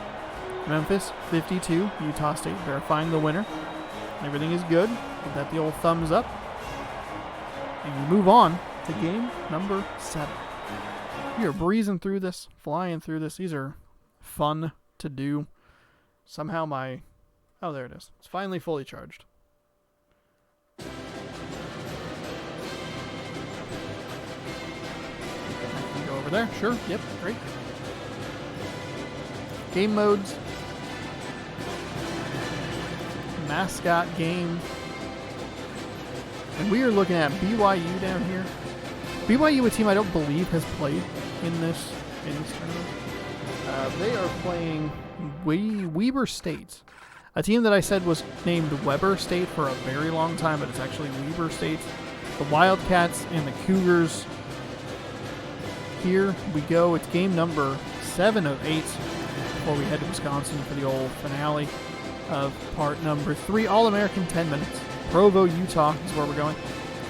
Memphis, 52. Utah State verifying the winner. Everything is good. Give that the old thumbs up. And we move on to game number 7. We are breezing through this, flying through this. These are fun to do. Somehow oh, there it is. It's finally fully charged. I can go over there. Sure. Yep. Great. Game modes. Mascot game. And we are looking at BYU down here. BYU, a team I don't believe has played in this tournament. They are playing Weber State, a team that I said was named Weber State for a very long time, but it's actually Weber State. The Wildcats and the Cougars. Here we go. It's game number 7 of 8 before we head to Wisconsin for the old finale of part number 3. All-American 10 minutes. Provo, Utah is where we're going.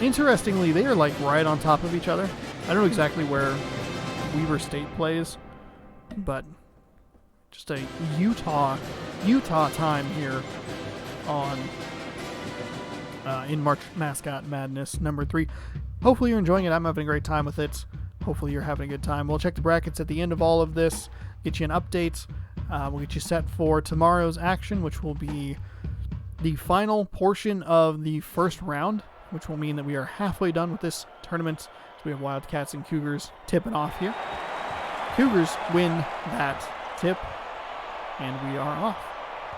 Interestingly, they are right on top of each other. I don't know exactly where Weber State plays, but just a Utah time here on in March Mascot Madness number 3. Hopefully you're enjoying it. I'm having a great time with it. Hopefully you're having a good time. We'll check the brackets at the end of all of this, get you an update. We'll get you set for tomorrow's action, which will be the final portion of the first round, which will mean that we are halfway done with this tournament. So we have Wildcats and Cougars tipping off here. Cougars win that tip, and we are off.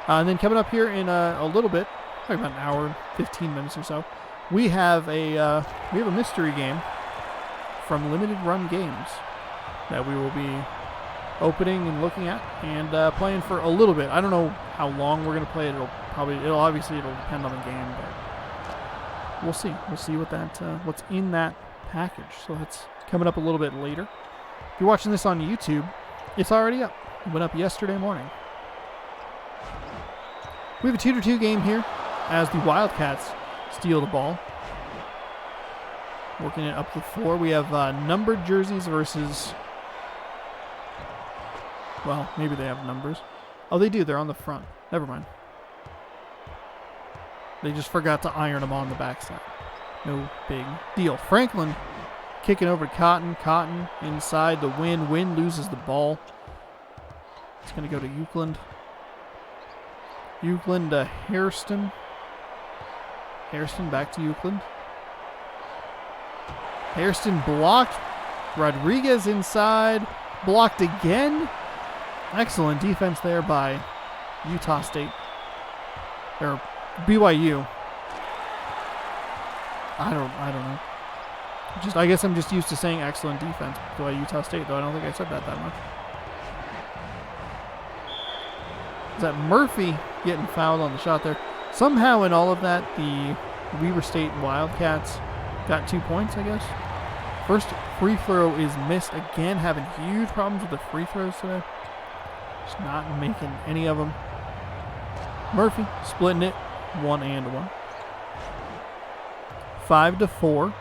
And then coming up here in a little bit, probably about an hour, 15 minutes or so, we have a mystery game from Limited Run Games that we will be opening and looking at and playing for a little bit. I don't know how long we're going to play it. It'll depend on the game, but we'll see. We'll see what's in that package. So that's coming up a little bit later. If you're watching this on YouTube, it's already up. It went up yesterday morning. We have a 2-2 game here as the Wildcats steal the ball. Working it up the floor. We have numbered jerseys versus... Well, maybe they have numbers. Oh, they do. They're on the front. Never mind. They just forgot to iron them on the backside. No big deal. Franklin kicking over to Cotton. Cotton inside the Win. Win loses the ball. It's going to go to Euclid. Euclid to Hairston. Hairston back to Euclid. Hairston blocked. Rodriguez inside. Blocked again. Excellent defense there by Utah State. Or BYU. I don't know. I guess I'm just used to saying excellent defense by Utah State, though I don't think I said that much. Is that Murphy getting fouled on the shot there? Somehow in all of that, the Weber State Wildcats got 2 points, I guess. First free throw is missed again, having huge problems with the free throws today. Just not making any of them. Murphy splitting it, 1 and 1. 5-4.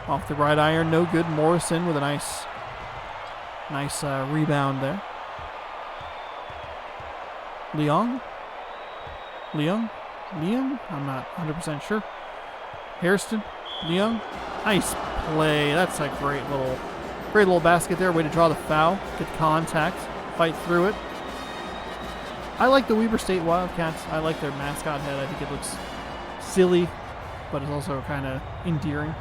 Off the right iron, no good. Morrison with a nice rebound there. Leung? I'm not 100% sure. Hairston, Leung, nice play. That's a great little basket there. Way to draw the foul, get contact, fight through it. I like the Weber State Wildcats. I like their mascot head. I think it looks silly, but it's also kind of endearing.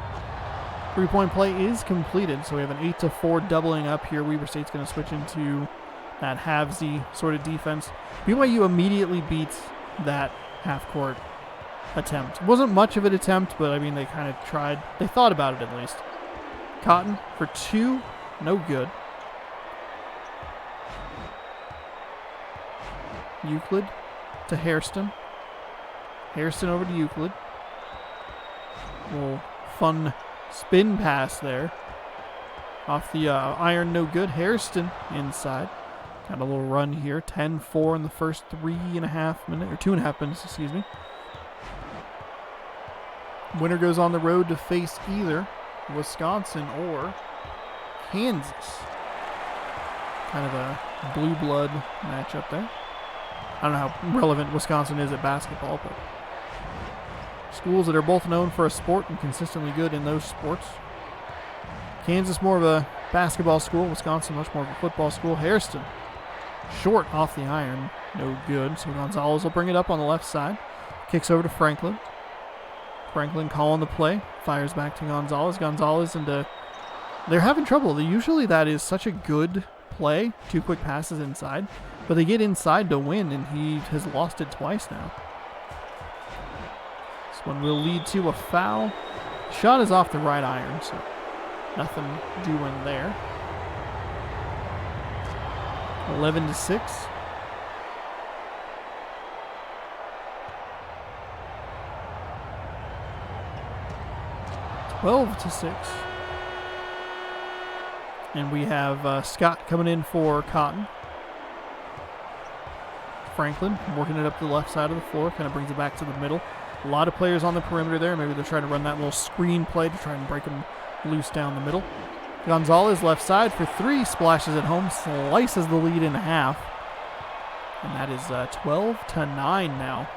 3-point play is completed, so we have an 8-4 doubling up here. Weber State's going to switch into that halvesy sort of defense. BYU immediately beats that half-court attempt. It wasn't much of an attempt, but I mean, they kind of tried. They thought about it at least. Cotton for 2, no good. Euclid to Hairston. Hairston over to Euclid. Little fun spin pass there. Off the iron, no good. Hairston inside. Got a little run here. 10-4 in the first 3.5 minutes, or 2.5 minutes, excuse me. Winner goes on the road to face either Wisconsin or Kansas. Kind of a blue blood matchup there. I don't know how relevant Wisconsin is at basketball, but schools that are both known for a sport and consistently good in those sports. Kansas more of a basketball school. Wisconsin much more of a football school. Hairston short off the iron. No good. So Gonzalez will bring it up on the left side. Kicks over to Franklin. Franklin calling the play. Fires back to Gonzalez. Gonzalez into... They're having trouble. Usually that is such a good play. 2 quick passes inside. But they get inside to win, and he has lost it twice now. This one will lead to a foul. Shot is off the right iron, so nothing doing there. 11-6. (12-6). And we have Scott coming in for Cotton. Franklin working it up to the left side of the floor, kind of brings it back to the middle. A lot of players on the perimeter there. Maybe they're trying to run that little screen play to try and break them loose down the middle. Gonzalez left side for 3, splashes it home, slices the lead in half. And that is 12-9 now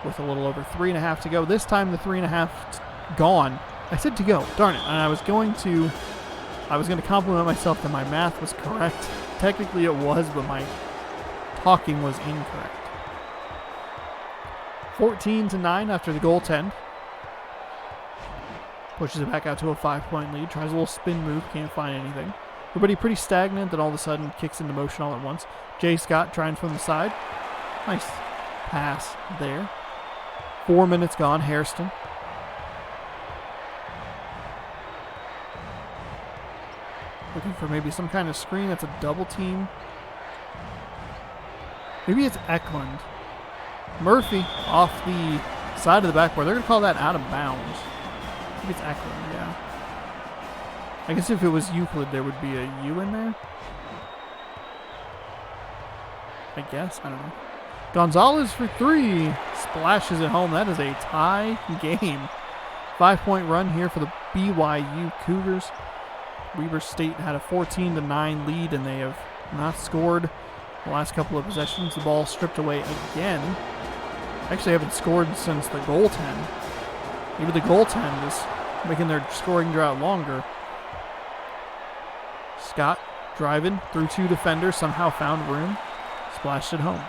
with a little over 3.5 to go. This time the 3.5 gone. I said to go, darn it. And I was going to compliment myself that my math was correct. Technically it was, but my talking was incorrect. 14-9 after the goaltend. Pushes it back out to a 5-point lead. Tries a little spin move. Can't find anything. Everybody pretty stagnant. Then all of a sudden kicks into motion all at once. Jay Scott trying from the side. Nice pass there. 4 minutes gone. Hairston. Looking for maybe some kind of screen. That's a double team. Maybe it's Eklund. Murphy off the side of the backboard. They're going to call that out of bounds. Maybe it's Eklund, yeah. I guess if it was Euclid, there would be a U in there. I guess. I don't know. Gonzalez for 3. Splashes it home. That is a tie game. 5-point run here for the BYU Cougars. Weber State had a 14-9 lead, and they have not scored the last couple of possessions. The ball stripped away again. Actually haven't scored since the goaltend. Maybe the goaltend is making their scoring drought longer. Scott driving through 2 defenders, somehow found room. Splashed it home.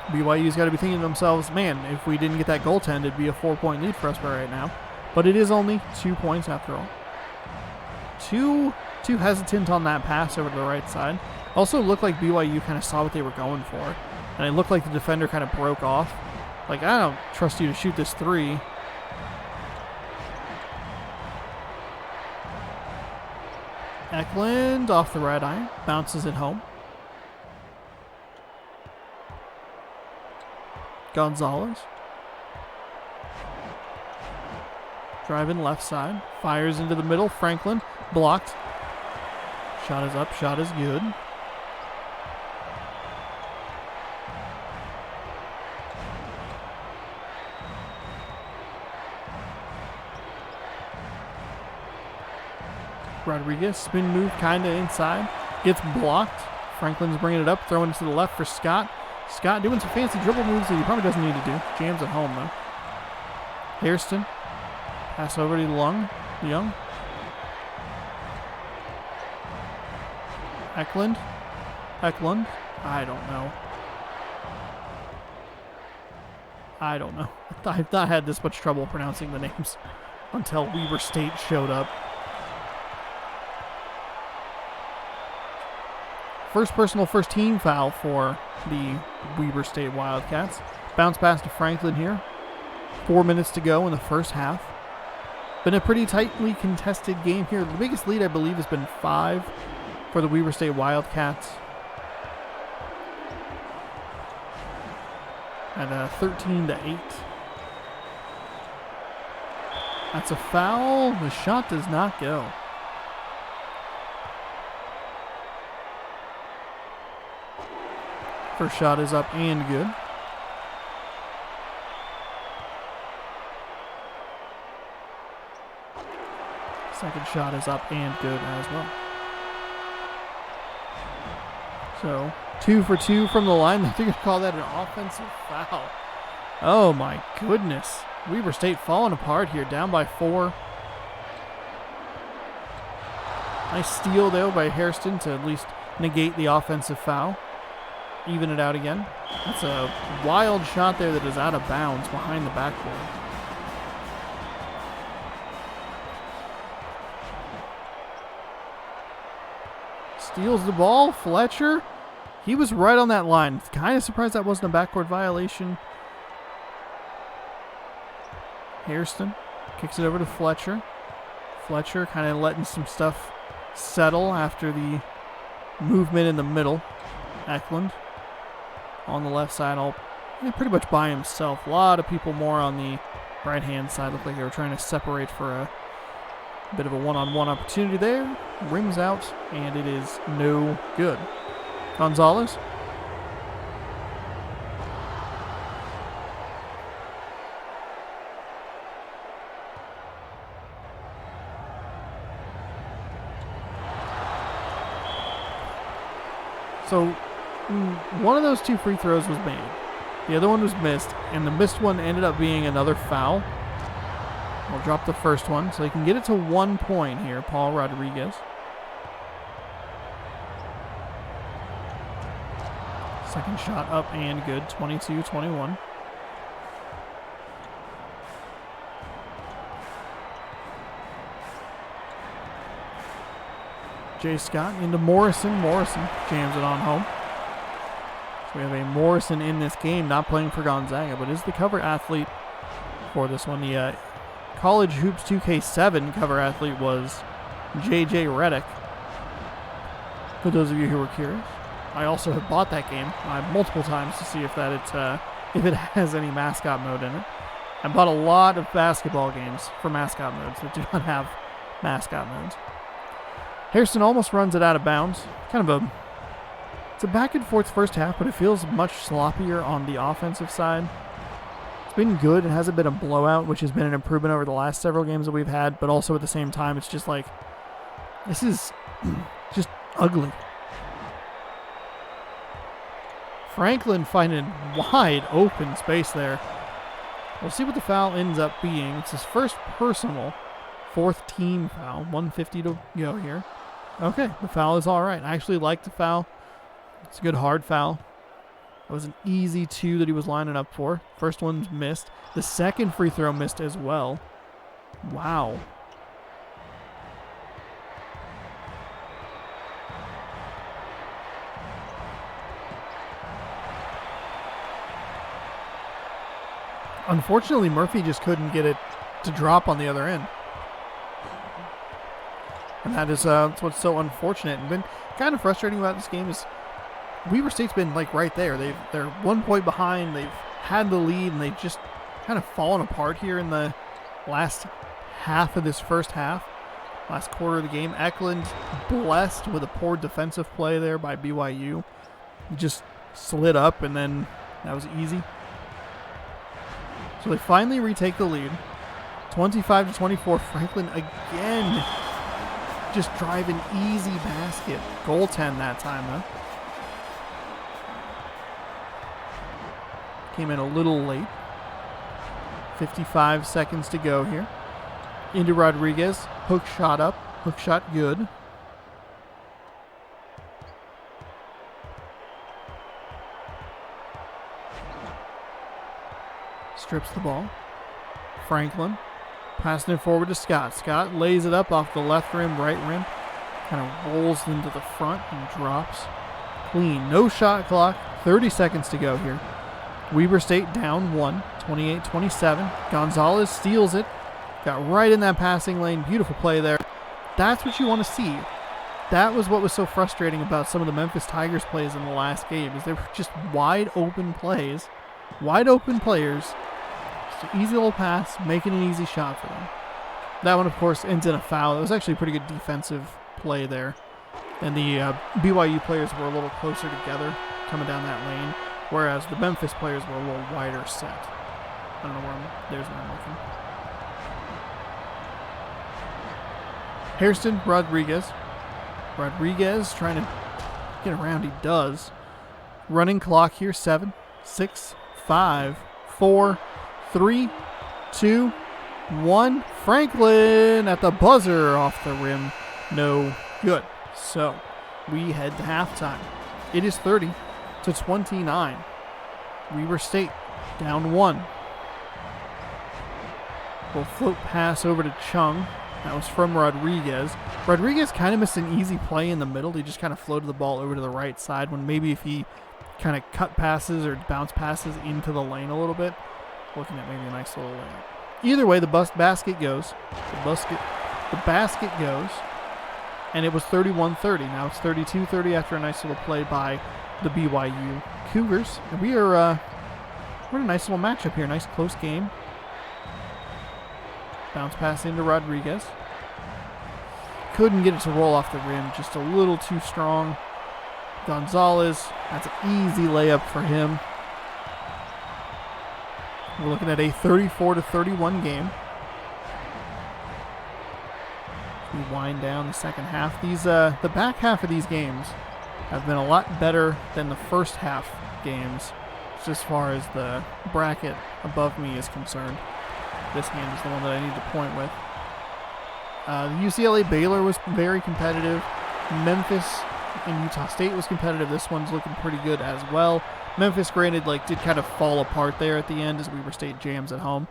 BYU's got to be thinking to themselves, man, if we didn't get that goaltend, it'd be a 4-point lead for us right now. But it is only 2 points after all. Too hesitant on that pass over to the right side. Also looked like BYU kind of saw what they were going for. And it looked like the defender kind of broke off. Like, I don't trust you to shoot this 3. Eklund off the right iron. Bounces it home. Gonzalez. Driving left side. Fires into the middle. Franklin blocked. Shot is up. Shot is good. Rodriguez, spin move kind of inside. Gets blocked. Franklin's bringing it up, throwing it to the left for Scott. Scott doing some fancy dribble moves that he probably doesn't need to do. Jams at home, though. Hairston. Pass over to Young. Eklund. I don't know. I've not had this much trouble pronouncing the names until Weber State showed up. First personal, first team foul for the Weber State Wildcats. Bounce pass to Franklin here. 4 minutes to go in the first half. Been a pretty tightly contested game here. The biggest lead, I believe, has been 5 for the Weber State Wildcats. At 13-8. That's a foul. The shot does not go. First shot is up and good. Second shot is up and good as well. So 2 for 2 from the line. I think I'd call that an offensive foul. Oh my goodness. Weber State falling apart here, down by 4. Nice steal though by Hairston to at least negate the offensive foul. Even it out again. That's a wild shot there that is out of bounds behind the backboard. Steals the ball. Fletcher. He was right on that line. Kind of surprised that wasn't a backboard violation. Hairston kicks it over to Fletcher. Fletcher kind of letting some stuff settle after the movement in the middle. Eklund on the left side, pretty much by himself. A lot of people more on the right-hand side. Looked like they were trying to separate for a bit of a one-on-one opportunity there. Rims out, and it is no good. Gonzalez. So one of those 2 free throws was made. The other one was missed, and the missed one ended up being another foul. We'll drop the first one, so he can get it to 1 point here, Paul Rodriguez. Second shot up and good, 22-21. Jay Scott into Morrison. Morrison jams it on home. So we have a Morrison in this game, not playing for Gonzaga, but is the cover athlete for this one. The College Hoops 2K7 cover athlete was J.J. Redick. For those of you who were curious, I also have bought that game multiple times to see if it has any mascot mode in it. I bought a lot of basketball games for mascot modes that do not have mascot modes. Hairston almost runs it out of bounds. It's a back and forth first half, but it feels much sloppier on the offensive side. It's been good. It hasn't been a blowout, which has been an improvement over the last several games that we've had, but also at the same time, it's just like, this is just ugly. Franklin finding wide open space there. We'll see what the foul ends up being. It's his first personal, 4th team foul. 1:50 to go here. Okay, the foul is all right. I actually like the foul. It's a good hard foul. It was an easy 2 that he was lining up for. First one's missed. The second free throw missed as well. Wow. Unfortunately, Murphy just couldn't get it to drop on the other end. And that is that's what's so unfortunate and been kind of frustrating about this game is Weber State's been like right there. They're 1 point behind. They've had the lead, and they've just kind of fallen apart here in the last half of this first half. Last quarter of the game. Eklund blessed with a poor defensive play there by BYU. He just slid up, and then that was easy. So they finally retake the lead. 25-24. Franklin again just drive an easy basket. Goaltend that time, though. Came in a little late. 55 seconds to go here. Into Rodriguez. Hook shot up. Hook shot good. Strips the ball. Franklin. Passing it forward to Scott. Scott lays it up off the left rim, right rim. Kind of rolls into the front and drops. Clean. No shot clock. 30 seconds to go here. Weber State down 1. 28-27. Gonzalez steals it. Got right in that passing lane. Beautiful play there. That's what you want to see. That was what was so frustrating about some of the Memphis Tigers plays in the last game, is they were just wide open plays. Wide open players. Just an easy little pass, making an easy shot for them. That one, of course, ends in a foul. It was actually a pretty good defensive play there. And the BYU players were a little closer together coming down that lane, whereas the Memphis players were a little wider set. I don't know where there's where I'm looking. Hairston, Rodriguez. Rodriguez trying to get around. He does. Running clock here. 7, 6, 5, 4, 3, 2, 1. Franklin at the buzzer off the rim. No good. So we head to halftime. It is 30-29. Weber State down 1. We'll float pass over to Chung. That was from Rodriguez. Rodriguez kind of missed an easy play in the middle. He just kind of floated the ball over to the right side when maybe if he kind of cut passes or bounce passes into the lane a little bit, looking at maybe a nice little layup. Either way, the basket goes. The basket goes. And it was 31-30. Now it's 32-30 after a nice little play by the BYU Cougars. And we're in a nice little matchup here. Nice close game. Bounce pass into Rodriguez. Couldn't get it to roll off the rim. Just a little too strong. Gonzalez. That's an easy layup for him. We're looking at a 34-31 game. We wind down the second half. The back half of these games have been a lot better than the first half games, just as far as the bracket above me is concerned. This game is the one that I need to point with. The UCLA Baylor was very competitive. Memphis and Utah State was competitive. This one's looking pretty good as well. Memphis, granted, did kind of fall apart there at the end as Weber State jams at home,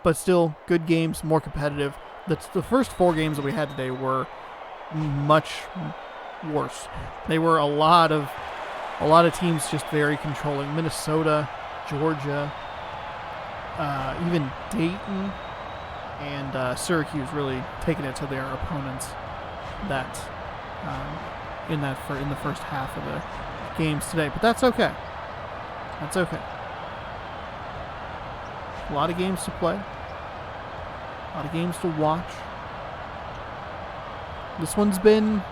but still good games, more competitive. The first 4 games that we had today were much worse. They were a lot of teams just very controlling. Minnesota, Georgia. Even Dayton and Syracuse really taking it to their opponents that in the first half of the games today. But that's okay. That's okay. A lot of games to play. A lot of games to watch. This one's been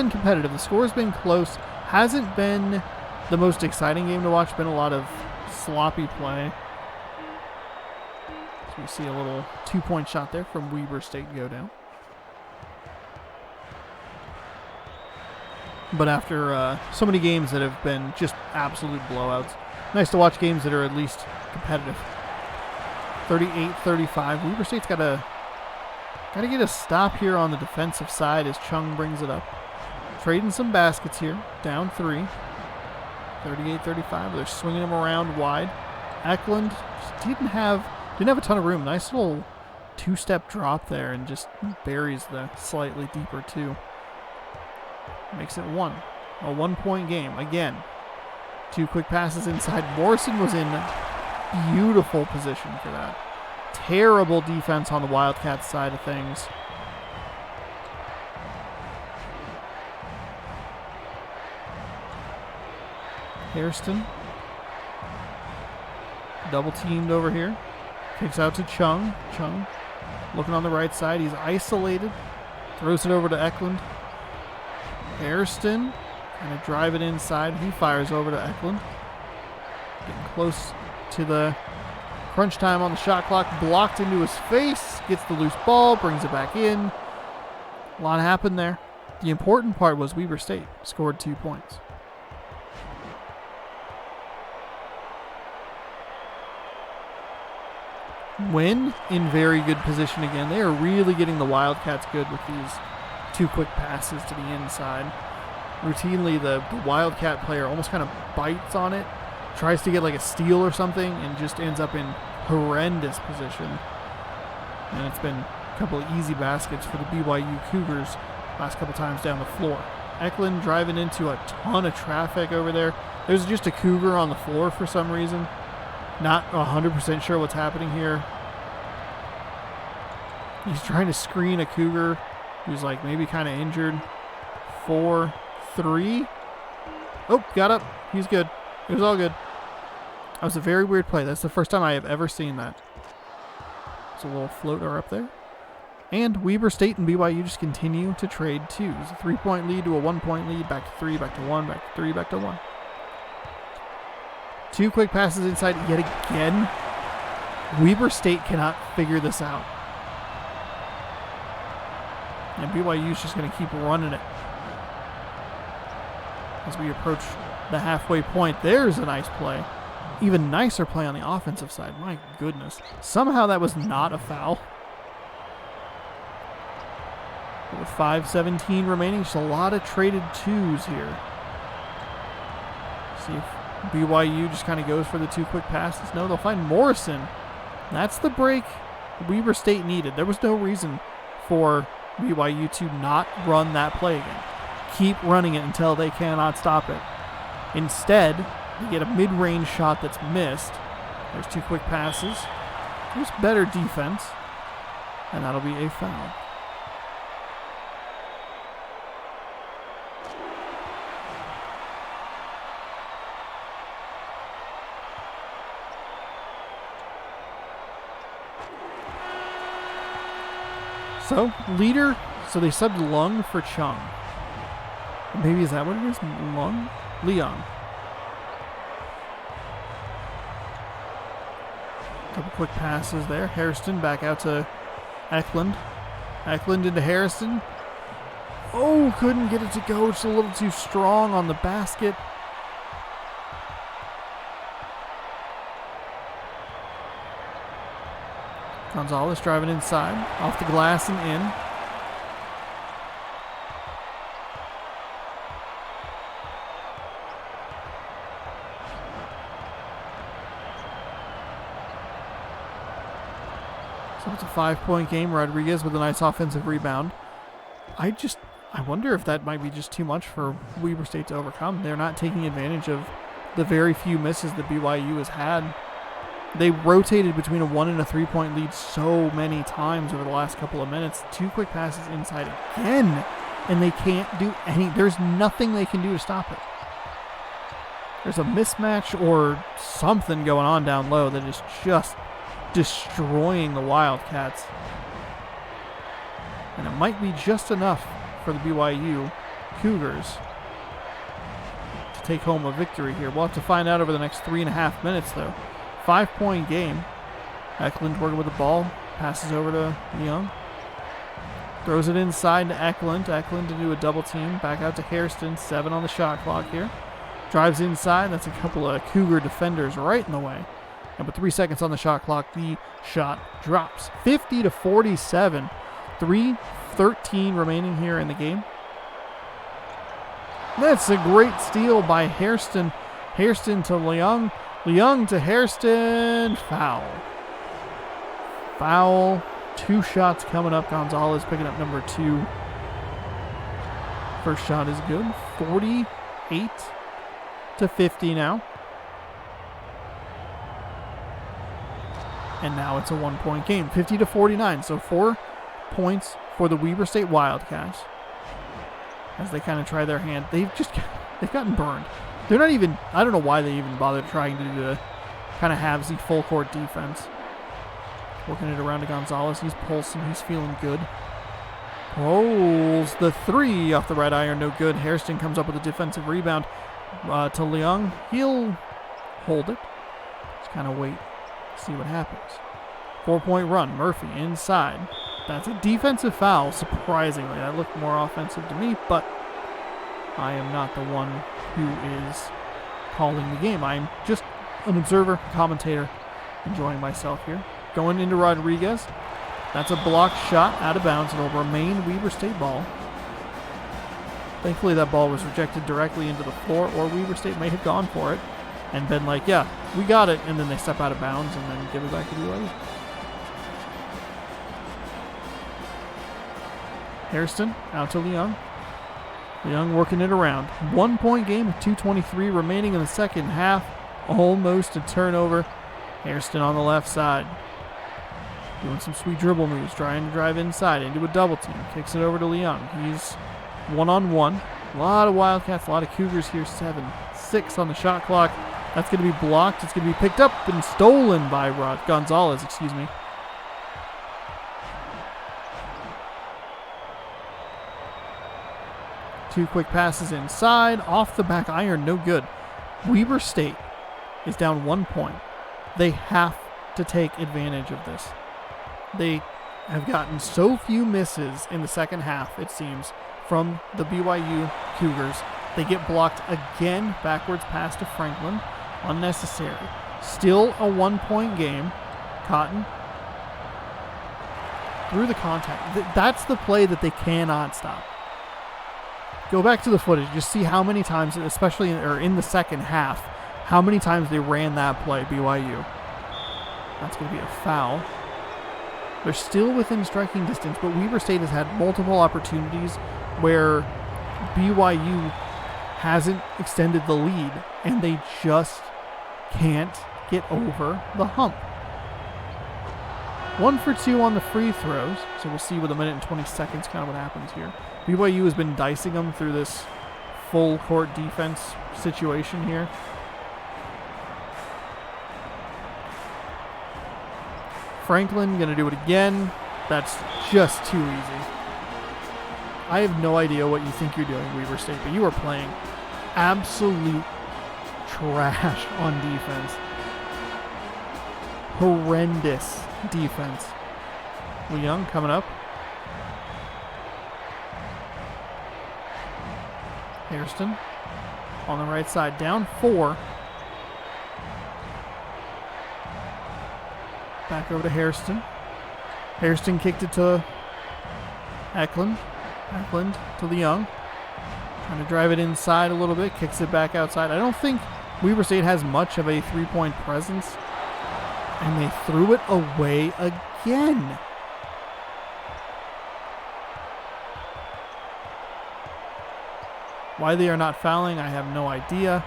competitive. The score's been close. Hasn't been the most exciting game to watch. Been a lot of sloppy play. We see a little 2-point shot there from Weber State go down. But after so many games that have been just absolute blowouts, nice to watch games that are at least competitive. 38-35. Weber State's got to get a stop here on the defensive side as Chung brings it up. Trading some baskets here. Down 3. 38-35. They're swinging him around wide. Eklund just didn't have a ton of room. Nice little 2-step drop there and just buries the slightly deeper 2. Makes it 1. A 1-point game. Again, 2 quick passes inside. Morrison was in beautiful position for that. Terrible defense on the Wildcats side of things. Hairston. Double teamed over here. Kicks out to Chung. Chung looking on the right side. He's isolated. Throws it over to Eklund. Hairston kind of drive it inside. He fires over to Eklund. Getting close to the crunch time on the shot clock. Blocked into his face. Gets the loose ball. Brings it back in. A lot happened there. The important part was Weber State scored 2 points. Wynn in very good position again. They are really getting the Wildcats good with these 2 quick passes to the inside. Routinely, the Wildcat player almost kind of bites on it, tries to get like a steal or something, and just ends up in horrendous position. And it's been a couple of easy baskets for the BYU Cougars last couple times down the floor. Eklund driving into a ton of traffic over there. There's just a Cougar on the floor for some reason. Not 100% sure what's happening here. He's trying to screen a Cougar who's like maybe kind of injured. 4, 3. Oh, got up. He's good. It was all good. That was a very weird play. That's the first time I have ever seen that. It's a little floater up there. And Weber State and BYU just continue to trade twos. A 3-point lead to a 1-point lead. Back to 3, back to 1, back to 3, back to 1. 2 quick passes inside yet again. Weber State cannot figure this out. And BYU's just going to keep running it. As we approach the halfway point, there's a nice play. Even nicer play on the offensive side. My goodness. Somehow that was not a foul. With 5:17 remaining, just a lot of traded twos here. See if BYU just kind of goes for the 2 quick passes. No, they'll find Morrison. That's the break Weber State needed. There was no reason for BYU to not run that play again. Keep running it until they cannot stop it. Instead, they get a mid-range shot that's missed. There's 2 quick passes. There's better defense. And that'll be a foul. So, leader, so they subbed Lung for Chung. Maybe is that what it is? Lung? Leon. Couple quick passes there. Hairston back out to Eklund. Eklund into Harrison. Oh, couldn't get it to go. Just a little too strong on the basket. Gonzalez driving inside, off the glass and in. So it's a 5-point game. Rodriguez with a nice offensive rebound. I wonder if that might be just too much for Weber State to overcome. They're not taking advantage of the very few misses that BYU has had. They rotated between a 1 and a 3-point lead so many times over the last couple of minutes. 2 quick passes inside again, and they can't do any. There's nothing they can do to stop it. There's a mismatch or something going on down low that is just destroying the Wildcats. And it might be just enough for the BYU Cougars to take home a victory here. We'll have to find out over the next 3.5 minutes, though. 5-point game. Eklund working with the ball. Passes over to Young. Throws it inside to Eklund. Eklund to do a double team. Back out to Hairston. 7 on the shot clock here. Drives inside. That's a couple of Cougar defenders right in the way. And with 3 seconds on the shot clock, the shot drops. 50-47. 3:13 remaining here in the game. That's a great steal by Hairston. Hairston to Leung. Leung to Hairston. Foul. Foul. 2 shots coming up. Gonzalez picking up number 2. First shot is good. 48-50 now. And now it's a 1-point game. 50-49. So 4 points for the Weber State Wildcats. As they kind of try their hand. They've gotten burned. They're not even, I don't know why they even bothered trying to kind of halves the full court defense. Working it around to Gonzalez. He's pulsing. He's feeling good. Pulls the three off the right iron. No good. Hairston comes up with a defensive rebound to Leung. He'll hold it. Just kind of wait. See what happens. 4-point run. Murphy inside. That's a defensive foul, surprisingly. That looked more offensive to me, but I am not the one who is calling the game. I'm just an observer, commentator, enjoying myself here. Going into Rodriguez. That's a blocked shot out of bounds. It'll remain Weber State ball. Thankfully, that ball was rejected directly into the floor, or Weber State may have gone for it and been like, yeah, we got it, and then they step out of bounds and then give it back to BYU. Hairston out to Leung. Leung working it around. 1-point game, 2:23 remaining in the second half. Almost a turnover. Hairston on the left side. Doing some sweet dribble moves, trying to drive inside into a double team. Kicks it over to Leung. He's one-on-one. A lot of Wildcats, a lot of Cougars here. 7-6 on the shot clock. That's going to be blocked. It's going to be picked up and stolen by Gonzalez, excuse me. Two quick passes inside. Off the back iron, no good. Weber State is down 1 point. They have to take advantage of this. They have gotten so few misses in the second half, it seems, from the BYU Cougars. They get blocked again, backwards pass to Franklin. Unnecessary. Still a 1-point game. Cotton through the contact. That's the play that they cannot stop. Go back to the footage. Just see how many times, especially in the second half, how many times they ran that play, BYU. That's going to be a foul. They're still within striking distance, but Weber State has had multiple opportunities where BYU hasn't extended the lead, and they just can't get over the hump. 1 for 2 on the free throws, so we'll see with a minute and 20 seconds kind of what happens here. BYU has been dicing them through this full court defense situation here. Franklin going to do it again. That's just too easy. I have no idea what you think you're doing, Weber State, but you are playing absolute trash on defense. Horrendous defense. Leung coming up. Hairston on the right side, down 4. Back over to Hairston. Hairston kicked it to Eklund. Eklund to Leung. Trying to drive it inside a little bit. Kicks it back outside. I don't think Weber State has much of a three-point presence. And they threw it away again. Why they are not fouling, I have no idea.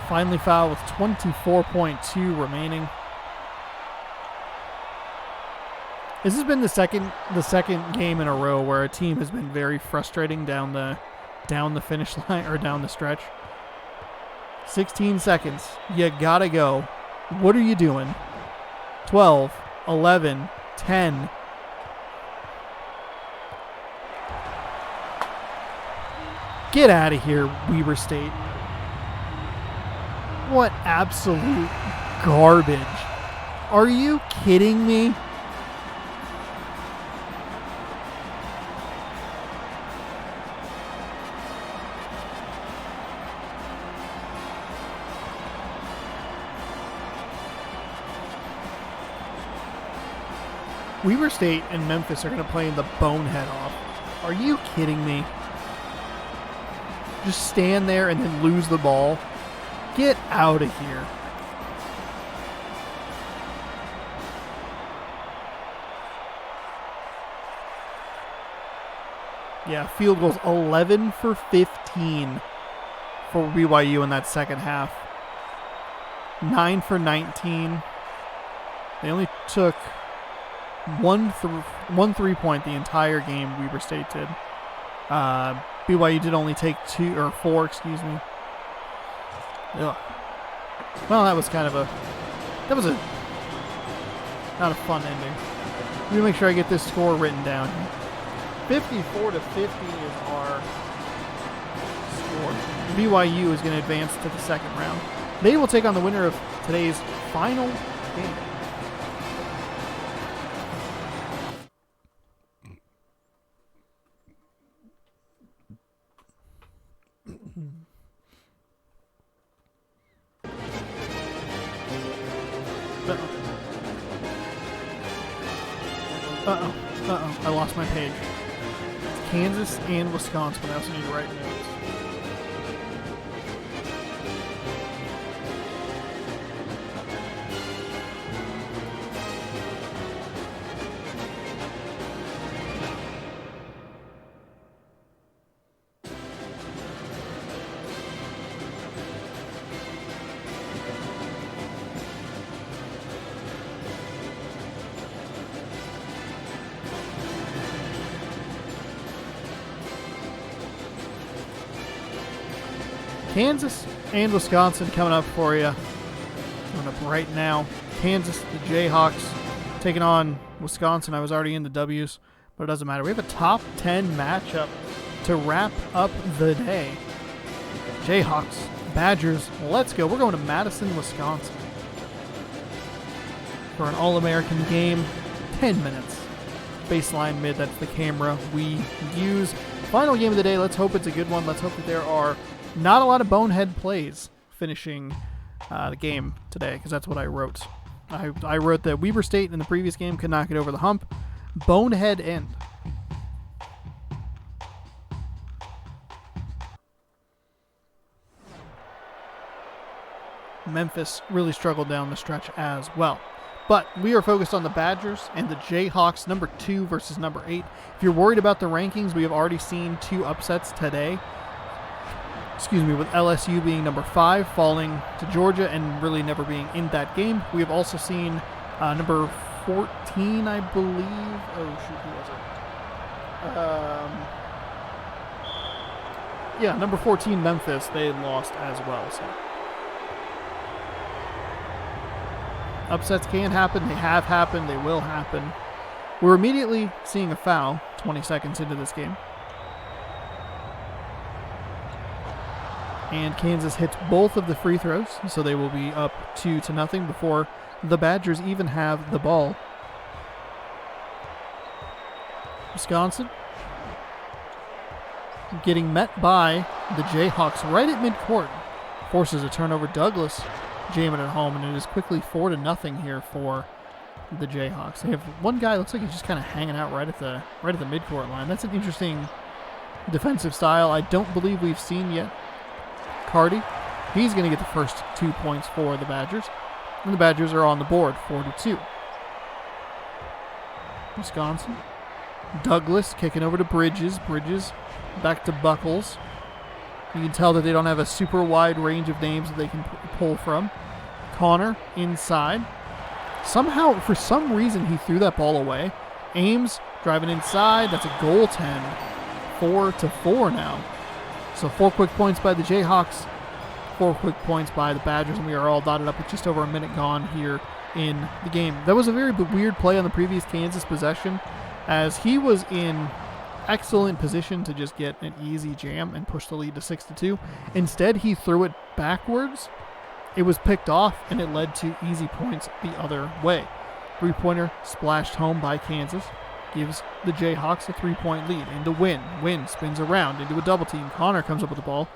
Finally foul with 24.2 remaining. This has been the second game in a row where a team has been very frustrating down the finish line or down the stretch. 16 seconds. You gotta go. What are you doing? 12, 11, 10. Get out of here, Weber State. What absolute garbage. Are you kidding me? Weber State and Memphis are going to play the bonehead off. Are you kidding me? Just stand there and then lose the ball. Get out of here. Yeah, field goals 11 for 15 for BYU in that second half. 9 for 19. They only took one 3-point the entire game, Weber State did. BYU did only take 4, excuse me. Ugh. Well, that was not a fun ending. Let me make sure I get this score written down. 54-50 is our score. BYU is going to advance to the second round. They will take on the winner of today's final game. Uh-oh. I lost my page. It's Kansas and Wisconsin, but I also need to write notes. Kansas and Wisconsin coming up for you. Coming up right now. Kansas, the Jayhawks, taking on Wisconsin. I was already in the W's, but it doesn't matter. We have a top 10 matchup to wrap up the day. Jayhawks, Badgers, let's go. We're going to Madison, Wisconsin for an All-American game. 10 minutes. Baseline mid, that's the camera we use. Final game of the day. Let's hope it's a good one. Let's hope that there are not a lot of bonehead plays finishing the game today, because that's what I wrote. I wrote that Weber State in the previous game could not get over the hump. Bonehead end. Memphis really struggled down the stretch as well. But we are focused on the Badgers and the Jayhawks, number 2 versus number 8. If you're worried about the rankings, we have already seen 2 upsets today. With LSU being number 5, falling to Georgia and really never being in that game. We have also seen number 14, I believe. Oh, shoot, who was it? Number 14, Memphis. They lost as well. So upsets can happen. They have happened. They will happen. We're immediately seeing a foul 20 seconds into this game. And Kansas hits both of the free throws, so they will be up 2-0 before the Badgers even have the ball. Wisconsin getting met by the Jayhawks right at midcourt. Forces a turnover. Douglas jamming it home, and it is quickly 4-0 here for the Jayhawks. They have one guy, looks like he's just kind of hanging out right at the midcourt line. That's an interesting defensive style I don't believe we've seen yet. Cardi, he's going to get the first 2 points for the Badgers. And the Badgers are on the board, 4-2. Wisconsin. Douglas kicking over to Bridges. Bridges back to Buckles. You can tell that they don't have a super wide range of names that they can pull from. Connor inside. Somehow, for some reason, he threw that ball away. Ames driving inside. That's a goaltend. 4-4 now. So 4 quick points by the Jayhawks, 4 quick points by the Badgers, and we are all dotted up with just over a minute gone here in the game. That was a very weird play on the previous Kansas possession, as he was in excellent position to just get an easy jam and push the lead to 6-2. Instead, he threw it backwards. It was picked off, and it led to easy points the other way. 3-pointer splashed home by Kansas. Gives the Jayhawks a 3-point lead into Wynn. Wynn spins around into a double team. Connor comes up with the ball.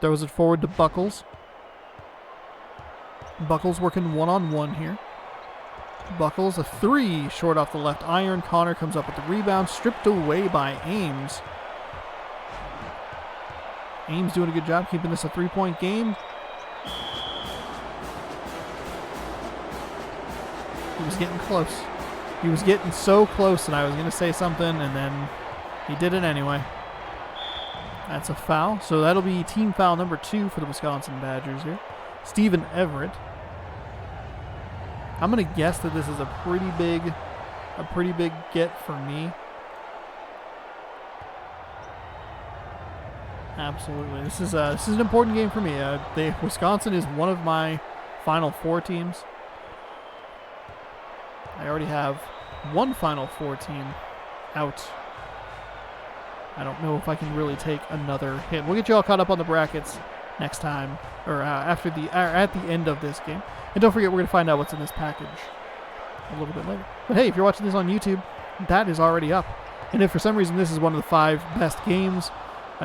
Throws it forward to Buckles. Buckles working one-on-one here. Buckles, a 3 short off the left iron. Connor comes up with the rebound. Stripped away by Ames. Ames doing a good job keeping this a 3-point game. He was getting close. He was getting so close, and I was going to say something, and then he did it anyway. That's a foul. So that'll be team foul number 2 for the Wisconsin Badgers here. Steven Everett. I'm going to guess that this is a pretty big get for me. Absolutely. This is an important game for me. Wisconsin is one of my Final Four teams. I already have one Final Four team out. I don't know if I can really take another hit. We'll get you all caught up on the brackets next time, or at the end of this game. And don't forget, we're going to find out what's in this package a little bit later. But hey, if you're watching this on YouTube, that is already up. And if for some reason this is one of the 5 best games,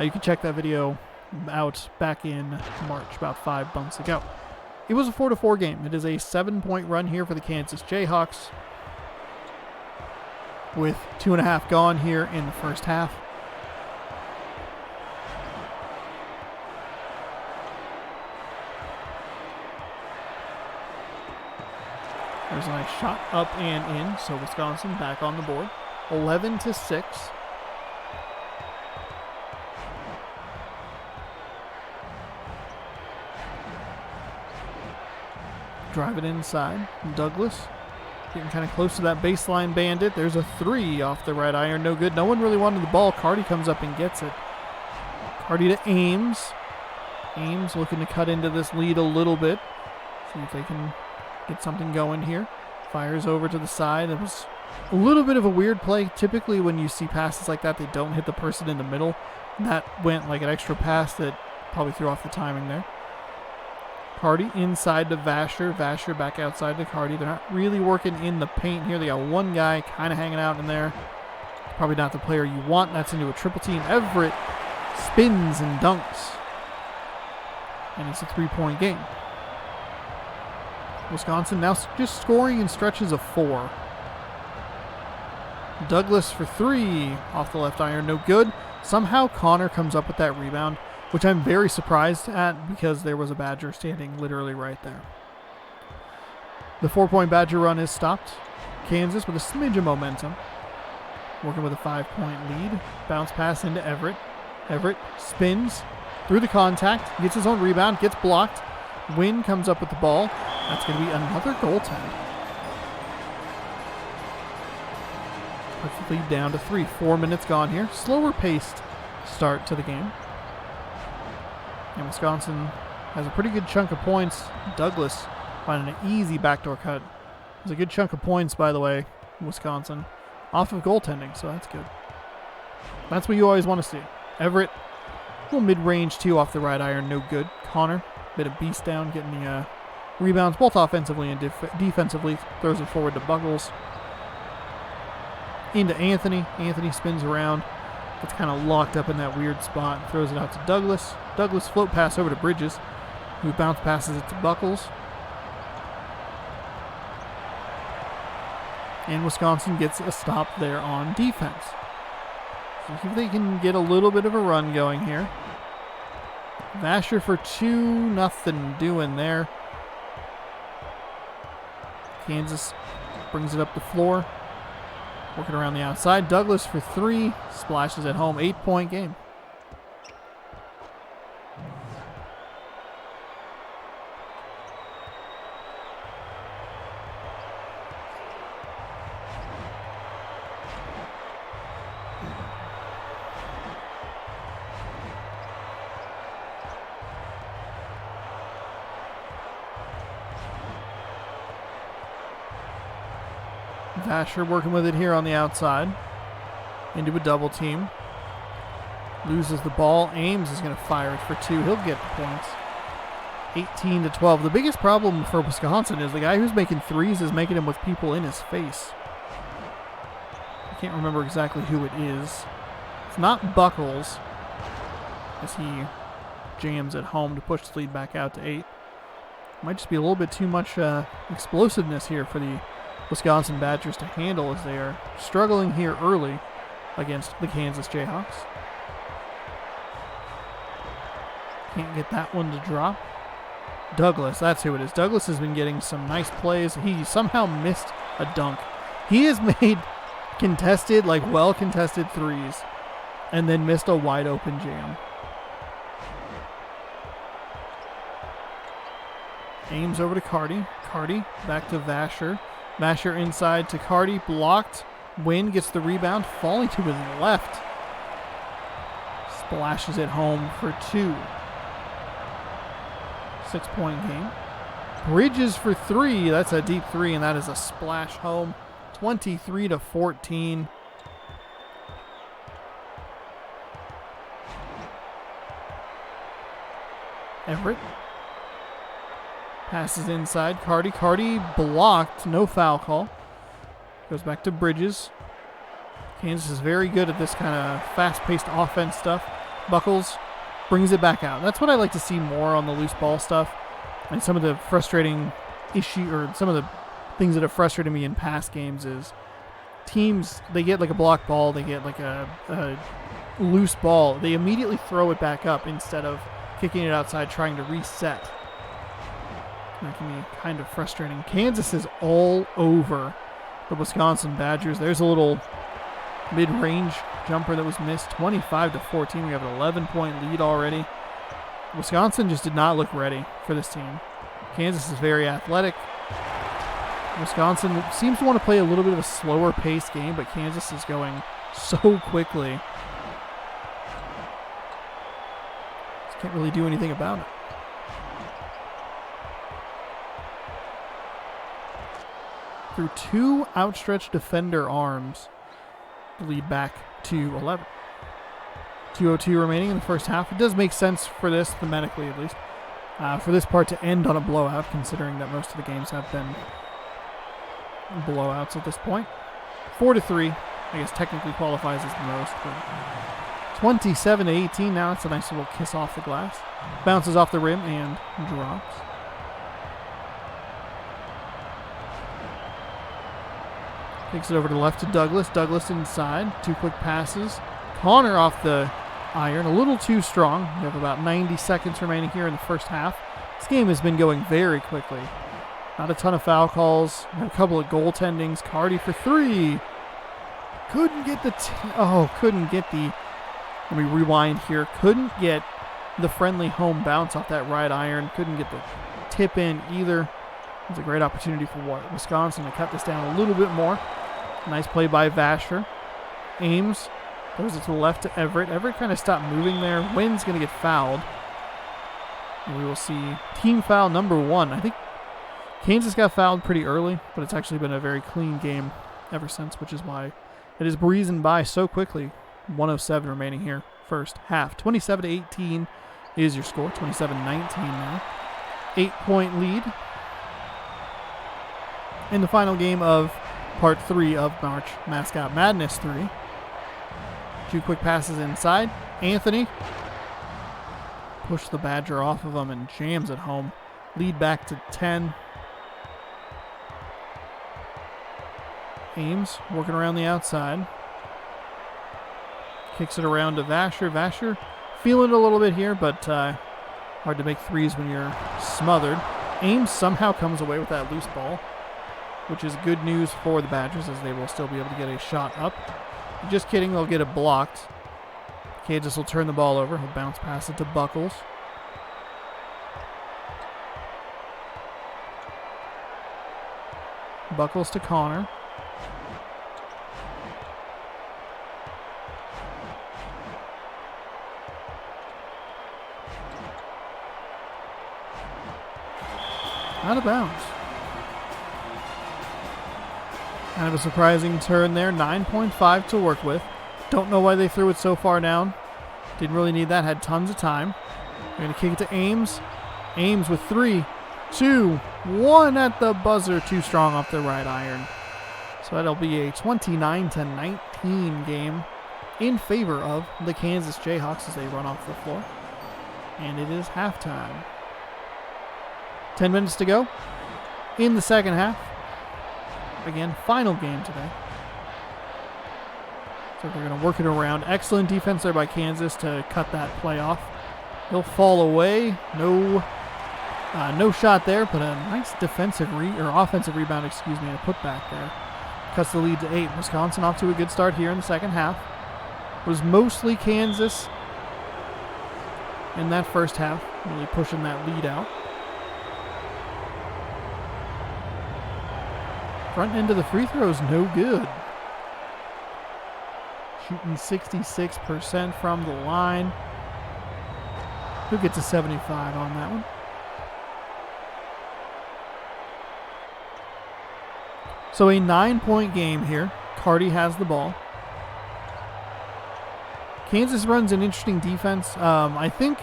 you can check that video out back in March, about 5 months ago. It was a 4-4 game. It is a 7-point run here for the Kansas Jayhawks, with 2.5 gone here in the first half. There's a nice shot up and in, so Wisconsin back on the board. 11-6. Drive it inside. Douglas getting kind of close to that baseline bandit. There's a 3 off the right iron. No good. No one really wanted the ball. Carty comes up and gets it. Carty to Ames. Ames looking to cut into this lead a little bit. See if they can get something going here. Fires over to the side. It was a little bit of a weird play. Typically when you see passes like that, they don't hit the person in the middle. That went like an extra pass that probably threw off the timing there. Carty inside to Vasher. Vasher back outside to Carty. They're not really working in the paint here. They got one guy kind of hanging out in there. Probably not the player you want. That's into a triple team. Everett spins and dunks. And it's a 3-point game. Wisconsin now just scoring in stretches of 4. Douglas for 3 off the left iron. No good. Somehow Connor comes up with that rebound, which I'm very surprised at because there was a Badger standing literally right there. The 4-point Badger run is stopped. Kansas with a smidge of momentum. Working with a 5-point lead. Bounce pass into Everett. Everett spins through the contact. Gets his own rebound. Gets blocked. Wynn comes up with the ball. That's going to be another goaltend. Puts the lead down to 3. 4 minutes gone here. Slower paced start to the game. And Wisconsin has a pretty good chunk of points. Douglas finding an easy backdoor cut. There's a good chunk of points, by the way, Wisconsin, off of goaltending, so that's good. That's what you always want to see. Everett, a little mid-range too off the right iron, no good. Connor, bit of beast down, getting the rebounds, both offensively and defensively. Throws it forward to Buckles. Into Anthony. Anthony spins around. Gets kind of locked up in that weird spot. Throws it out to Douglas. Douglas float pass over to Bridges, who bounce passes it to Buckles. And Wisconsin gets a stop there on defense. So see if they can get a little bit of a run going here. Vasher for 2, nothing doing there. Kansas brings it up the floor. Working around the outside. Douglas for 3. Splashes at home. 8-point game. Vasher working with it here on the outside. Into a double team. Loses the ball. Ames is going to fire it for 2. He'll get the points. 18-12. The biggest problem for Wisconsin is the guy who's making threes is making them with people in his face. I can't remember exactly who it is. It's not Buckles, as he jams at home to push the lead back out to 8. Might just be a little bit too much explosiveness here for the Wisconsin Badgers to handle, as they are struggling here early against the Kansas Jayhawks. Can't get that one to drop. Douglas, that's who it is. Douglas has been getting some nice plays. He somehow missed a dunk. He has made contested, like well-contested threes, and then missed a wide-open jam. Ames over to Carty. Carty back to Vasher. Vasher inside to Carty. Blocked. Wynn gets the rebound, falling to his left. Splashes it home for 2. 6-point game. Bridges for 3. That's a deep 3, and that is a splash home. 23-14. Everett passes inside. Carty blocked. No foul call. Goes back to Bridges. Kansas is very good at this kind of fast-paced offense stuff. Buckles brings it back out. That's what I like to see more on the loose ball stuff. And some of the frustrating some of the things that have frustrated me in past games is teams, they get like a block ball, they get like a loose ball. They immediately throw it back up instead of kicking it outside, trying to reset. That can be kind of frustrating. Kansas is all over the Wisconsin Badgers. There's a little mid-range jumper that was missed. 25-14. We have an 11-point lead already. Wisconsin just did not look ready for this team. Kansas is very athletic. Wisconsin seems to want to play a little bit of a slower paced game, but Kansas is going so quickly. Just can't really do anything about it. Through 2 outstretched defender arms, the lead back to 11. 2:02 remaining in the first half. It does make sense for this, thematically at least, for this part to end on a blowout, considering that most of the games have been blowouts at this point. 4-3, I guess technically qualifies as the most, but 27-18 now. It's a nice little kiss off the glass. Bounces off the rim and drops. Takes it over to the left to Douglas. Douglas inside. 2 quick passes. Connor off the iron. A little too strong. We have about 90 seconds remaining here in the first half. This game has been going very quickly. Not a ton of foul calls. A couple of goaltendings. Carty for 3. Couldn't get the... Let me rewind here. Couldn't get the friendly home bounce off that right iron. Couldn't get the tip in either. It was a great opportunity for Wisconsin to cut this down a little bit more. Nice play by Vasher. Ames throws it to the left to Everett. Everett kind of stopped moving there. Wynn's going to get fouled. And we will see team foul number 1. I think Kansas got fouled pretty early, but it's actually been a very clean game ever since, which is why it is breezing by so quickly. 1:07 remaining here, first half. 27-18 is your score. 27-19 now. 8-point lead in the final game of part 3 of March Mascot Madness 3. 2 quick passes inside. Anthony pushed the Badger off of him and jams it home. Lead back to 10. Ames working around the outside. Kicks it around to Vasher. Vasher feeling it a little bit here, but hard to make threes when you're smothered. Ames somehow comes away with that loose ball, which is good news for the Badgers as they will still be able to get a shot up. Just kidding, they'll get it blocked. Kansas will turn the ball over. He'll bounce pass it to Buckles. Buckles to Connor. Out of bounds. Kind of a surprising turn there. 9.5 to work with. Don't know why they threw it so far down. Didn't really need that. Had tons of time. They're going to kick it to Ames. Ames with 3, 2, 1 at the buzzer. Too strong off the right iron. So that'll be a 29-19 game in favor of the Kansas Jayhawks as they run off the floor. And it is halftime. 10 minutes to go in the second half. Again, final game today. So they're going to work it around. Excellent defense there by Kansas to cut that play off. He'll fall away. No shot there, but a nice offensive rebound, and a putback there. Cuts the lead to 8. Wisconsin off to a good start here in the second half. It was mostly Kansas in that first half, really pushing that lead out. Front end of the free throw is no good. shooting 66% from the line. Who gets a 75 on that one? So a 9-point game here. Cardi has the ball. Kansas runs an interesting defense. I think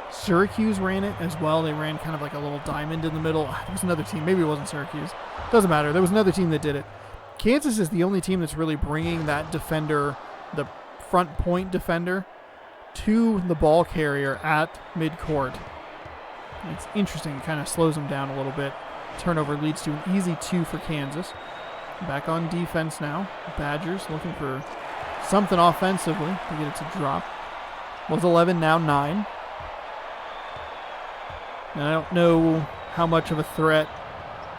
Syracuse ran it as well. They ran kind of like a little diamond in the middle. There was another team. Maybe it wasn't Syracuse. Doesn't matter. There was another team that did it. Kansas is the only team that's really bringing that defender, the front point defender, to the ball carrier at midcourt. It's interesting. It kind of slows them down a little bit. Turnover leads to an easy 2 for Kansas. Back on defense now. Badgers looking for something offensively to get it to drop. Was 11, now 9. And I don't know how much of a threat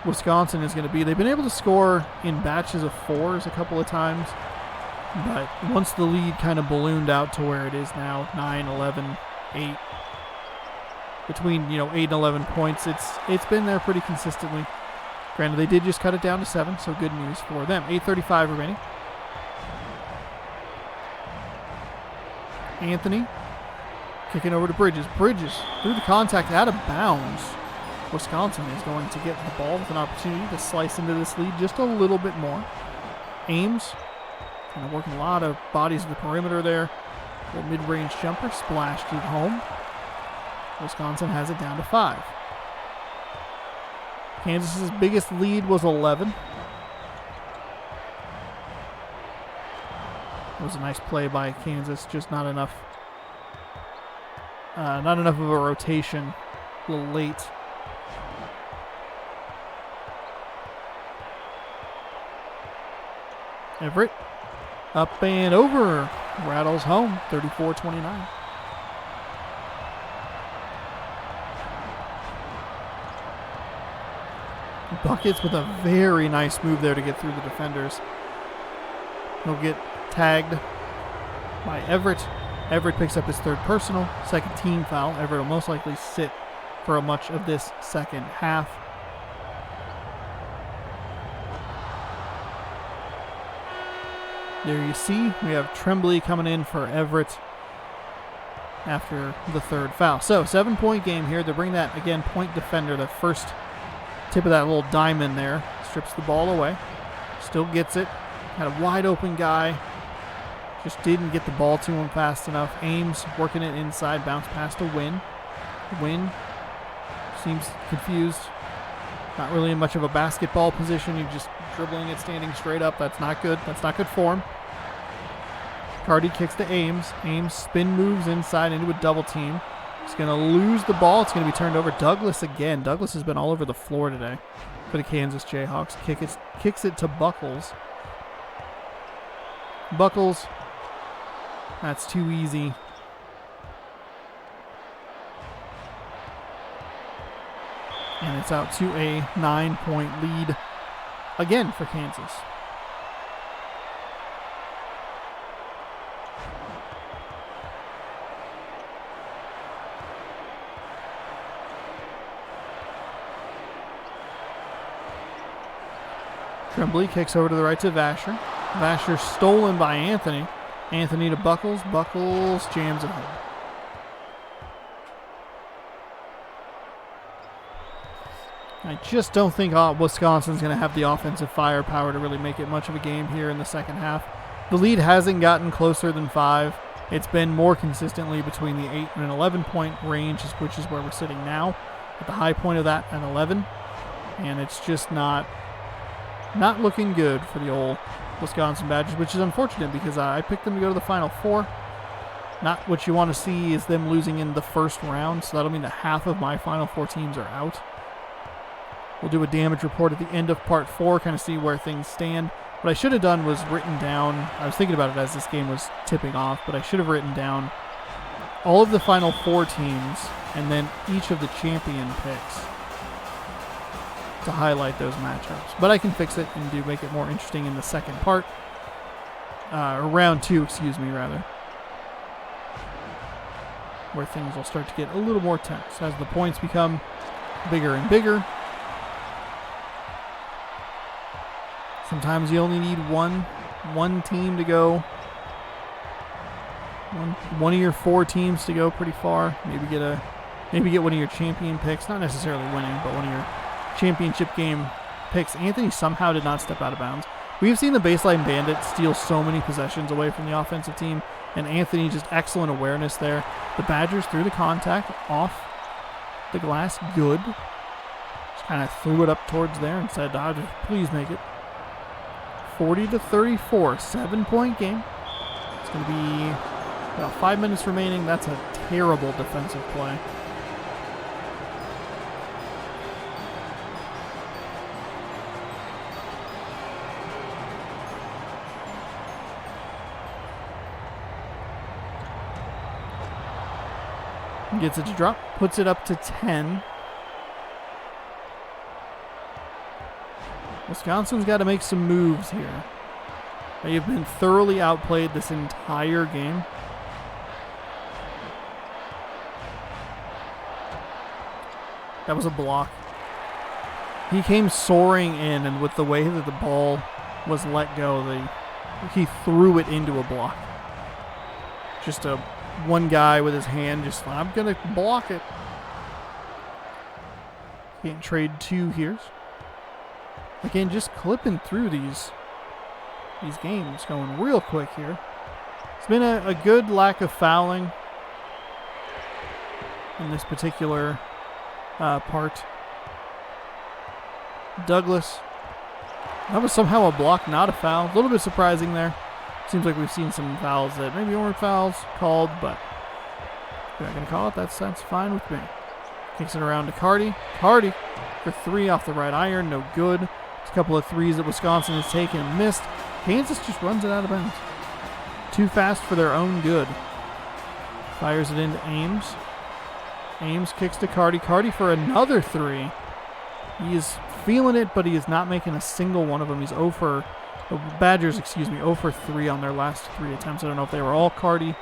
Wisconsin is going to be. They've been able to score in batches of 4s a couple of times. But once the lead kind of ballooned out to where it is now, 9, 11, 8, between 8 and 11 points, it's been there pretty consistently. Granted, they did just cut it down to 7, so good news for them. 8:35 remaining. Anthony kicking over to Bridges. Bridges through the contact, out of bounds. Wisconsin is going to get the ball with an opportunity to slice into this lead just a little bit more. Ames kind of working a lot of bodies at the perimeter there. A little mid-range jumper, splash to the home. Wisconsin has it down to 5. Kansas's biggest lead was 11. It was a nice play by Kansas, just not enough. Not enough of a rotation. A little late. Everett up and over. Rattles home. 34-29. Buckets with a very nice move there to get through the defenders. He'll get tagged by Everett. Everett picks up his 3rd personal, 2nd team foul. Everett will most likely sit for much of this second half. There you see, we have Tremblay coming in for Everett after the 3rd foul. So 7-point game here. They bring that, again, point defender, the first tip of that little diamond there. Strips the ball away. Still gets it. Had a wide open guy. Just didn't get the ball to him fast enough. Ames working it inside. Bounce pass to Wynn. Wynn seems confused. Not really in much of a basketball position. You're just dribbling it, standing straight up. That's not good. That's not good form. Cardi kicks to Ames. Ames spin moves inside into a double team. He's going to lose the ball. It's going to be turned over. Douglas again. Douglas has been all over the floor today for the Kansas Jayhawks. Kicks it to Buckles. Buckles. That's too easy. And it's out to a 9-point lead again for Kansas. Tremblay kicks over to the right to Vasher. Vasher stolen by Anthony. Anthony to Buckles. Buckles jams it home. I just don't think Wisconsin's going to have the offensive firepower to really make it much of a game here in the second half. The lead hasn't gotten closer than 5. It's been more consistently between the 8 and an 11-point range, which is where we're sitting now. At the high point of that, an 11. And it's just not looking good for the old Wisconsin Badgers, which is unfortunate because I picked them to go to the Final Four. Not what you want to see is them losing in the first round, so that'll mean that half of my Final Four teams are out. We'll do a damage report at the end of Part 4, kind of see where things stand. What I should have done was written down, I was thinking about it as this game was tipping off, but I should have written down all of the Final Four teams and then each of the champion picks to highlight those matchups. But I can fix it and make it more interesting in the second part. Or round 2, excuse me, rather. Where things will start to get a little more tense as the points become bigger and bigger. Sometimes you only need one team to go One of your 4 teams to go pretty far. Maybe get one of your champion picks. Not necessarily winning, but one of your championship game picks. Anthony somehow did not step out of bounds. We've seen the baseline bandit steal so many possessions away from the offensive team, and Anthony just excellent awareness there. The Badgers through the contact, off the glass, good. Just kind of threw it up towards there and said, Dodgers, please make it. 40-34, 7-point game. It's going to be about 5 minutes remaining. That's a terrible defensive play. Gets it to drop, puts it up to 10. Wisconsin's got to make some moves here. They have been thoroughly outplayed this entire game. That was a block. He came soaring in, and with the way that the ball was let go, he threw it into a block. Just one guy with his hand just, I'm going to block it. Can't trade 2 here. Again, just clipping through these games, going real quick here. It's been a good lack of fouling in this particular part. Douglas. That was somehow a block, not a foul. A little bit surprising there. Seems like we've seen some fouls that maybe weren't fouls called, but if you're not going to call it, that's fine with me. Kicks it around to Carty. Carty for 3 off the right iron, no good. There's a couple of 3s that Wisconsin has taken and missed. Kansas just runs it out of bounds. Too fast for their own good. Fires it into Ames. Ames kicks to Carty. Carty for another 3. He is feeling it, but he is not making a single one of them. He's 0 for 3 on their last 3 attempts. I don't know if they were all Carty.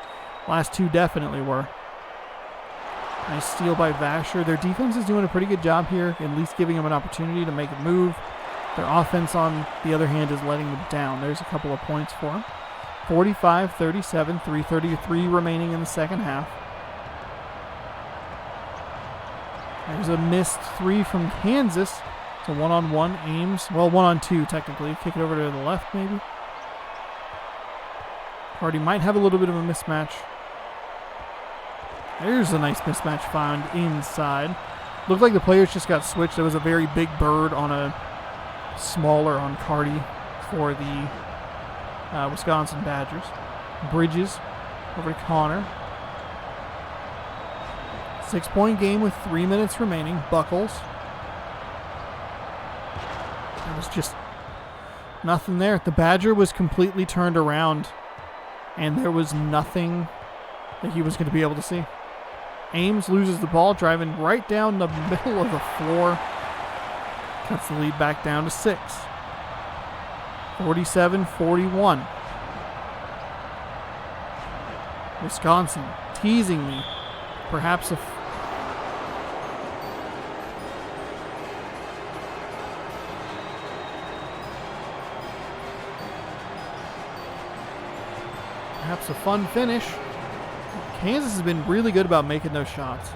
Last 2 definitely were. Nice steal by Vasher. Their defense is doing a pretty good job here, at least giving them an opportunity to make a move. Their offense, on the other hand, is letting them down. There's a couple of points for them. 45-37, 3:33 remaining in the second half. There's a missed 3 from Kansas. It's a 1-on-1. Ames. Well, 1-on-2 technically. Kick it over to the left maybe. Carty might have a little bit of a mismatch. There's a nice mismatch found inside. Looked like the players just got switched. There was a very big bird on a smaller on Carty for the Wisconsin Badgers. Bridges over to Connor. 6-point game with 3 minutes remaining. Buckles. There was just nothing there. The Badger was completely turned around, and there was nothing that he was going to be able to see. Ames loses the ball, driving right down the middle of the floor. Cuts the lead back down to 6. 47-41. Wisconsin teasing me. Perhaps a fun finish. Kansas has been really good about making those shots.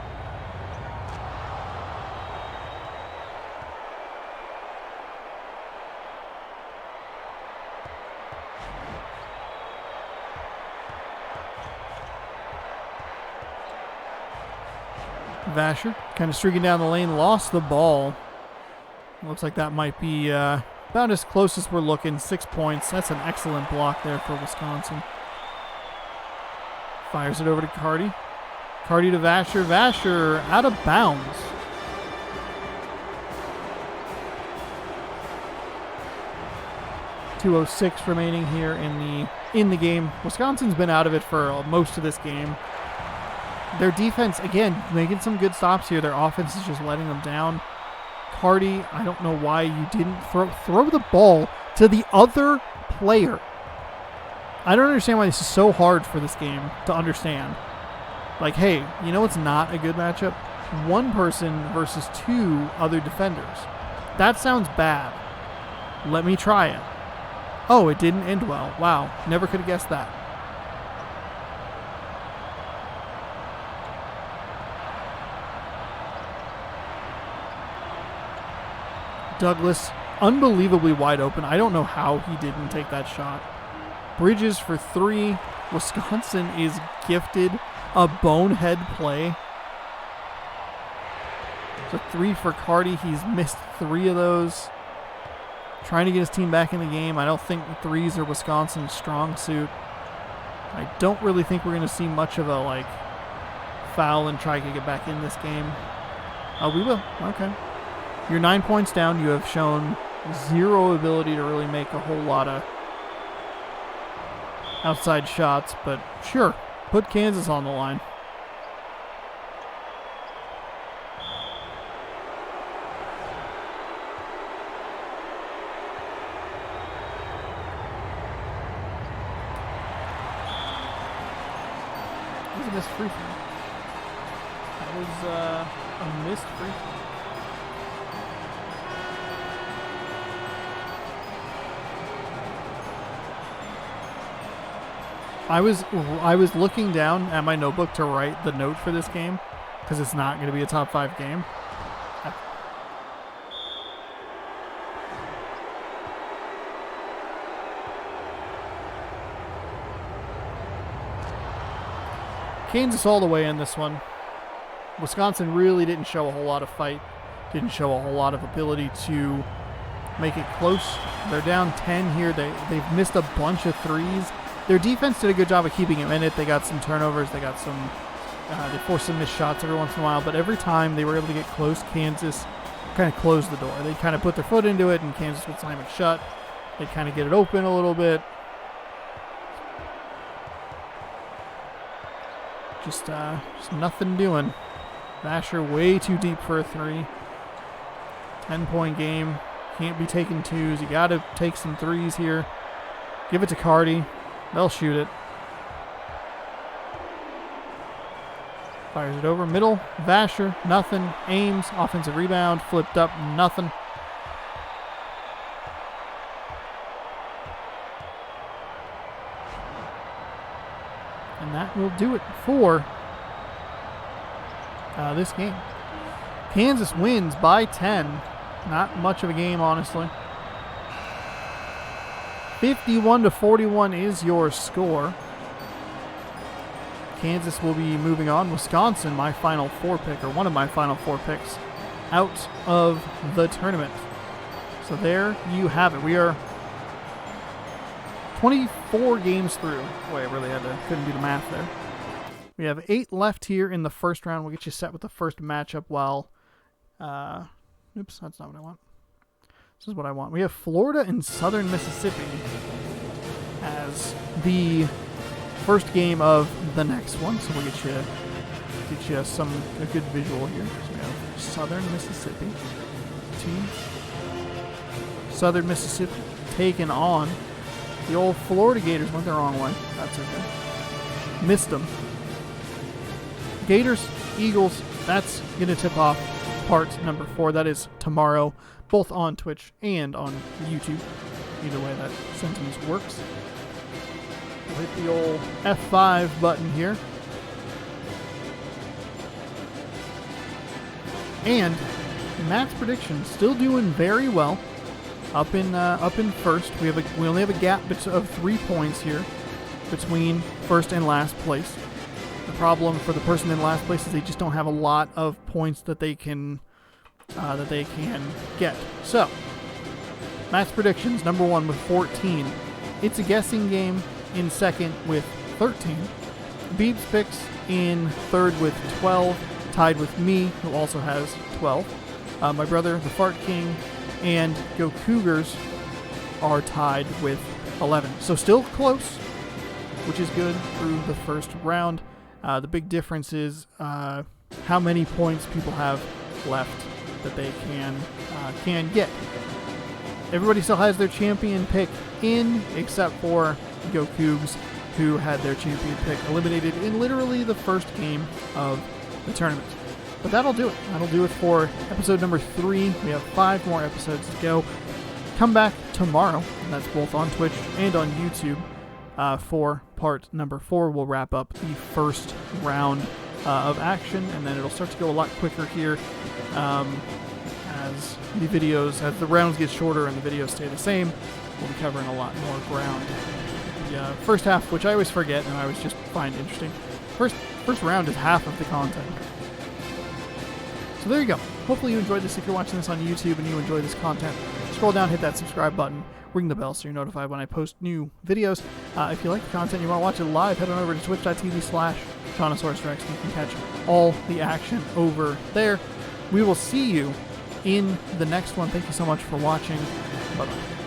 Vasher kind of streaking down the lane, lost the ball. Looks like that might be about as close as we're looking. 6 points. That's an excellent block there for Wisconsin. Fires it over to Carty. Carty to Vasher. Vasher out of bounds. .206 remaining here in the game. Wisconsin's been out of it for most of this game. Their defense, again, making some good stops here. Their offense is just letting them down. Carty, I don't know why you didn't throw the ball to the other player. I don't understand why this is so hard for this game to understand. Like, hey, you know what's not a good matchup? One person versus 2 other defenders. That sounds bad. Let me try it. Oh, it didn't end well. Wow, never could have guessed that. Douglas, unbelievably wide open. I don't know how he didn't take that shot. Bridges for 3. Wisconsin is gifted a bonehead play. So 3 for Carty. He's missed 3 of those. Trying to get his team back in the game. I don't think threes are Wisconsin's strong suit. I don't really think we're going to see much of a foul and try to get back in this game. Oh, we will. Okay. You're 9 points down. You have shown zero ability to really make a whole lot of outside shots, but sure, put Kansas on the line. That was a missed free throw. That was a missed free throw. I was looking down at my notebook to write the note for this game because it's not going to be a top 5 game. Kansas all the way in this one. Wisconsin really didn't show a whole lot of fight, didn't show a whole lot of ability to make it close. They're down 10 here. They've missed a bunch of threes. Their defense did a good job of keeping him in it. They got some turnovers. They got some. They forced some missed shots every once in a while. But every time they were able to get close, Kansas kind of closed the door. They kind of put their foot into it, and Kansas would slam it shut. They'd kind of get it open a little bit. Just nothing doing. Vasher way too deep for a 3. 10-point game. Can't be taking 2s. You got to take some 3s here. Give it to Carty. They'll shoot it. Fires it over. Middle. Vasher. Nothing. Ames. Offensive rebound. Flipped up. Nothing. And that will do it for this game. Kansas wins by 10. Not much of a game, honestly. 51-41 is your score. Kansas will be moving on. Wisconsin, my final 4 pick, or one of my final 4 picks, out of the tournament. So there you have it. We are 24 games through. Boy, I really couldn't do the math there. We have 8 left here in the first round. We'll get you set with the first matchup while... oops, that's not what I want. This is what I want. We have Florida and Southern Mississippi as the first game of the next one. So we'll get you a good visual here. So we have Southern Mississippi team. Southern Mississippi taking on the old Florida Gators. Went the wrong way. That's okay. Missed them. Gators, Eagles. That's going to tip off part number 4. That is tomorrow, both on Twitch and on YouTube. Either way that sentence works. We'll hit the old F5 button here. And Matt's prediction still doing very well. Up in first. We only have a gap of 3 points here between first and last place. The problem for the person in last place is they just don't have a lot of points that they can get. So, Matt's predictions, number 1 with 14. It's a guessing game in second with 13. Beeb's picks in third with 12, tied with me, who also has 12. My brother, the Fart King, and Go Cougars are tied with 11. So still close, which is good through the first round. The big difference is how many points people have left that they can get. Everybody still has their champion pick in, except for Go Cougs, who had their champion pick eliminated in literally the first game of the tournament. But that'll do it. That'll do it for episode number 3. We have 5 more episodes to go. Come back tomorrow, and that's both on Twitch and on YouTube, for part number 4. We'll wrap up the first round of action, and then it'll start to go a lot quicker here as the videos, as the rounds get shorter and the videos stay the same, we'll be covering a lot more ground. The first half, which I always forget and I always just find interesting, first round is half of the content. So there you go. Hopefully you enjoyed this. If you're watching this on YouTube and you enjoy this content, scroll down, hit that subscribe button, ring the bell so you're notified when I post new videos. If you like the content, you want to watch it live, head on over to twitch.tv/ShaunosaurusRex and you can catch all the action over there. We will see you in the next one. Thank you so much for watching. Bye-bye.